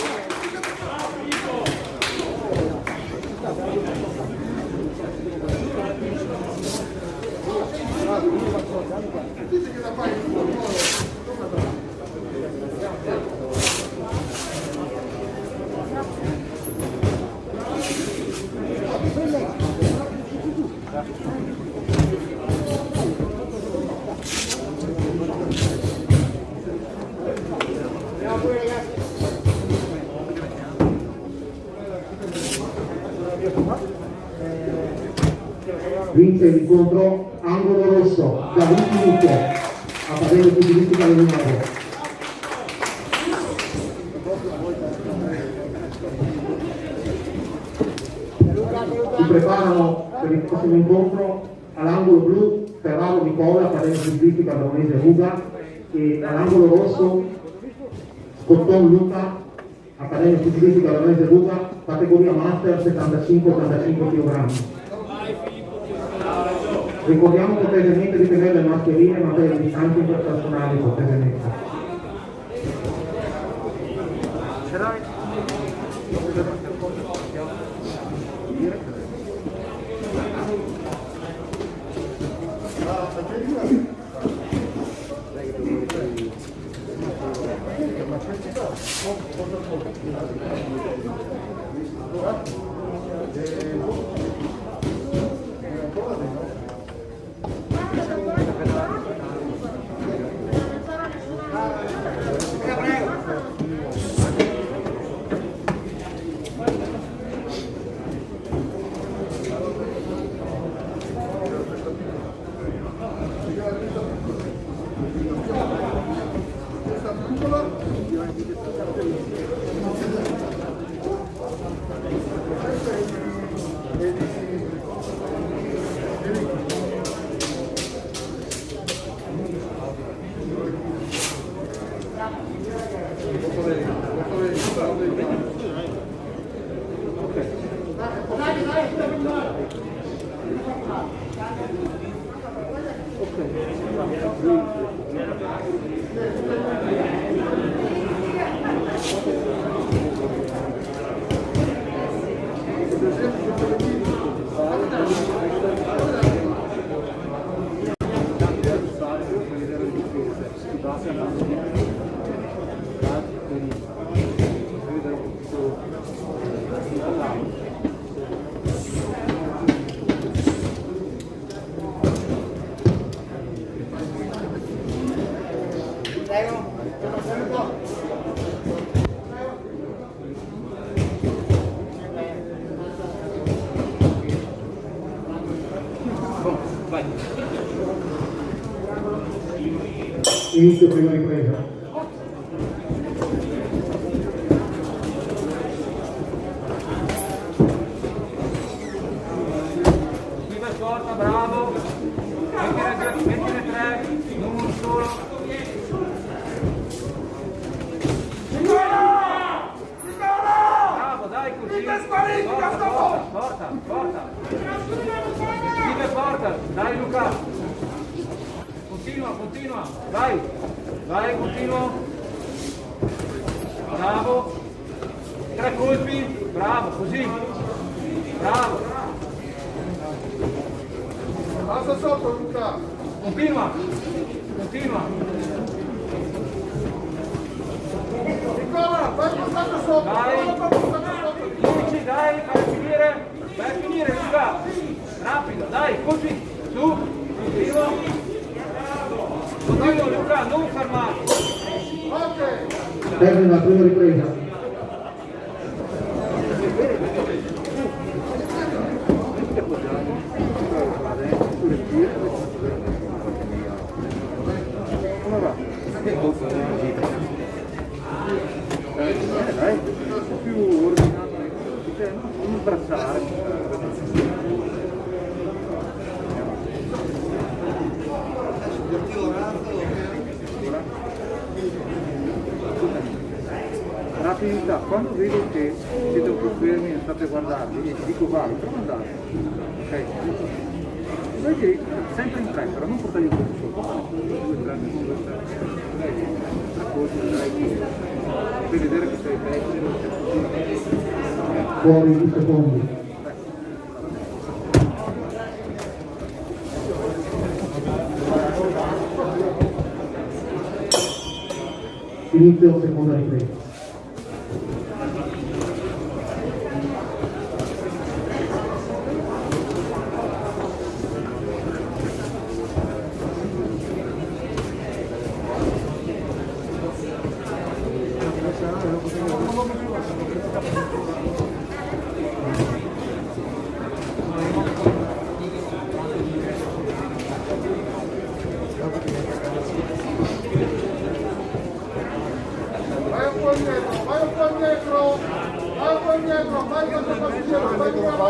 Vince l'incontro angolo rosso da 20 minuti a Padella Futuristica Leonardo. Si preparano per il prossimo incontro all'angolo blu Ferraro Nicola, Padella Futuristica Leonese Ruga, e all'angolo rosso Cotton Luca, Accademia Fucilistica Veronese Luca, categoria Master 75-85 kg. Ricordiamo cortesemente di tenere le mascherine e mantenere le distanze interpersonali cortesemente. Inizio prima ripresa. Viva Scorta, bravo. Mettine 3, non uno solo. Bravo, dai così. Forza. Viva Scorta, dai Luca. Continua, vai, continua. Bravo. 3 colpi, bravo, così. Bravo. Passa sotto Luca. Continua. Nicola, vai passando sotto. Dai. Luci, dai, vai a finire Luca. Rapido, dai, colpi. Su, Continua Luca, non fermarti. Ok. Termina la prima ripresa. Dai, più ordinato, non abbracciare. Rapidità, quando vedo che siete un po' fermi e state guardando e ti dico vai, prova ad andare. Ok? Vedi, sempre in fretta, non portare il colpo sotto. 2, 3, 3 per vedere che sei tecnico. Fuori 2 secondi. Inizio seconda ripresa.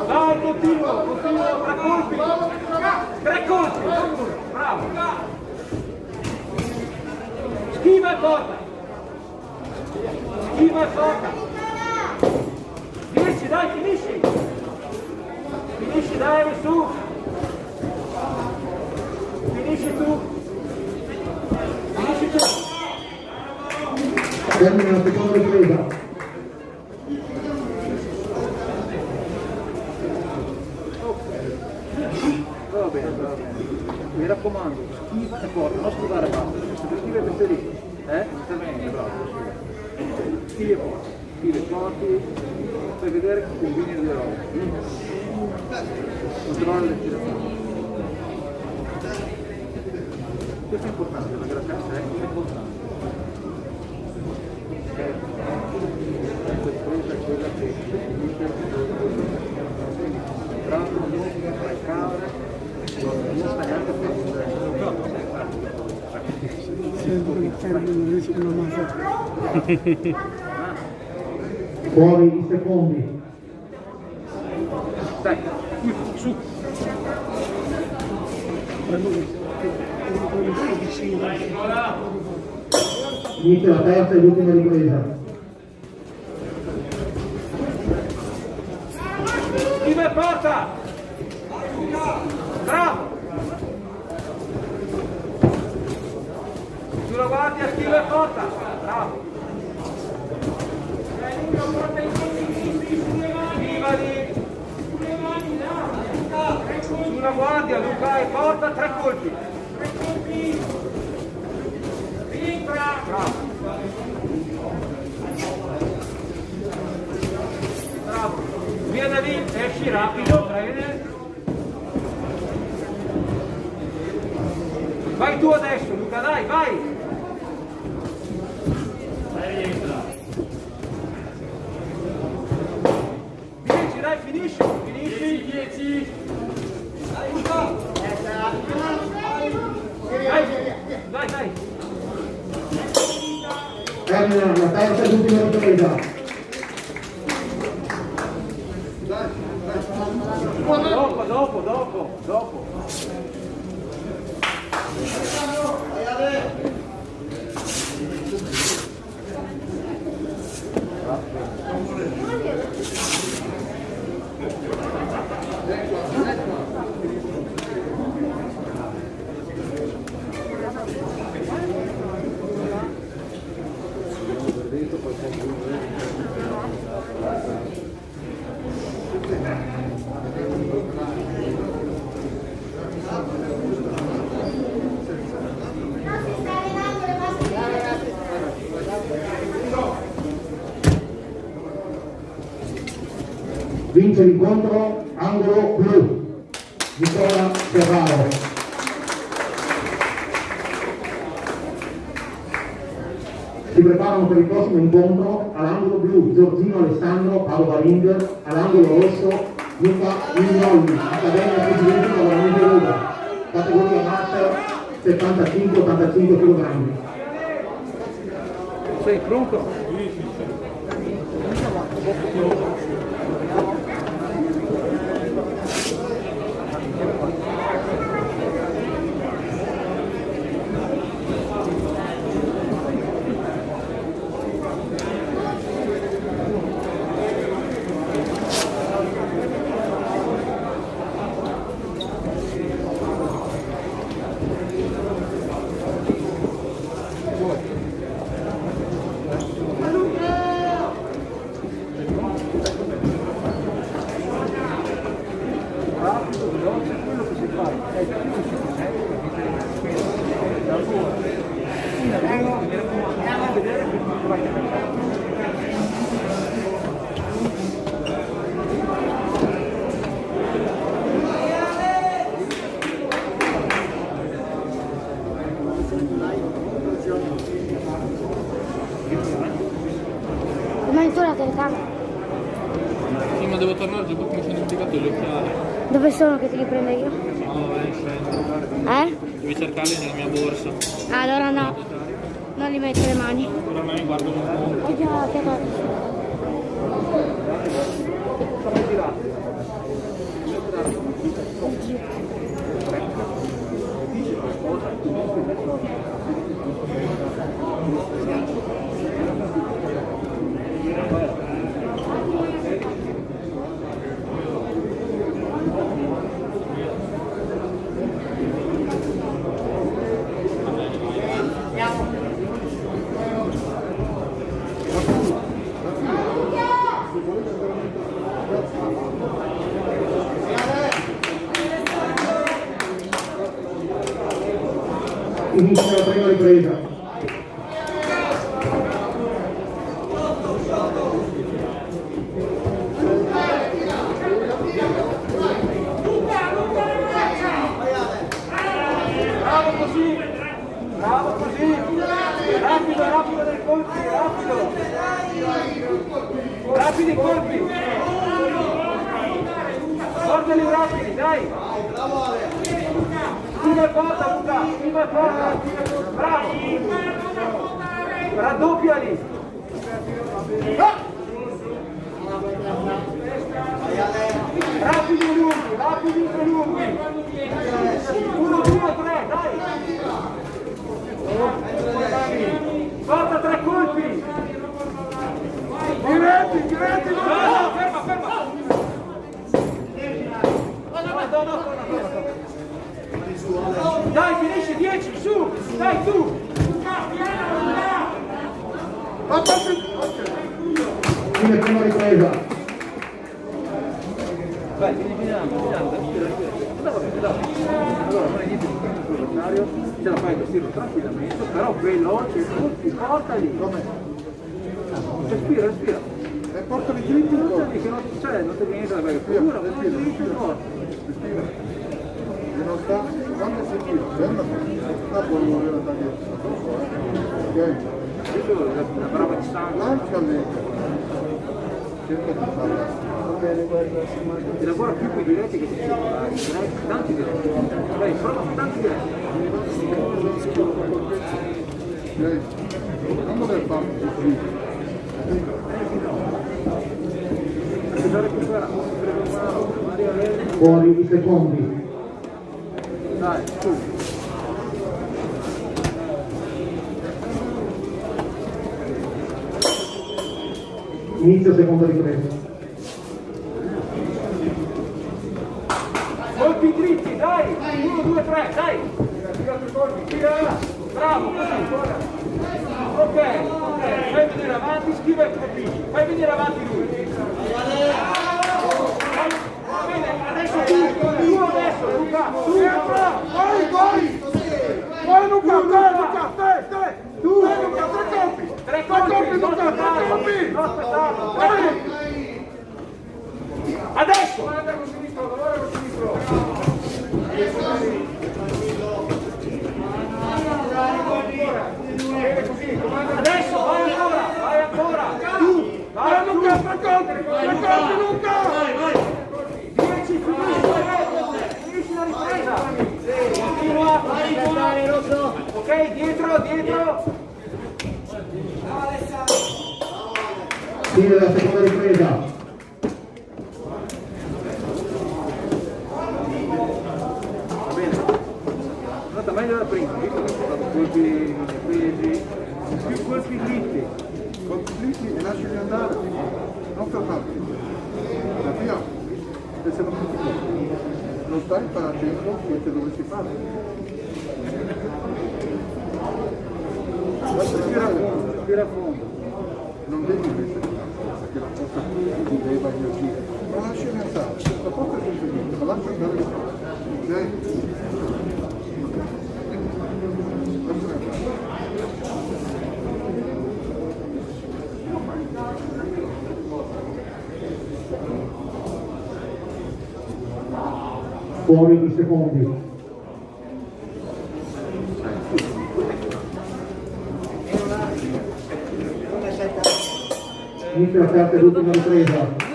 Dai, continua, 3 colpi. 3 colpi, bravo. Schiva e porta. Schiva e forza. 10, dai, finisci. Finisci, dai, su. Finisci tu. Finisci tu. Termina la seconda ripresa. Va bene, va bene. Mi raccomando, schiva e forza, non scusare basta. Schiva e queste lì. Interventi, bravo. Schiva e forza. Schiva e forti. Per vedere che combini le due robe. Controllare le tirazioni. Questo è importante, la grassetto è importante. Questa presa è quella che bravo, non fai cavere, non sta neanche a Fuori i secondi. Dai, su. Inizia la terza e l'ultima ripresa. Schiva e forza. Bravo. Sulla guardia, schiva e forza. Bravo. Schiva lì. Sulla guardia, Luca e porta, 3 colpi. Bravo. Bravo. Via da lì, esci rapido, bene. Vai tu adesso, Luca, dai, vai. Rientra. 10, dai, finisci. 10. Dai, Luca. Dai. Termina la terza e l'ultima ripresa. Dopo. Vince l'incontro angolo blu, Nicola Ferraro. Si preparano per il prossimo incontro all'angolo blu Giorgino Alessandro Padova Ring, all'angolo rosso Luca Mignolli, Accademia Presidente Lavoramento Ruda, categoria master 75-85 kg. Sei pronto? Rimani tu la telecamera. Sì, ma devo tornare giù perché mi sono dimenticato gli occhiali. Dove sono che te li prendo io? No, vai, scendi. Devi cercarli nella mia borsa. Allora no, non li metto le mani. Ora me ne guardo un po'. Ho già piattato. inizia la prima ripresa. Bravo così, bravo così, rapido, rapido dei colpi, rapido, rapidi i colpi, portali rapidi, dai, stima e porta Luca, stima e porta, bravo, raddoppiali, rapidi e lunghi, 1, 2, 3, dai! Porta 3 colpi! Diretti! No, ferma! Dai, finisci 10, su! Dai, tu! Fine prima ripresa. Vai, vieni, allora non è niente di questo avversario, ce la fai gestire tranquillamente, però veloce, tutti, portali! Respira! E portali dritti, Non c'è niente da fare, pura, dritti, porta! e non sta, quando si tira, fermati, sta può muovere la taglietta, ok? Questo è una brava di sangue. Lancia lenta, cerca di farla. Si lavora più con i diretti che si circolari, tanti diretti. Dai, prova tanti diretti. Ok? Non dover farlo così. Fuori i secondi. Dai, su. Inizio seconda ripresa. Colpi dritti, dai! 1, 2, 3, dai! Tira! Bravo, così! Ok, fai venire avanti, schiva e colpisci. Fai venire avanti lui. Bene, adesso tu adesso, Luca! Tu entra! Vai Luca, te! Tu! Tre colpi, non aspettare! Non aspettare! Adesso! Guarda con sinistro! Adesso, vai ancora! Tu! Vai Luca, tre colpi Luca! 10, finisci la ripresa! Continua! Ok, dietro! Fine della seconda ripresa. Meglio da prima, visto che sono stato colpi presi, più colpi dritti. Colpi dritti e lasciali andare, non fermarti. La via, e se non tutti colpi. Non stai facendo quel che dovresti fare. Respira a fondo. Non devi mettere perché la forza ti leva energia. Ma lasciali andare. La forza è sempre niente, ma lascia andare le cose. Ok? Fuori i secondi. Inizia la terza e l'ultima ripresa.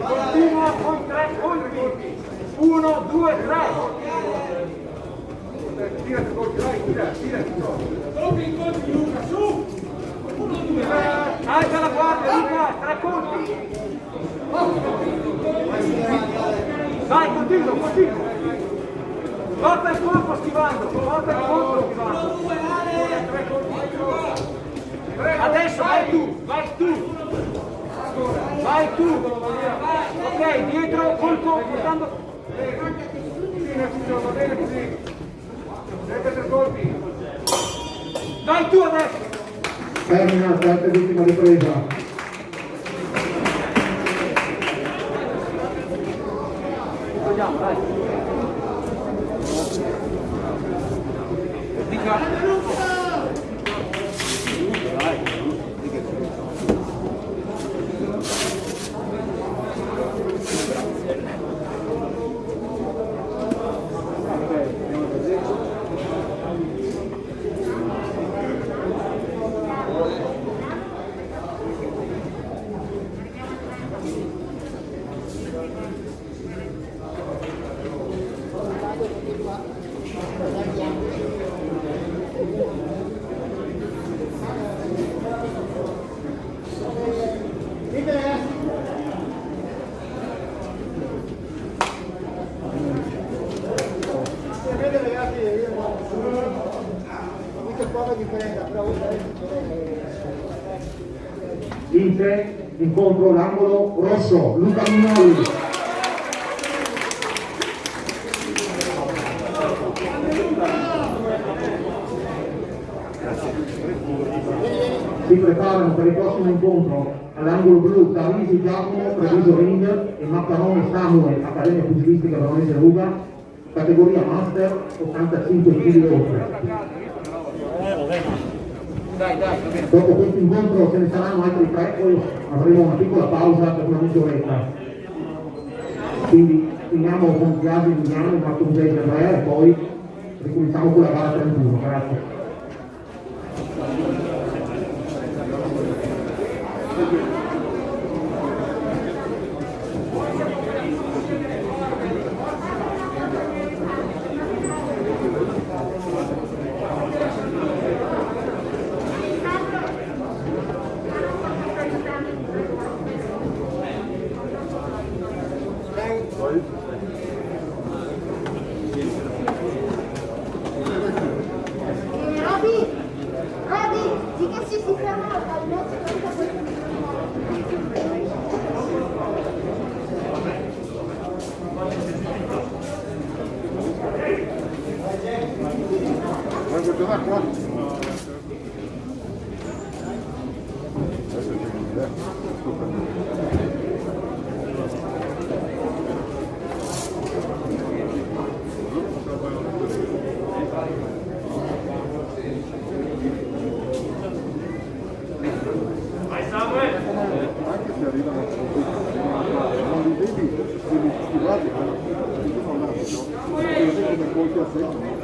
Continua con 3 colpi. 1, 2, 3. Tira il colpi, tira. Colpi, Luca, su! 1, 2, 3. Alza la guardia, Luca, 3 colpi. Vai, continua. Porta il colpo schivando. Adesso vai tu. Ok, dietro, colpo, portando. Va bene così. 3 colpi. Vai tu adesso. Termina la terza ed ultima ripresa. Vince incontro l'angolo rosso, Luca Minoli. Si preparano per il prossimo incontro all'angolo blu Tarisi Giacomo, Treviso Ring e Maccarone Samuel, Accademia Pugilistica Veronese Ruga, categoria Master 85 kg e oltre. Dopo questo incontro ce ne saranno altri 3, poi avremo una piccola pausa per una mezz'oretta. Quindi finiamo con Chiasi, Mignano, Martungese 3 e poi ricominciamo con la gara 31. Grazie. Anche se arrivano non li vedi quelli schivati, ma sono là, no? Come colpi a secco.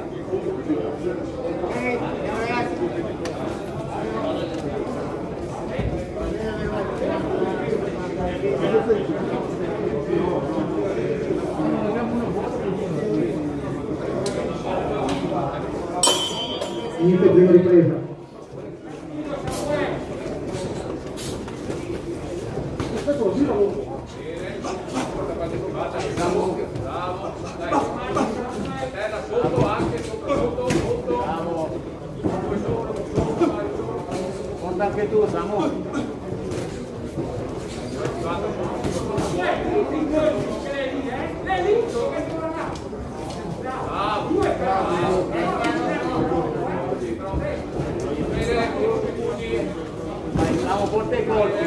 Inizio prima ripresa. Conta anche tu, Samu. Siamo forte i colpi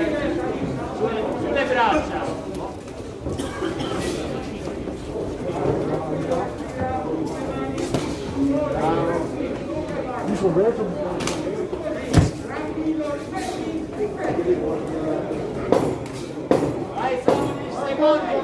sulle braccia. Vai, sono gli secondi.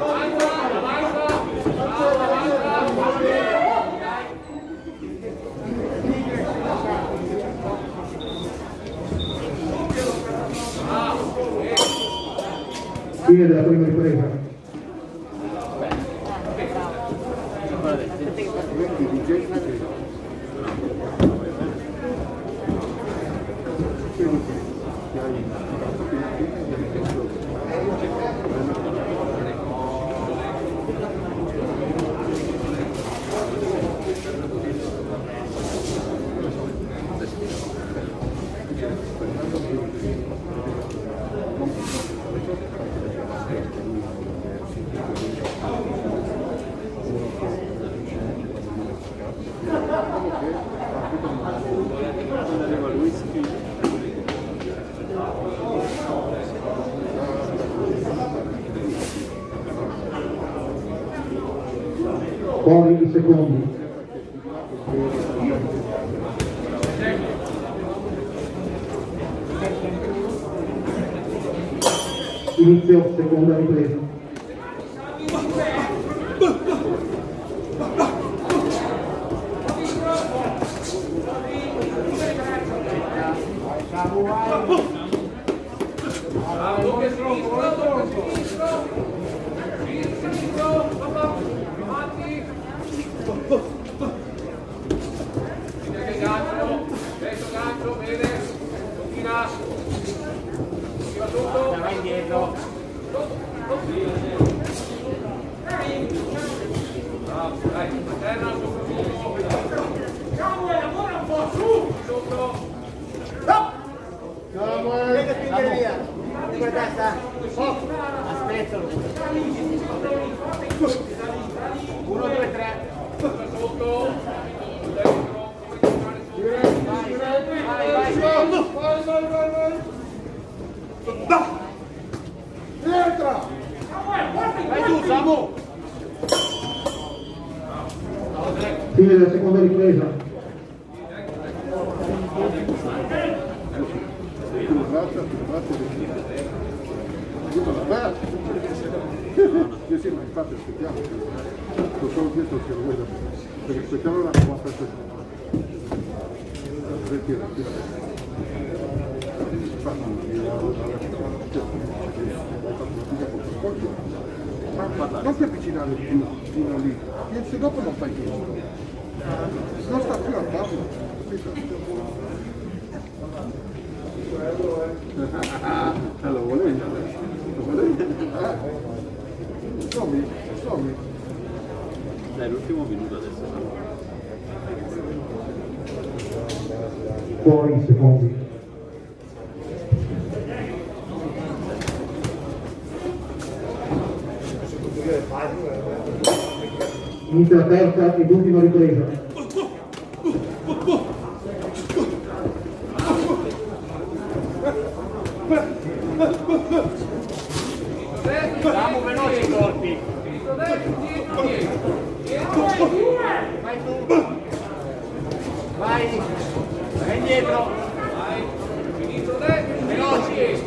Fine della prima ripresa. Fuori i secondi. Inizio seconda ripresa. Aspettalo. 1, 2, 3. Entra! Vai tu, Samu! Fine della seconda ripresa. Sì, ma infatti aspettiamo. Sto solo chiesto se lo vuoi da perché aspettiamo una buona ritira. Non ti avvicinare più fino lì, se dopo non fai più. Non sta più a tavola. Lo volevi? Lo volevi? Sommi. Dai, l'ultimo minuto adesso. Fuori i secondi. Inizia la terza ed ultima ripresa. Siamo veloci i colpi. Vai tu. Vai. Vai indietro. Veloci.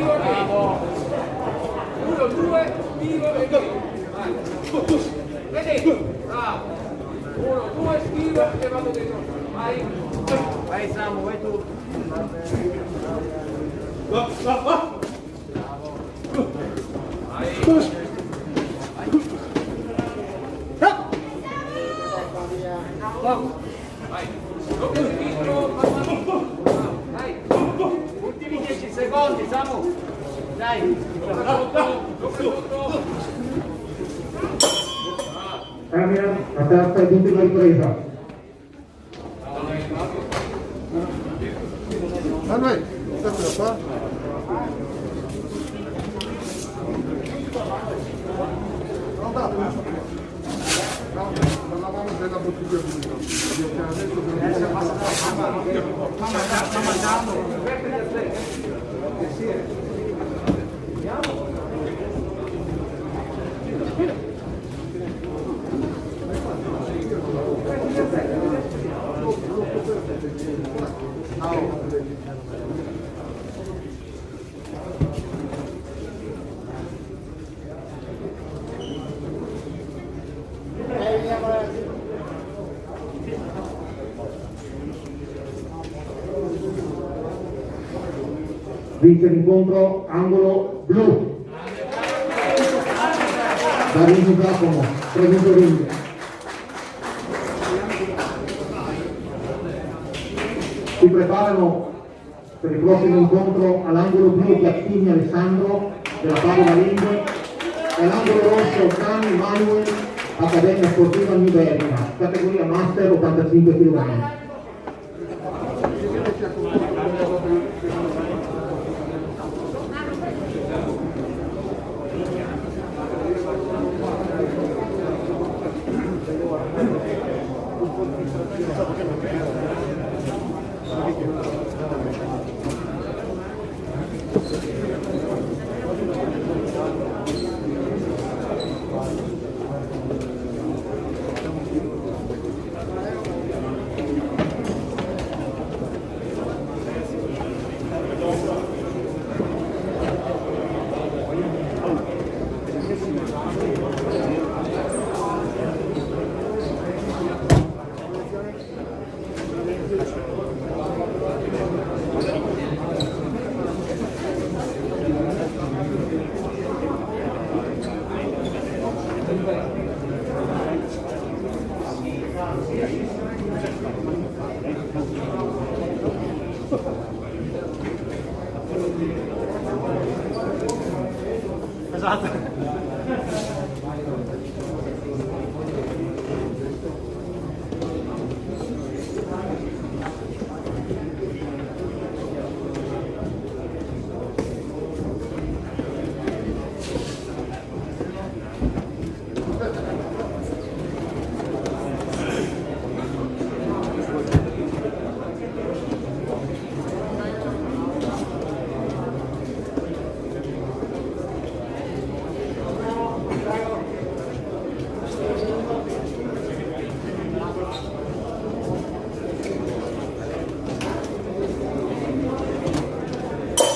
Bravo. 1, 2, tiro e via. Vedi? Bravo. 1, 2, tiro e vado dentro. Vai. Vai Samu, vai tu. Ultimi 10 secondi, Samu. Dai. Termina la terza ed ultima ripresa. Manuel, state da qua. Parlavamo della bottiglia di vino. Adesso sta mangiando. Vince l'incontro angolo blu. Davide Giacomo, Treviso Ring. Si preparano per il prossimo incontro all'angolo blu Piattini Alessandro della Padova Ring e all'angolo rosso Cani Manuel Accademia Sportiva New Berlina, categoria Master 85 kg.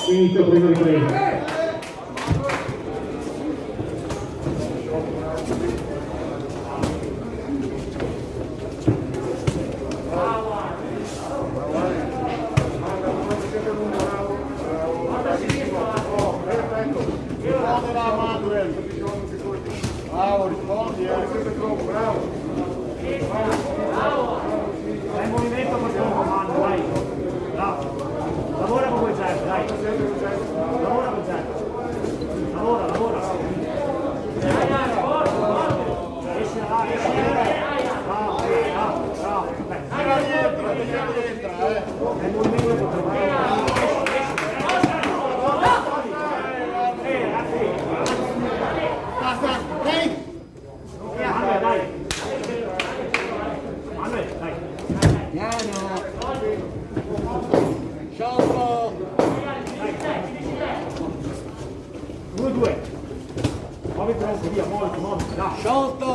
Inizio prima ripresa. Bravo, rispondi, bravo. Fai il movimento con il tuo comando, vai. Bravo. Lavora con quel gesto, dai. Lavora con il gesto. Lavora. Esci da là. Bravo. Tira dietro, È il movimento che troviamo. Manuel, dai. Piano. Sciolto. 1-2. Muovi tronco, via, muovi, dai. Sciolto.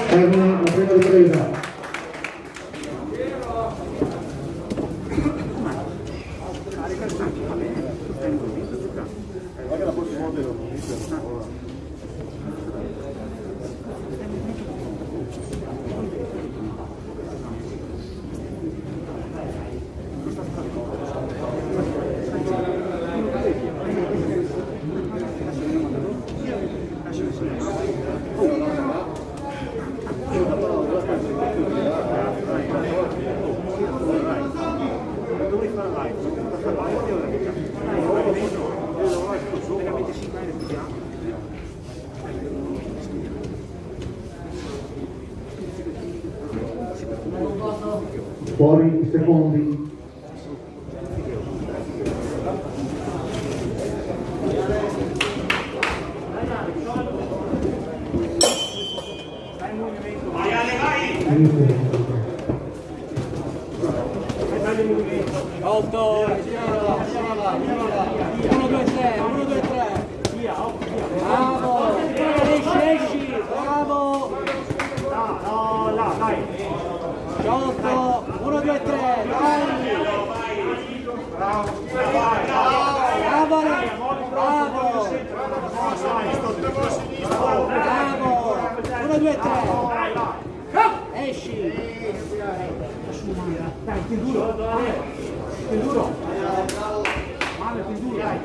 Termina la prima ripresa. Guarda la prossima volta lo Fuori i secondi. Sciolto. 1, 2, 3. Bravo. Esci. Bravo. No, là, dai. Sciolto. 1, 2, 3. Dai. Bravo. Bravo. 1, 2, 3. Esci. Dai, più duro. Male, più duro, dai.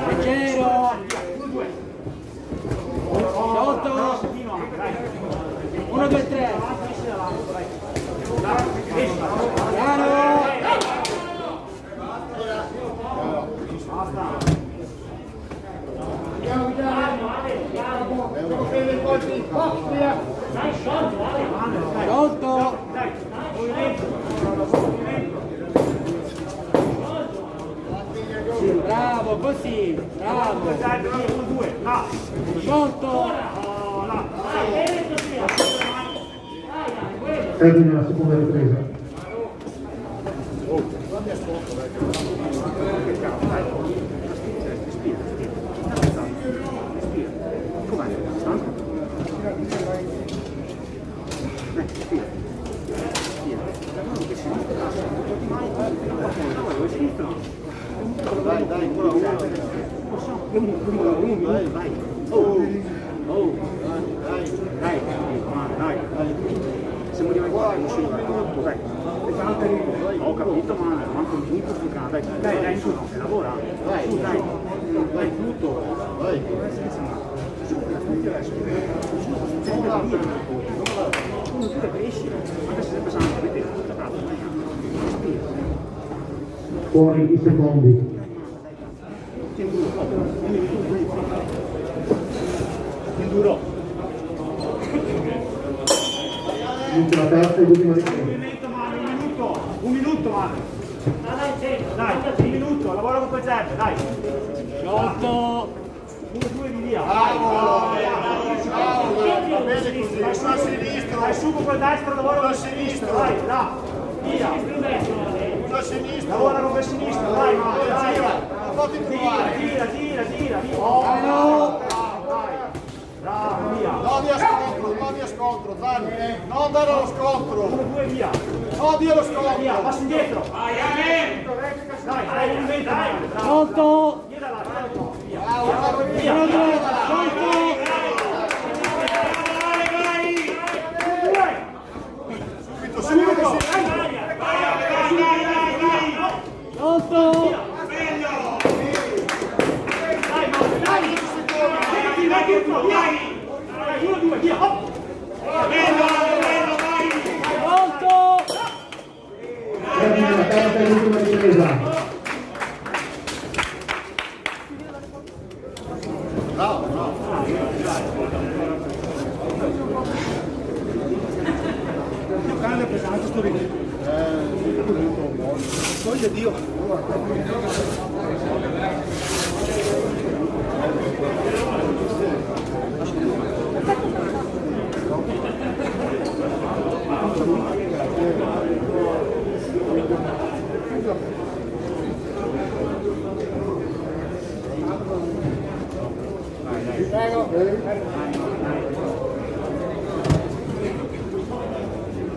Leggero. Sciolto. 1, 2, 3. Piano. Sciolto. Bravo, così. Bravo. Sciolto. Termina la seconda ripresa. Dai, ancora uno. Vai. Dai. Siamo diventati un minuto, dai. Ho capito, ma manco un minuto più grande. Dai, su, lavora. Dai, tutto. Vai. Uno tu cresci, anche se sempre sanno che vedete tutta la Fuori i secondi. Inizia la terza e l'ultima ripresa. Un minuto, Manu. Dai, un minuto, lavora con quel Giuseppe, dai. 8. 1-2 di via. Bravo, va bene così, su a sinistra. Dai, su con quel destro, lavora con il sinistro, dai, là. Via. Su a sinistra. Lavora con quel sinistro, dai, Fatti provare. gira, via. Oh, bravo, via. No via scontro, Dani. Non dare lo scontro. 1-2 via. No, dia lo scontro. Via, passi indietro. Dai, un invento. Pronto. Via da là, via. Subito. Termina la terza e l'ultima ripresa. Giocare pesante sto ritmo. Toglie Dio.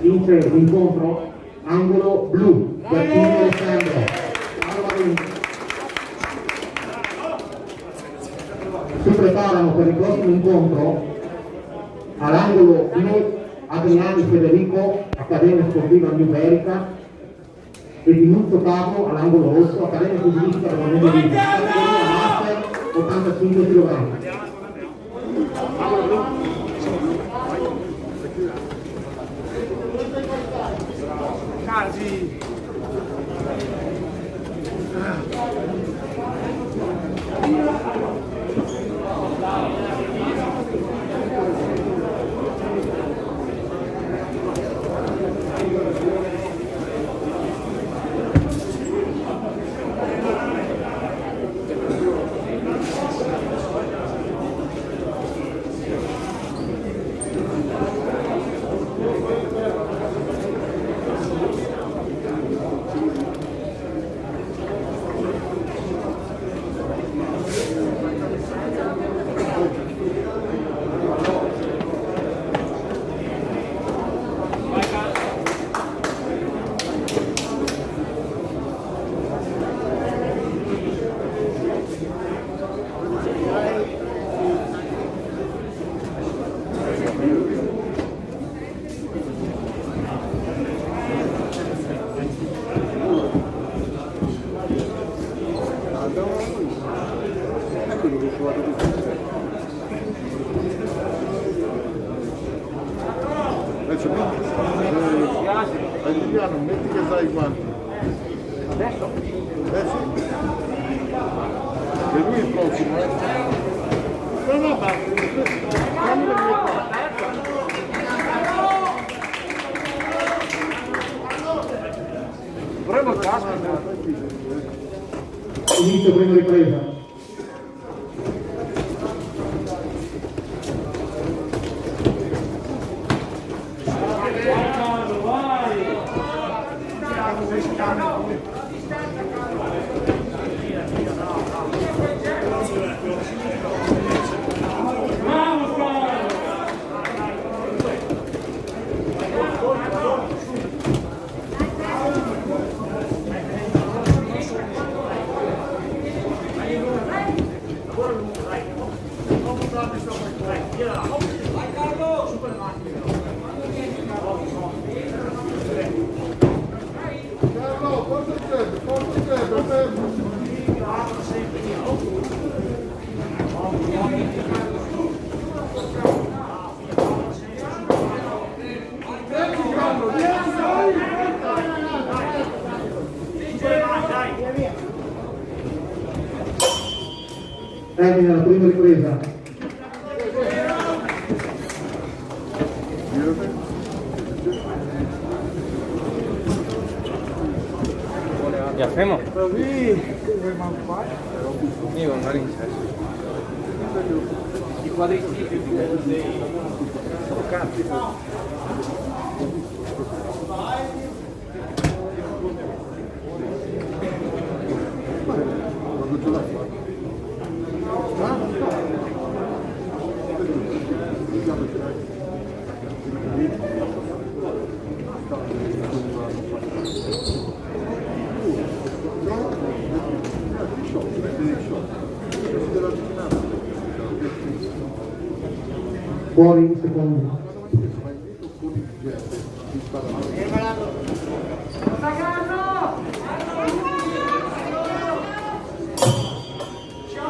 Vince l'incontro angolo blu Giardino Alessandro. Si preparano per il prossimo incontro all'angolo blu Adriani Federico, Accademia Sportiva Numerica, e di Nuzzo Capo all'angolo rosso, Accademia Fusilistica del Movimento di Master 85 kg. Casi. Emiliano, metti che sai i guanti. Adesso? Sì. E lui il prossimo, No, basta. Fammi venire qua. Vorremmo il casco. Inizio prima ripresa. Termina la prima ripresa. Ya fermo. Io andare in cesso. I quadrici Fuori in secondi.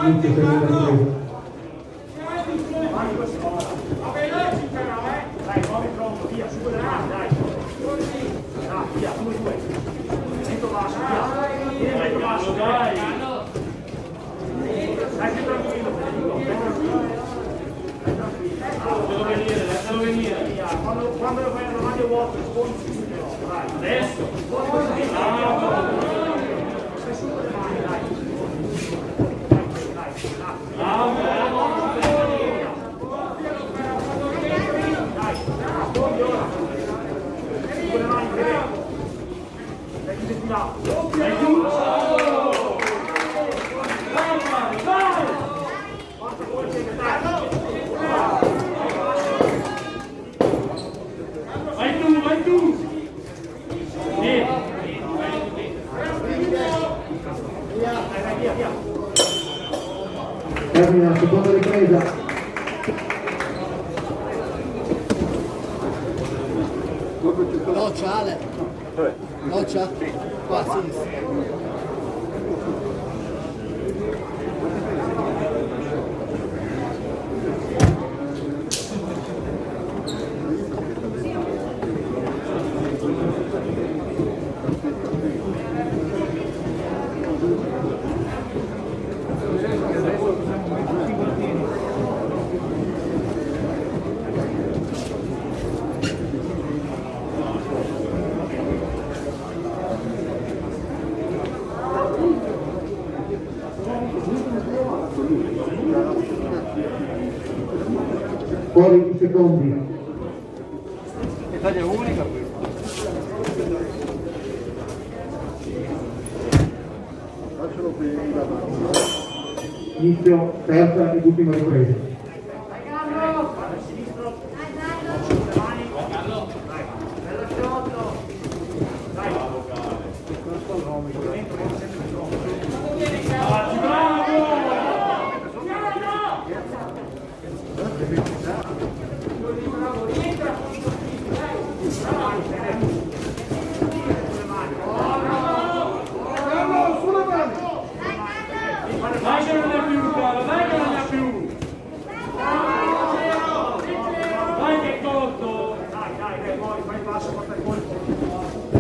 Inizio seconda ripresa. Dai, muovi pronto, via, su quella là, dai. Ah, via, 2-2. Dentro basso, via. Dentro basso, dai. Dai, più tranquillo, lascialo venire. Via, quando lo fai davanti a vuoto, rispondi subito. Dai, adesso. Stai su con le mani, dai. Vai tu! Via! Termina la seconda ripresa. Noccia Ale. Noccia? Qua a sinistra. Fuori in secondi. Italia unica qui. Lascialo qui davanti. Inizio terza ed ultima ripresa. Dai che non è più, cara, dai che non è più! Dai che è corto! Dai, poi, fai il passo, porta il colpo!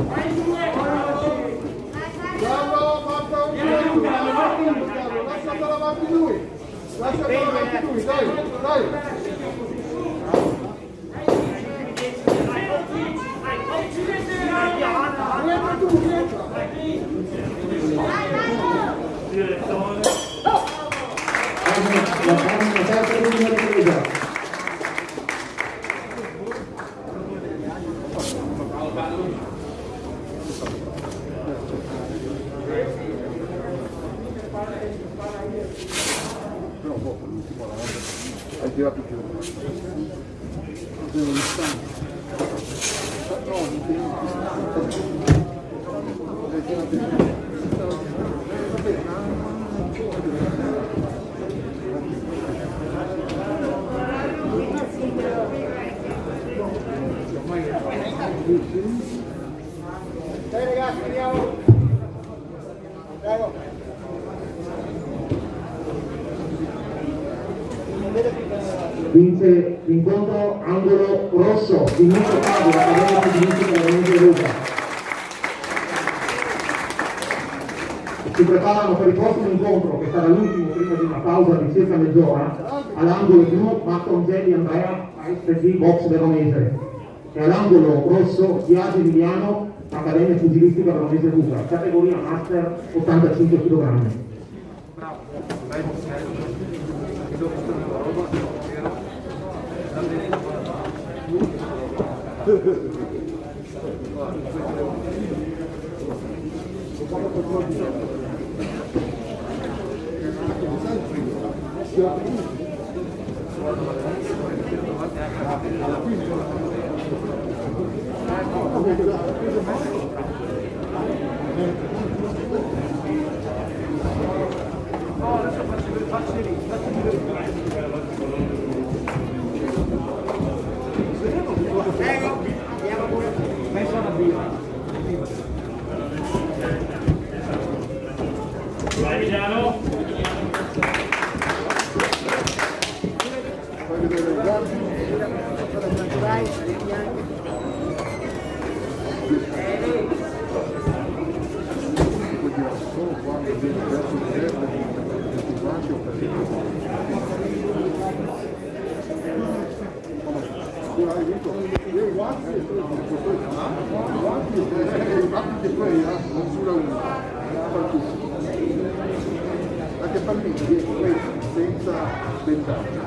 Vai due! Carlo, porta un lasciatelo avanti lui! Lasciatelo avanti lui, dai! Rientra tu, rientra! La terza ed ultima ripresa. Però poco, l'ultimo hai tirato più. Dai ragazzi, andiamo! Prego! Vince l'incontro angolo rosso, Vincenzo Fabio, Accademia Fisica della Provincia di Lucca. si preparano per il prossimo incontro, che sarà l'ultimo prima di una pausa di circa mezz'ora, all'angolo blu Martongelli Andrea, ASD Box Veronese, e all'angolo rosso Biagi Emiliano, Accademia Pugilistica Veronese Luca, categoria Master 85 kg. Vai Emiliano. Fai vedere i gatti. Solo quando viene verso il verde, tutti quanti o per hai vinto? Io i guanti e che poi non sulla una, fa tutto. Anche Palmini viene senza ventaggio.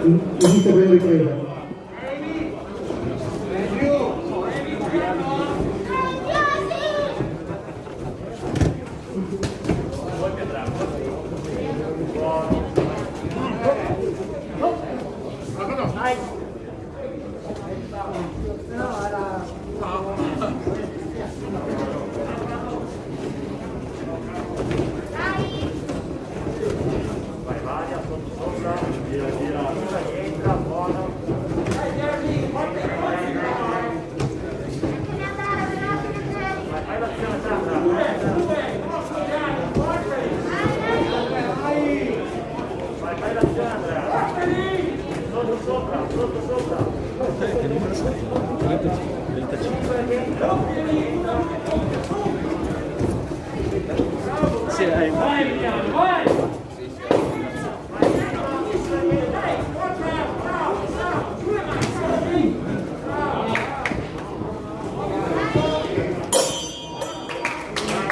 Inizio per ripresa.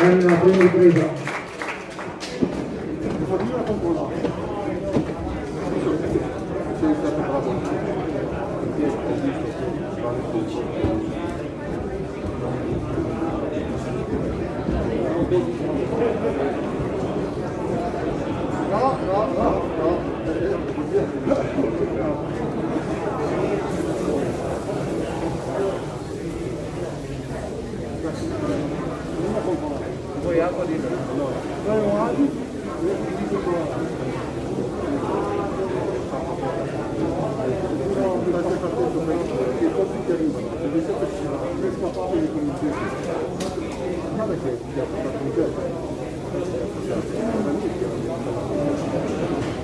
La prima ripresa. Sei stato bravo. Poi acqua di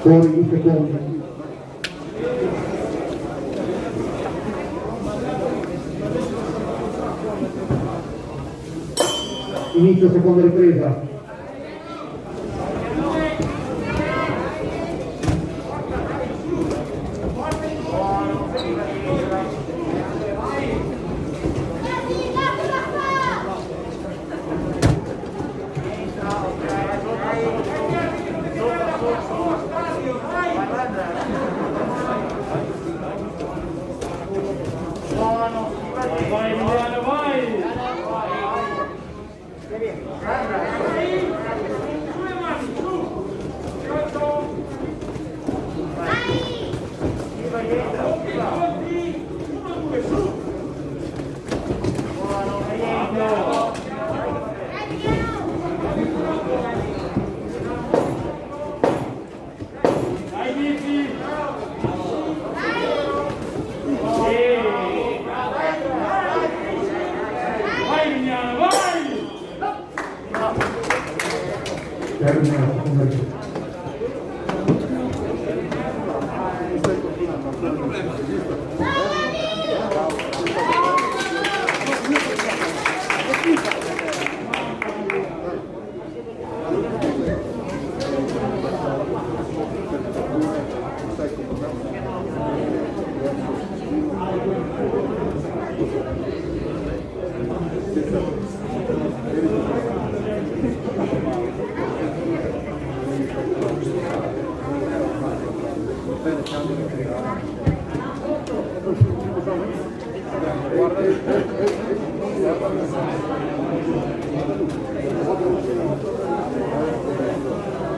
Fuori di secondi. Inizio seconda ripresa. Vai Emiliano, vai! Termina la seconda ripresa.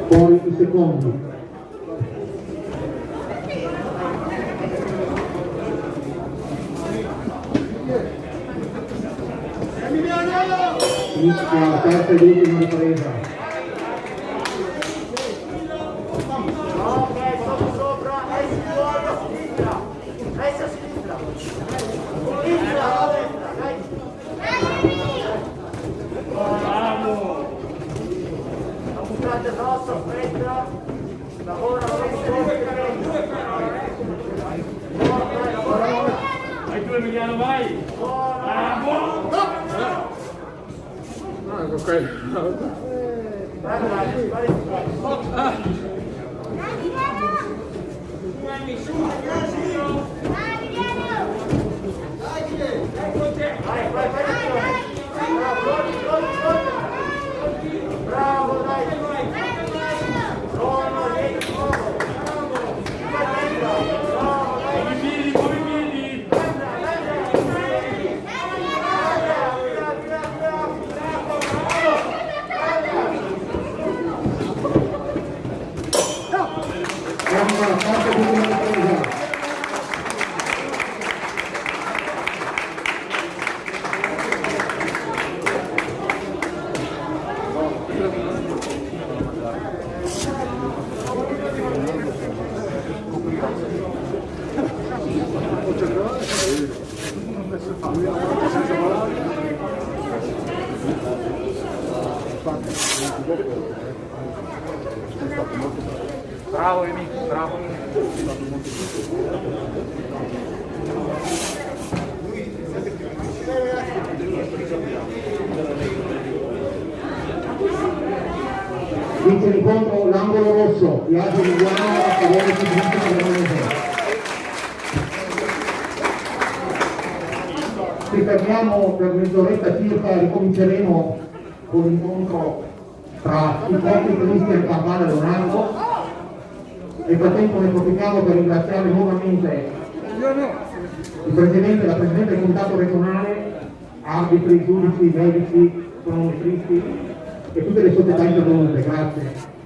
Poi i secondi. Inizia la terza ed ultima ripresa. Ok, sono sopra, esci fuori a sinistra. Esci a sinistra. Sinistra, a destra, dai. Bravo. La buttata addosso, aspetta. Lavora, lavora. Vai tu Emiliano, vai. Bravo. Ok. Bravo, dai. Siamo alla quarta ed ultima ripresa. Bravo Emi, bravo. Vince l'incontro l'angolo rosso, Biagio Emiliano a favore di Cristiano Veronese. Ci fermiamo per mezz'oretta circa, ricominceremo con l'incontro tra i propri Cristian Campana e Leonardo. Nel frattempo ne approfittiamo per ringraziare nuovamente il Presidente, la Presidente del Comitato regionale, arbitri, giudici, medici, cronometristi e tutte le società intervenute. Grazie.